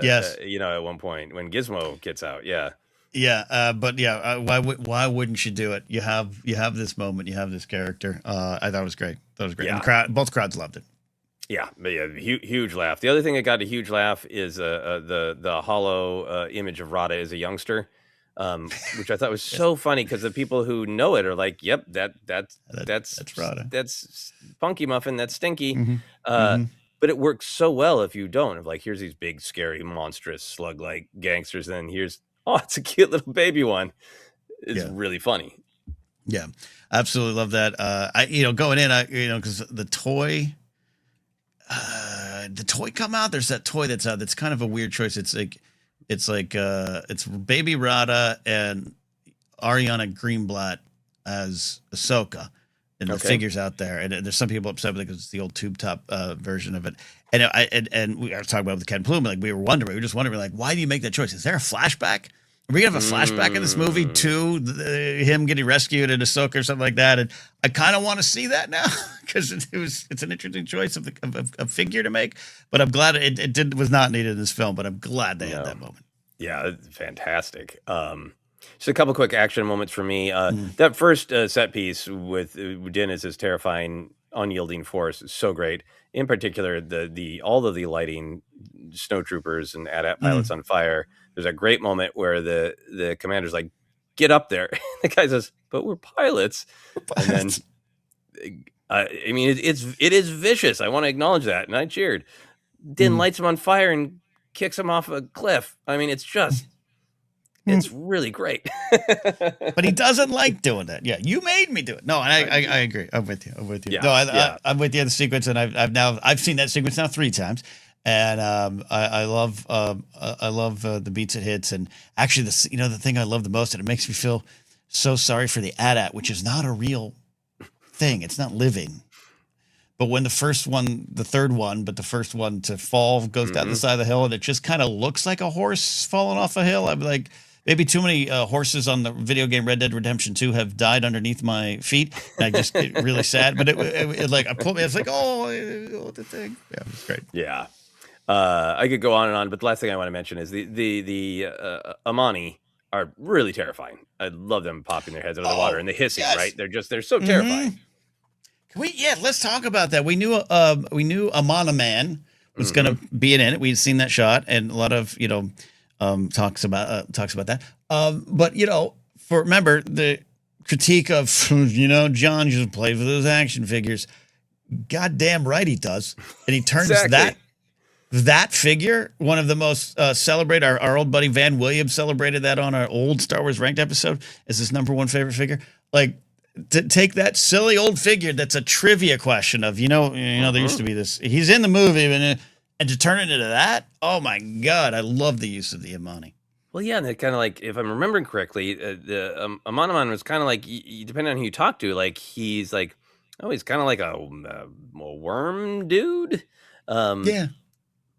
Yes. At one point when Gizmo gets out. Yeah. Yeah. Why wouldn't you do it? You have this moment. You have this character. I thought it was great. Yeah. And both crowds loved it. Yeah, but huge laugh. The other thing that got a huge laugh is the hollow image of Rada as a youngster. Which I thought was so funny because the people who know it are like, "Yep, that's Rada. That's Funky Muffin. That's Stinky." But it works so well if you don't. Like, here's these big, scary, monstrous, slug-like gangsters, and then it's a cute little baby one. It's really funny. Yeah, absolutely love that. Going in, because the toy come out. There's that toy that's out. That's kind of a weird choice. It's Baby Rada and Ariana Greenblatt as Ahsoka, and the figures out there. And there's some people upset because it's the old tube top version of it. And we were talking about with Ken Plume, like we were just wondering, like, why do you make that choice? Is there a flashback? Are we gonna have a flashback in this movie to him getting rescued in Ahsoka or something like that? And I kind of want to see that now because it's an interesting choice of a figure to make. But I'm glad it was not needed in this film. But I'm glad they had that moment. Yeah, fantastic. Just a couple quick action moments for me. That first set piece with Din as his terrifying, unyielding force is so great. In particular, all of the lighting snowtroopers and AT-AT pilots on fire. There's a great moment where the commander's like, "Get up there." The guy says, "But we're pilots." And then, it is vicious. I want to acknowledge that, and I cheered. Din lights him on fire and kicks him off a cliff. I mean, it's really great. But he doesn't like doing that. Yeah, you made me do it. No, I agree. I'm with you. Yeah, no, I'm with you in the sequence, and I've seen that sequence now 3 times. And I love the beats it hits, and actually the thing I love the most, and it makes me feel so sorry for the AT-AT, which is not a real thing. It's not living. But when the first one to fall goes down the side of the hill, and it just kind of looks like a horse falling off a hill, I'm like, maybe too many horses on the video game Red Dead Redemption 2 have died underneath my feet, and I just get really sad. But it like I pulled me. It's like, the thing. Yeah, it's great. Yeah. I could go on and on, but the last thing I want to mention is the Amani are really terrifying. I love them popping their heads out of the water and the hissing, right? They're so terrifying. Let's talk about that. We knew Amana Man was going to be in it. We'd seen that shot, and a lot of talks about that. But remember the critique of John just plays with his action figures. Goddamn right he does, and he turns that figure, one of the most celebrated. Our old buddy Van Williams celebrated that on our old Star Wars Ranked episode as his number one favorite figure. Like, to take that silly old figure that's a trivia question of there used to be this. He's in the movie, and to turn it into that. Oh my God, I love the use of the Amani. Well, yeah, and it kind of like, if I'm remembering correctly, the Amanaman was kind of like, depending on who you talk to, like he's kind of like a worm dude. Yeah.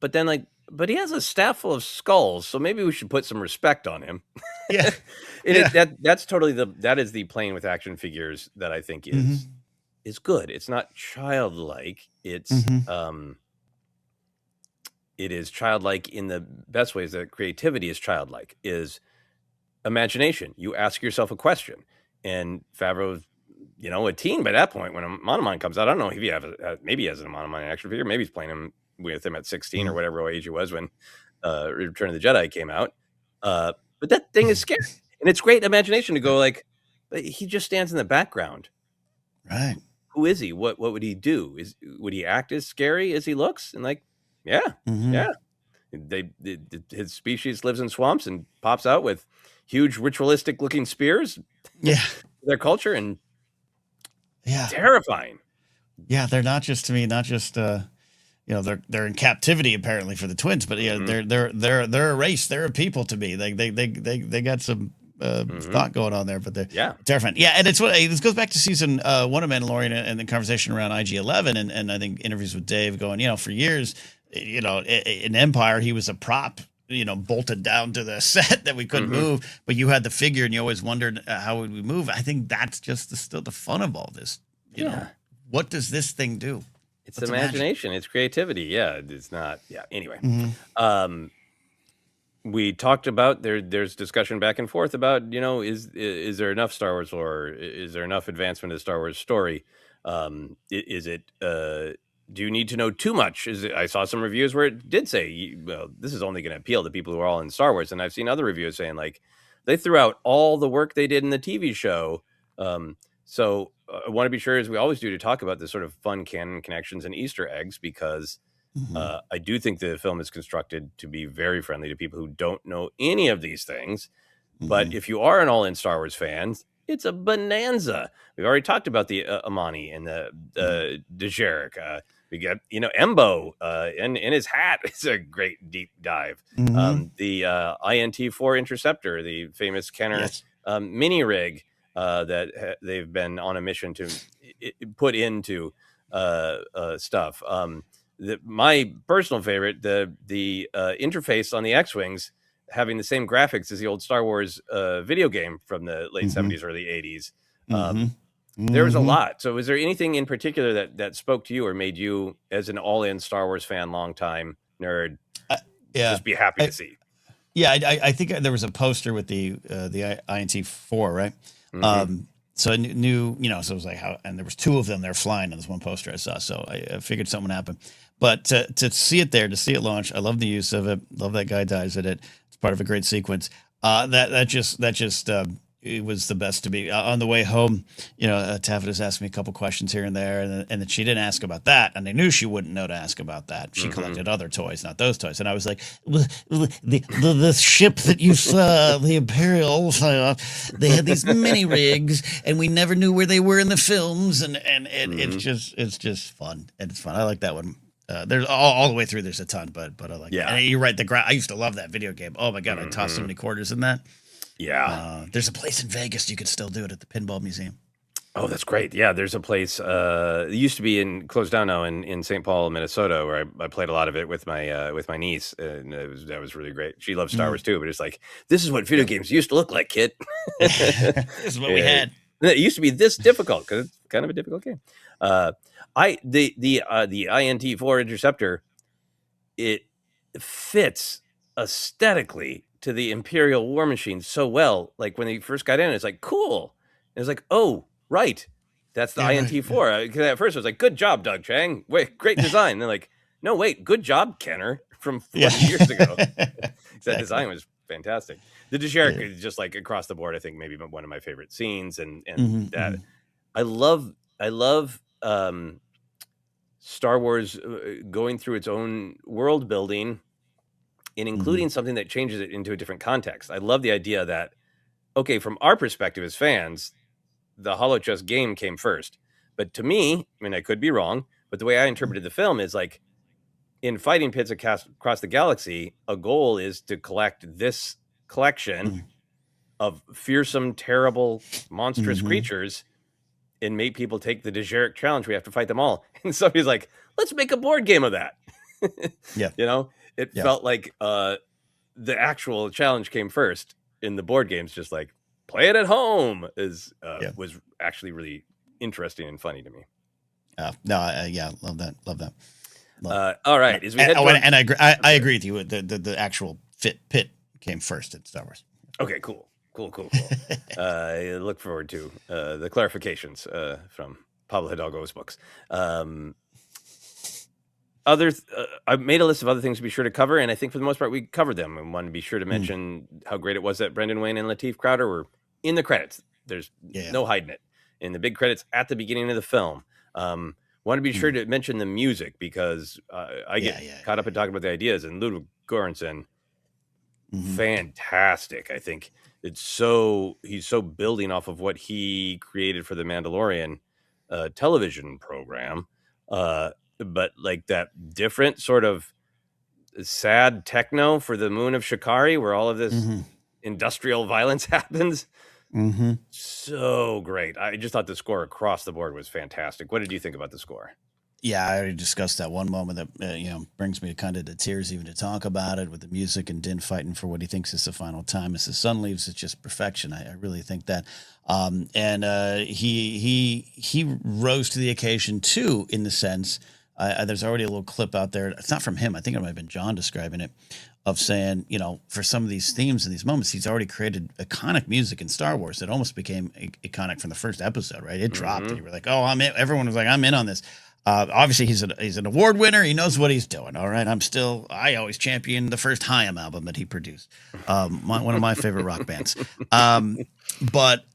But then but he has a staff full of skulls, so maybe we should put some respect on him. Yeah. That's totally that is the playing with action figures that I think is good. It's not childlike. It's it is childlike in the best ways that creativity is childlike, is imagination. You ask yourself a question, and Favreau, a teen by that point when a Monoman comes out. I don't know if he maybe he has an Monoman action figure. Maybe he's playing him with him at 16 or whatever age he was when Return of the Jedi came out. But that thing is scary, and it's great imagination to go but he just stands in the background. Right. Who is he? What would he do? Would he act as scary as he looks? And yeah. His species lives in swamps and pops out with huge ritualistic looking spears. Yeah. Their culture, and terrifying. Yeah. They're not just they're in captivity apparently for the twins, but they're a race. They're a people to me. They got some thought going on there, but they're terrifying. Yeah, and this goes back to season 1 of Mandalorian and the conversation around IG-11, and I think interviews with Dave going, for years, in Empire he was a prop, bolted down to the set that we couldn't move, but you had the figure and you always wondered how would we move. I think that's just still the fun of all this. What does this thing do? It's imagination. It's creativity. Yeah, it's not. Yeah. Anyway, we talked about there's discussion back and forth about is there enough Star Wars lore? Is there enough advancement of the Star Wars story? Is it? Do you need to know too much? I saw some reviews where it did say, this is only going to appeal to people who are all in Star Wars, and I've seen other reviews saying they threw out all the work they did in the TV show. So I want to be sure, as we always do, to talk about this sort of fun canon connections and Easter eggs, because I do think the film is constructed to be very friendly to people who don't know any of these things. But if you are an all-in Star Wars fan, it's a bonanza. We've already talked about the Amani and the Dejarik. We got Embo in his hat. It's a great deep dive. The INT-4 Interceptor, the famous Kenner mini rig. That they've been on a mission to put into stuff. My personal favorite, the interface on the X-Wings having the same graphics as the old Star Wars video game from the late 70s, early 80s. There was a lot. So is there anything in particular that spoke to you or made you, as an all-in Star Wars fan, long-time nerd, just be happy to see? Yeah, I think there was a poster with the INT-4, right? So I knew, so it was like and there was two of them there flying on this one poster I saw. So I figured something happened, but to see it there, to see it launch, I love the use of it. Love that guy dies in it. It's part of a great sequence. That just it was the best to be on the way home. Taffetas asked me a couple questions here and there, and then she didn't ask about that, and I knew she wouldn't know to ask about that. She collected other toys, not those toys, and I was like, the ship that you saw, the Imperial, they had these mini rigs, and we never knew where they were in the films, and it's just fun, and it's fun. I like that one. There's all the way through. There's a ton, but I like. Yeah, and you're right. I used to love that video game. Oh my God, I tossed so many quarters in that. Yeah. There's a place in Vegas you could still do it at the Pinball Museum. Oh, that's great. Yeah, there's a place. It used to be closed down now in St. Paul, Minnesota, where I played a lot of it with my niece, and that was really great. She loves Star Mm. Wars too, but it's like this is what video Yep. games used to look like, kid. This is what we Yeah, had. it used to be this difficult because it's kind of a difficult game. Uh, the INT-4 interceptor, it fits aesthetically to the Imperial War Machine so well. Like when they first got in, it's like cool. And it's like, oh, right, that's the Yeah, right. INT-4. Because at first I was like, good job, Doug Chang. Wait, great design. And they're like, no, wait, good job, Kenner, from 40 Yeah. years ago. That Exactly. design was fantastic. The Dejarik Yeah. is just like across the board, I think maybe one of my favorite scenes. And Mhm, that mhm, I love Star Wars going through its own world building and mhm, including something that changes it into a different context. I love the idea that, okay, from our perspective as fans, the Holochess game came first. But to me, I mean, I could be wrong, but the way I interpreted the film is like in fighting pits across the galaxy, a goal is to collect this collection mhm, of fearsome, terrible, monstrous mhm. creatures and make people take the Dejarik challenge. We have to fight them all. And somebody's like, let's make a board game of that. Yeah, You know, it yeah, felt like the actual challenge came first in the board games, just like play it at home yeah. was actually really interesting and funny to me. No, yeah, love that, love that. Love All and, right, as we and, head oh, toward, and I agree. I sorry. agree with you. The actual pit came first in Star Wars. Okay, cool. I look forward to the clarifications from Pablo Hidalgo's books. I've made a list of other things to be sure to cover, and I think for the most part we covered them. And want to be sure to Mm, mention how great it was that Brendan Wayne and Lateef Crowder were in the credits. There's yeah. no hiding it. In the big credits at the beginning of the film. Want to be sure Mm, to mention the music because I get yeah. caught up in talking about the ideas. And Ludwig Göransson, Mhm, fantastic. I think he's so building off of what he created for the Mandalorian television program. But like that different sort of sad techno for the moon of Shikari, where all of this mhm, industrial violence happens. mhm. So great. I just thought the score across the board was fantastic. What did you think about the score? Yeah, I already discussed that one moment that brings me kind of to tears even to talk about it with the music and Din fighting for what he thinks is the final time as his son leaves. It's just perfection. I really think that, and he rose to the occasion too in the sense. There's already a little clip out there. It's not from him. I think it might have been John describing it, of saying, for some of these themes and these moments, he's already created iconic music in Star Wars that almost became iconic from the first episode. Right? It dropped, and Mm-hmm. you were like, "Oh, I'm in." Everyone was like, "I'm in on this." Obviously, he's an award winner. He knows what he's doing. All right, I always champion the first Haim album that he produced. One of my favorite rock bands. But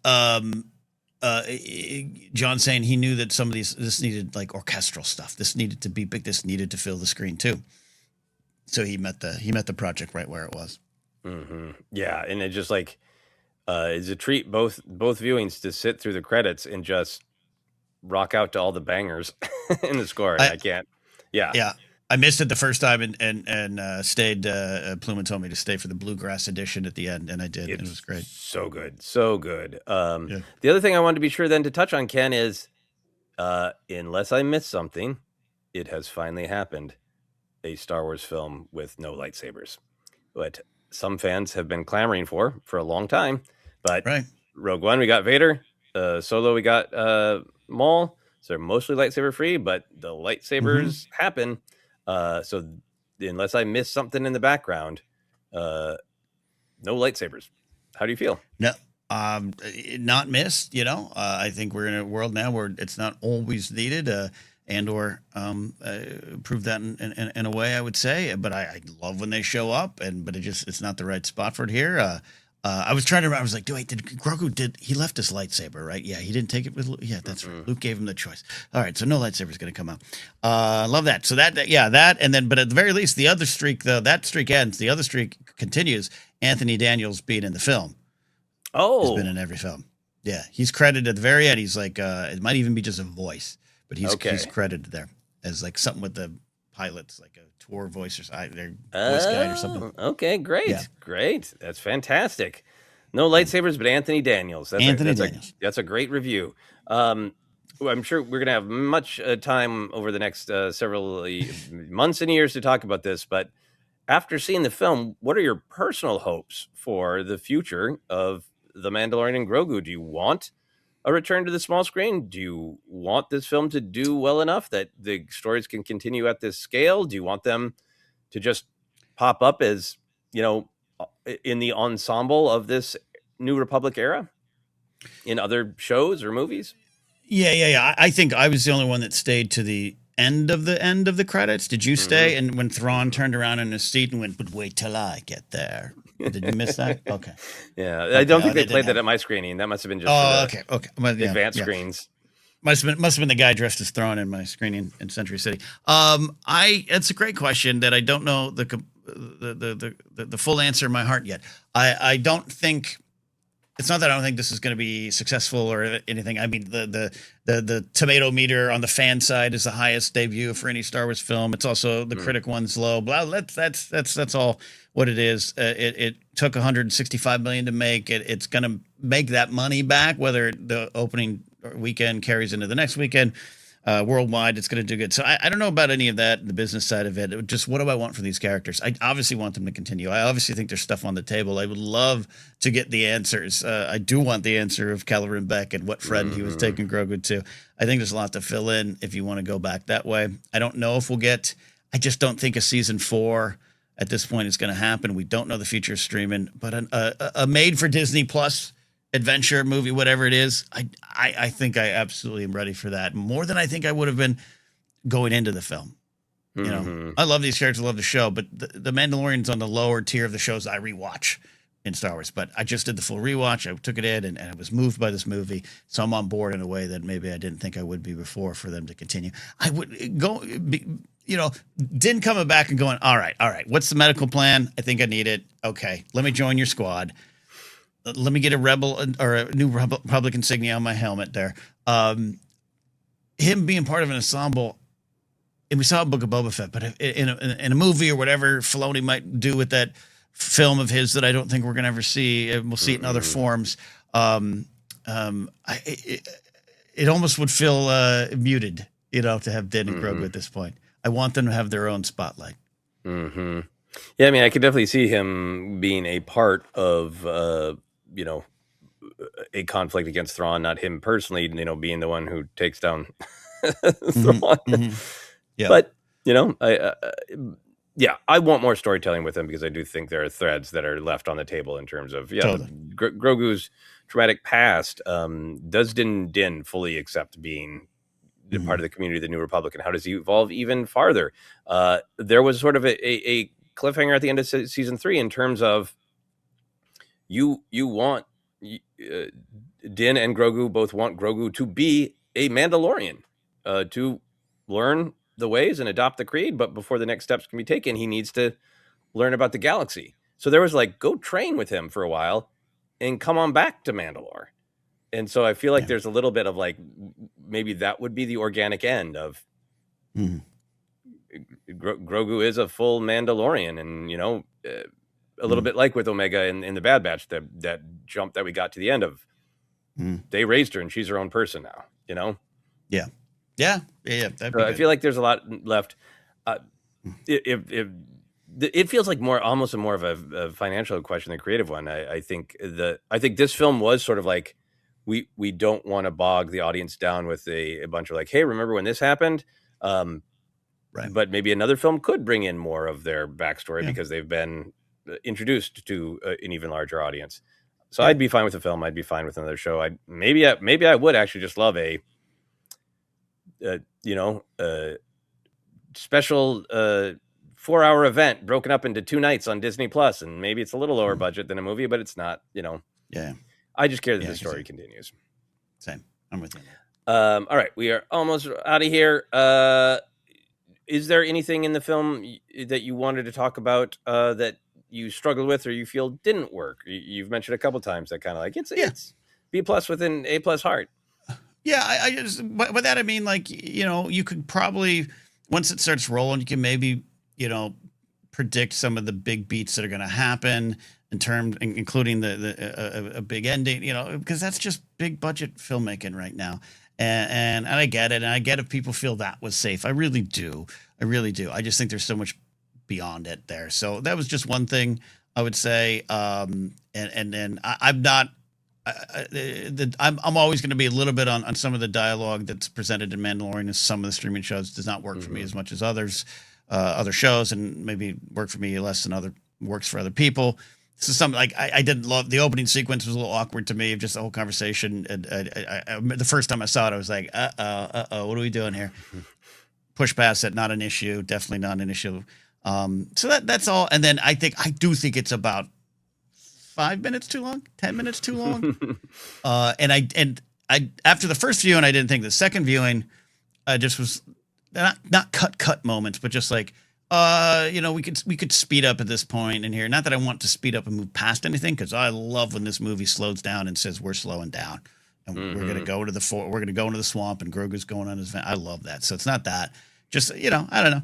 John saying he knew that some of this needed like orchestral stuff. This needed to be big. This needed to fill the screen too. So he met the project right where it was. Mm-hmm. Yeah, and it just like it's a treat both viewings to sit through the credits and just rock out to all the bangers in the score. And I I can't. Yeah, Yeah, I missed it the first time and stayed. Pluman told me to stay for the bluegrass edition at the end, and I did. And it was it's great. so good, so good. Yeah. The other thing I wanted to be sure then to touch on, Ken, is unless I missed something, it has finally happened. A Star Wars film with no lightsabers, what some fans have been clamoring for a long time. But Right. Rogue One, we got Vader. Solo, we got Maul. So they're mostly lightsaber free, but the Hmm. lightsabers happen. So unless I missed something in the background, no lightsabers. How do you feel? No, not missed. I think we're in a world now where it's not always needed. Andor proved that in a way, I would say. But I love when they show up, but it's not the right spot for it here. I was trying to remember. I was like, wait, did Grogu he left his lightsaber, right? Yeah, he didn't take it with. Yeah, that's right. Mm-mm. Luke gave him the choice. All right, so no lightsaber is going to come out. Love that. So that, and then, but at the very least, the other streak, though, that streak ends. The other streak continues. Anthony Daniels being in the film. Has been Oh, in every film. Yeah, he's credited at the very end. He's like, it might even be just a voice, but he's okay. credited there as like something with the pilots, like a tour voice or something, their voice guide or something. Oh, okay, Yeah. great. That's fantastic. No lightsabers, but Anthony Daniels. Anthony Daniels. That's a great review. I'm sure we're going to have much time over the next several months and years to talk about this. But after seeing the film, what are your personal hopes for the future of The Mandalorian and Grogu? Do you want a return to the small screen? Do you want this film to do well enough that the stories can continue at this scale? Do you want them to just pop up as, in the ensemble of this New Republic era in other shows or movies? Yeah. I think I was the only one that stayed to the end of the credits. Did you stay? And when Thrawn turned around in his seat and went, "But wait till I get there." Did you miss that? Okay. Yeah, I don't think they played that at my screening. That must have been just okay. Well, yeah, advanced screens. Must have been the guy dressed as Thrawn in my screening in Century City. It's a great question that I don't know the full answer in my heart yet. I don't think. It's not that I don't think this is going to be successful or anything. I mean, the tomato meter on the fan side is the highest debut for any Star Wars film. It's also the critic one's low. Blah. That's all what it is. It took 165 million to make it. It's going to make that money back, whether the opening weekend carries into the next weekend. Worldwide, it's going to do good. So I don't know about any of that, the business side of it. Just what do I want from these characters? I obviously want them to continue. I obviously think there's stuff on the table. I would love to get the answers. I do want the answer of Kelleran Beck and what friend he was taking Grogu to. I think there's a lot to fill in if you want to go back that way. I don't know if we'll get. I just don't think a season 4 at this point is going to happen. We don't know the future of streaming, but a made for Disney Plus adventure movie, whatever it is, I think I absolutely am ready for that more than I think I would have been going into the film. I love these characters, I love the show, but the Mandalorian's on the lower tier of the shows I rewatch in Star Wars. But I just did the full rewatch. I took it in and I was moved by this movie, so I'm on board in a way that maybe I didn't think I would be before for them to continue. I would go, Din coming back and going, all right, what's the medical plan? I think I need it. Okay, let me join your squad. Let me get a rebel or a New Republic insignia on my helmet there. Him being part of an ensemble, and we saw a Book of Boba Fett, but in a movie or whatever Filoni might do with that film of his that I don't think we're going to ever see, and we'll see it in other forms. It almost would feel muted, to have Din and Grogu at this point. I want them to have their own spotlight. Mm-hmm. Yeah, I mean, I could definitely see him being a part of, a conflict against Thrawn, not him personally, being the one who takes down Thrawn. Yeah. But, I want more storytelling with him because I do think there are threads that are left on the table in terms of, Totally. Grogu's traumatic past. Does Din fully accept being part of the community of the New Republic, and how does he evolve even farther? There was sort of a cliffhanger at the end of season 3 in terms of you want Din and Grogu both want Grogu to be a Mandalorian, to learn the ways and adopt the creed, but before the next steps can be taken, he needs to learn about the galaxy. So there was go train with him for a while and come on back to Mandalore. And so I feel like there's a little bit of maybe that would be the organic end of Grogu is a full Mandalorian, and a little bit like with Omega in the Bad Batch, that jump that we got to the end of. They raised her and she's her own person now. Yeah. I feel like there's a lot left. It feels like almost more of a financial question than a creative one. I think this film was sort of like, we don't want to bog the audience down with a bunch of hey, remember when this happened? Right. But maybe another film could bring in more of their backstory because they've been introduced to an even larger audience. So I'd be fine with the film. I'd be fine with another show. Maybe I would actually just love a special 4-hour event broken up into 2 nights on Disney Plus, and maybe it's a little lower budget than a movie, but it's not. Yeah. I just care that the story continues. Same. I'm with you. All right, we are almost out of here. Is there anything in the film that you wanted to talk about that you struggled with or you feel didn't work? You've mentioned a couple times that kind of it's B+ with an A+ heart. Yeah, I just by that I mean you could probably, once it starts rolling, you can maybe predict some of the big beats that are going to happen in terms, including a big ending, because that's just big budget filmmaking right now. And I get it. And I get if people feel that was safe. I really do. I really do. I just think there's so much beyond it there. So that was just one thing I would say. And then I'm not, I'm always going to be a little bit on some of the dialogue that's presented in Mandalorian, and some of the streaming shows does not work for me as much as other shows, and maybe work for me less than works for other people. So something like I didn't love the opening sequence, was a little awkward to me, just the whole conversation. And the first time I saw it, I was like, what are we doing here? Push past it, not an issue, definitely not an issue. So that's all. And then I do think it's about 5 minutes too long, 10 minutes too long. And I after the first viewing, I didn't think. The second viewing, I just was not cut moments, but just like, we could speed up at this point in here. Not that I want to speed up and move past anything, because I love when this movie slows down and says we're slowing down, and we're gonna go to we're gonna go into the swamp, and Grogu's going on his. I love that. So it's not that. Just I don't know.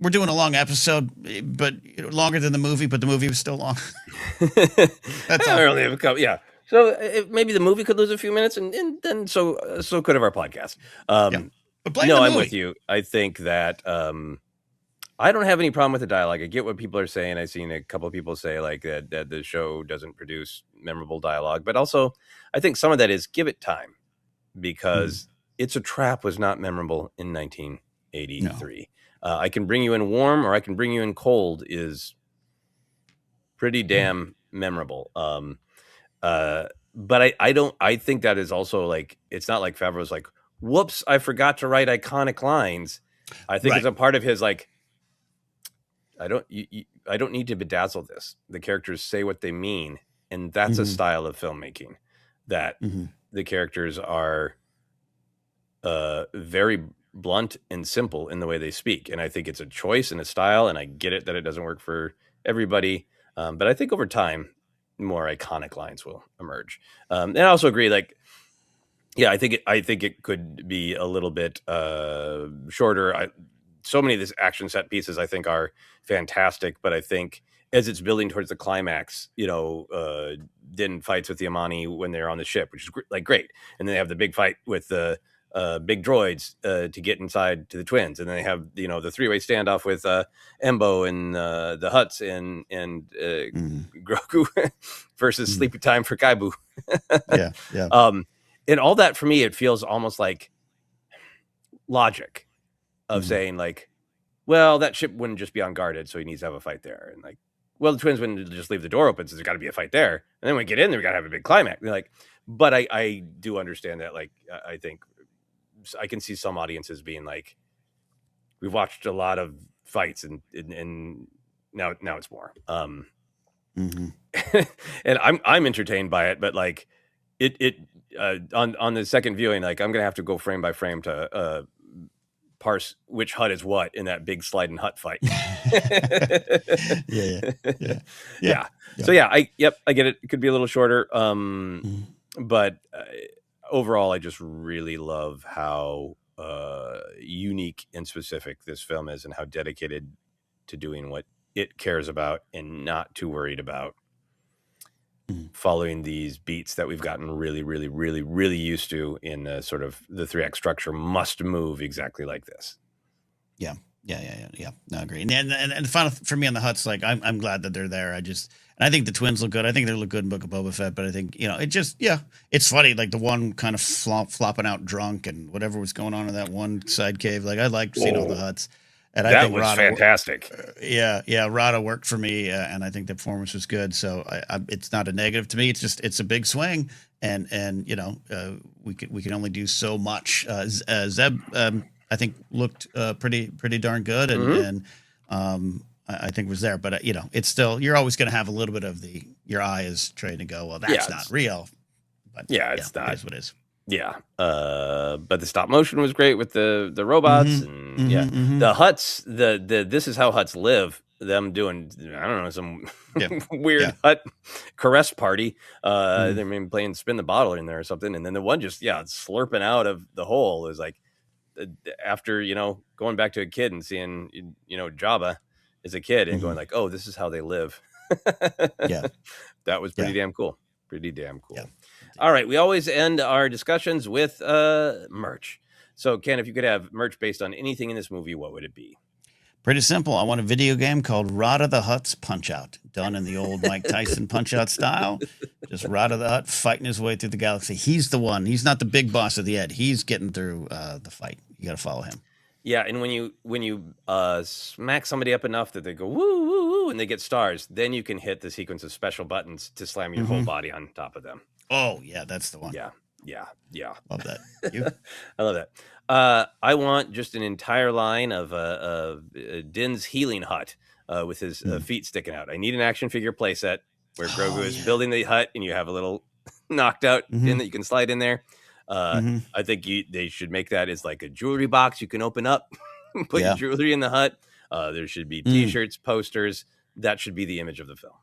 We're doing a long episode, but longer than the movie. But the movie was still long. That's all. I only have a couple. Yeah. So maybe the movie could lose a few minutes, and then so could have our podcast. But blame the movie. I'm with you. I think that I don't have any problem with the dialogue. I get what people are saying. I've seen a couple of people say like that the show doesn't produce memorable dialogue, but also I think some of that is give it time, because It's a Trap was not memorable in 1983. No. I Can Bring You In Warm or I Can Bring You In Cold is pretty damn memorable. But I think that is also like, it's not like Favreau's like, whoops, I forgot to write iconic lines. I think it's a part of his like, I don't need to bedazzle this. The characters say what they mean, and that's a style of filmmaking that the characters are very blunt and simple in the way they speak. And I think it's a choice and a style, and I get it that it doesn't work for everybody. But I think over time, more iconic lines will emerge. And I also agree, like, yeah, I think it could be a little bit shorter. So many of these action set pieces I think are fantastic, but I think as it's building towards the climax, Din fights with the Amani when they're on the ship, which is great. And then they have the big fight with the big droids to get inside to the twins, and then they have the three-way standoff with Embo and the Hutts and Grogu versus Sleepy Time for Kaibu. And all that, for me, it feels almost like logic of saying like, well, that ship wouldn't just be unguarded, so he needs to have a fight there, and like, well, the twins wouldn't just leave the door open, so there's got to be a fight there, and then when we get in there, we got to have a big climax. They're like, but I do understand that. Like, I think I can see some audiences being like, we've watched a lot of fights and now it's more. And I'm entertained by it, but like it on the second viewing, like I'm gonna have to go frame by frame to parse which Hut is what in that big sliding Hut fight. Yeah. So I get it. It could be a little shorter. But overall, I just really love how unique and specific this film is, and how dedicated to doing what it cares about, and not too worried about following these beats that we've gotten really, really, really, really used to in sort of the 3-act structure must move exactly like this. Yeah. No, I agree. And the final for me on the Hutts, like I'm glad that they're there. I think the twins look good. I think they look good in Book of Boba Fett, but I think, it just, it's funny. Like the one kind of flopping out drunk and whatever was going on in that one side cave. Like I liked seeing all the Hutts. And I think was Rada, fantastic. Rada worked for me, and I think the performance was good. So it's not a negative to me. It's just, it's a big swing, and we can only do so much. Zeb, I think looked pretty darn good, and I think was there. But it's still, you're always going to have a little bit of your eye is trained to go, well, that's not real. But it's not. It is what it is. Yeah, but the stop motion was great with the robots, and the Hutts. The this is how Hutts live. Them doing, I don't know, some weird Hutt caress party. They maybe playing spin the bottle in there or something, and then the one just slurping out of the hole is like, after going back to a kid and seeing Jabba as a kid and Mm-hmm. going like, oh, this is how they live. Yeah. That was pretty Yeah. damn cool. Pretty damn cool. Yeah. All right. We always end our discussions with merch. So, Ken, if you could have merch based on anything in this movie, what would it be? Pretty simple. I want a video game called Rod of the Hutt's Punch Out, done in the old Mike Tyson Punch Out style. Just Rod of the Hutt fighting his way through the galaxy. He's the one. He's not the big boss of the Ed. He's getting through the fight. You got to follow him. Yeah, and when you smack somebody up enough that they go woo woo woo and they get stars, then you can hit the sequence of special buttons to slam your whole body on top of them. Oh yeah, that's the one. Yeah. Love that. You? I love that. I want just an entire line of Din's healing hut with his feet sticking out. I need an action figure playset where Grogu is building the hut, and you have a little knocked out Din that you can slide in there. I think they should make that as like a jewelry box you can open up, put your jewelry in the hut. There should be T-shirts, posters. That should be the image of the film.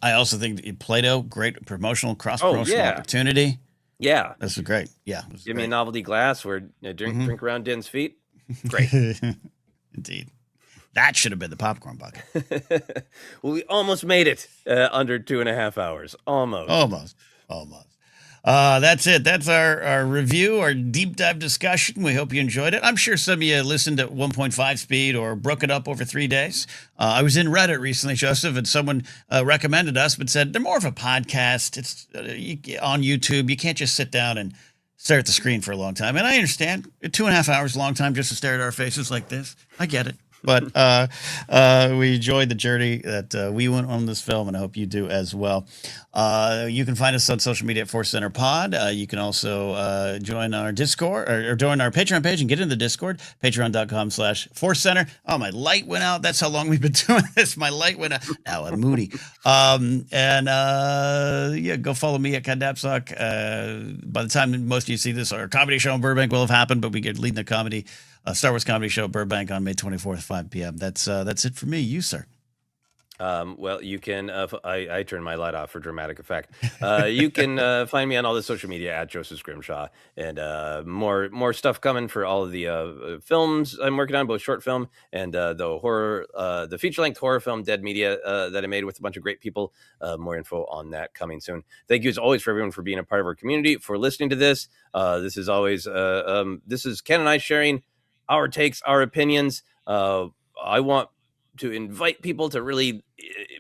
I also think Play-Doh, great promotional cross-promotional opportunity. Yeah, this is great. Yeah, give me a novelty glass where drink around Din's feet. Great, indeed. That should have been the popcorn bucket. Well, we almost made it under 2.5 hours. Almost. That's it. That's our review, our deep dive discussion. We hope you enjoyed it. I'm sure some of you listened at 1.5 speed or broke it up over 3 days. I was in Reddit recently, Joseph, and someone recommended us, but said they're more of a podcast. It's on YouTube. You can't just sit down and stare at the screen for a long time. And I understand 2.5 hours is a long time just to stare at our faces like this. I get it. But we enjoyed the journey that we went on this film, and I hope you do as well. You can find us on social media at ForceCenter Pod. You can also join our Discord or join our Patreon page and get into the Discord, patreon.com/ForceCenter. Oh, my light went out. That's how long we've been doing this. My light went out. Now I'm moody. Go follow me at Napzok. By the time most of you see this, our comedy show in Burbank will have happened, but we get leading the comedy. Star Wars Comedy Show, Burbank on May 24th, 5 p.m. That's it for me. You, sir. Well, you can. I turned my light off for dramatic effect. You can find me on all the social media at Joseph Scrimshaw, and more stuff coming for all of the films I'm working on, both short film and the horror, the feature length horror film Dead Media that I made with a bunch of great people. More info on that coming soon. Thank you as always for everyone for being a part of our community, for listening to this. This is always this is Ken and I sharing our takes, our opinions. I want to invite people to really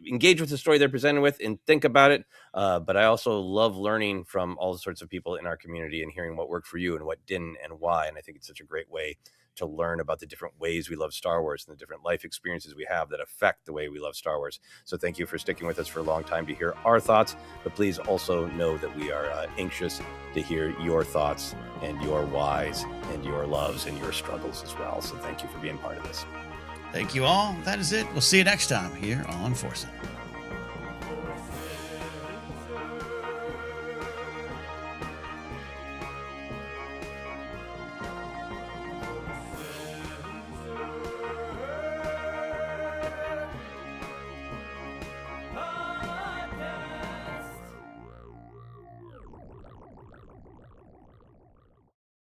engage with the story they're presented with and think about it. But I also love learning from all sorts of people in our community and hearing what worked for you and what didn't and why. And I think it's such a great way to learn about the different ways we love Star Wars and the different life experiences we have that affect the way we love Star Wars. So thank you for sticking with us for a long time to hear our thoughts, but please also know that we are anxious to hear your thoughts and your whys and your loves and your struggles as well. So thank you for being part of this. Thank you all. That is it. We'll see you next time here on ForceCenter.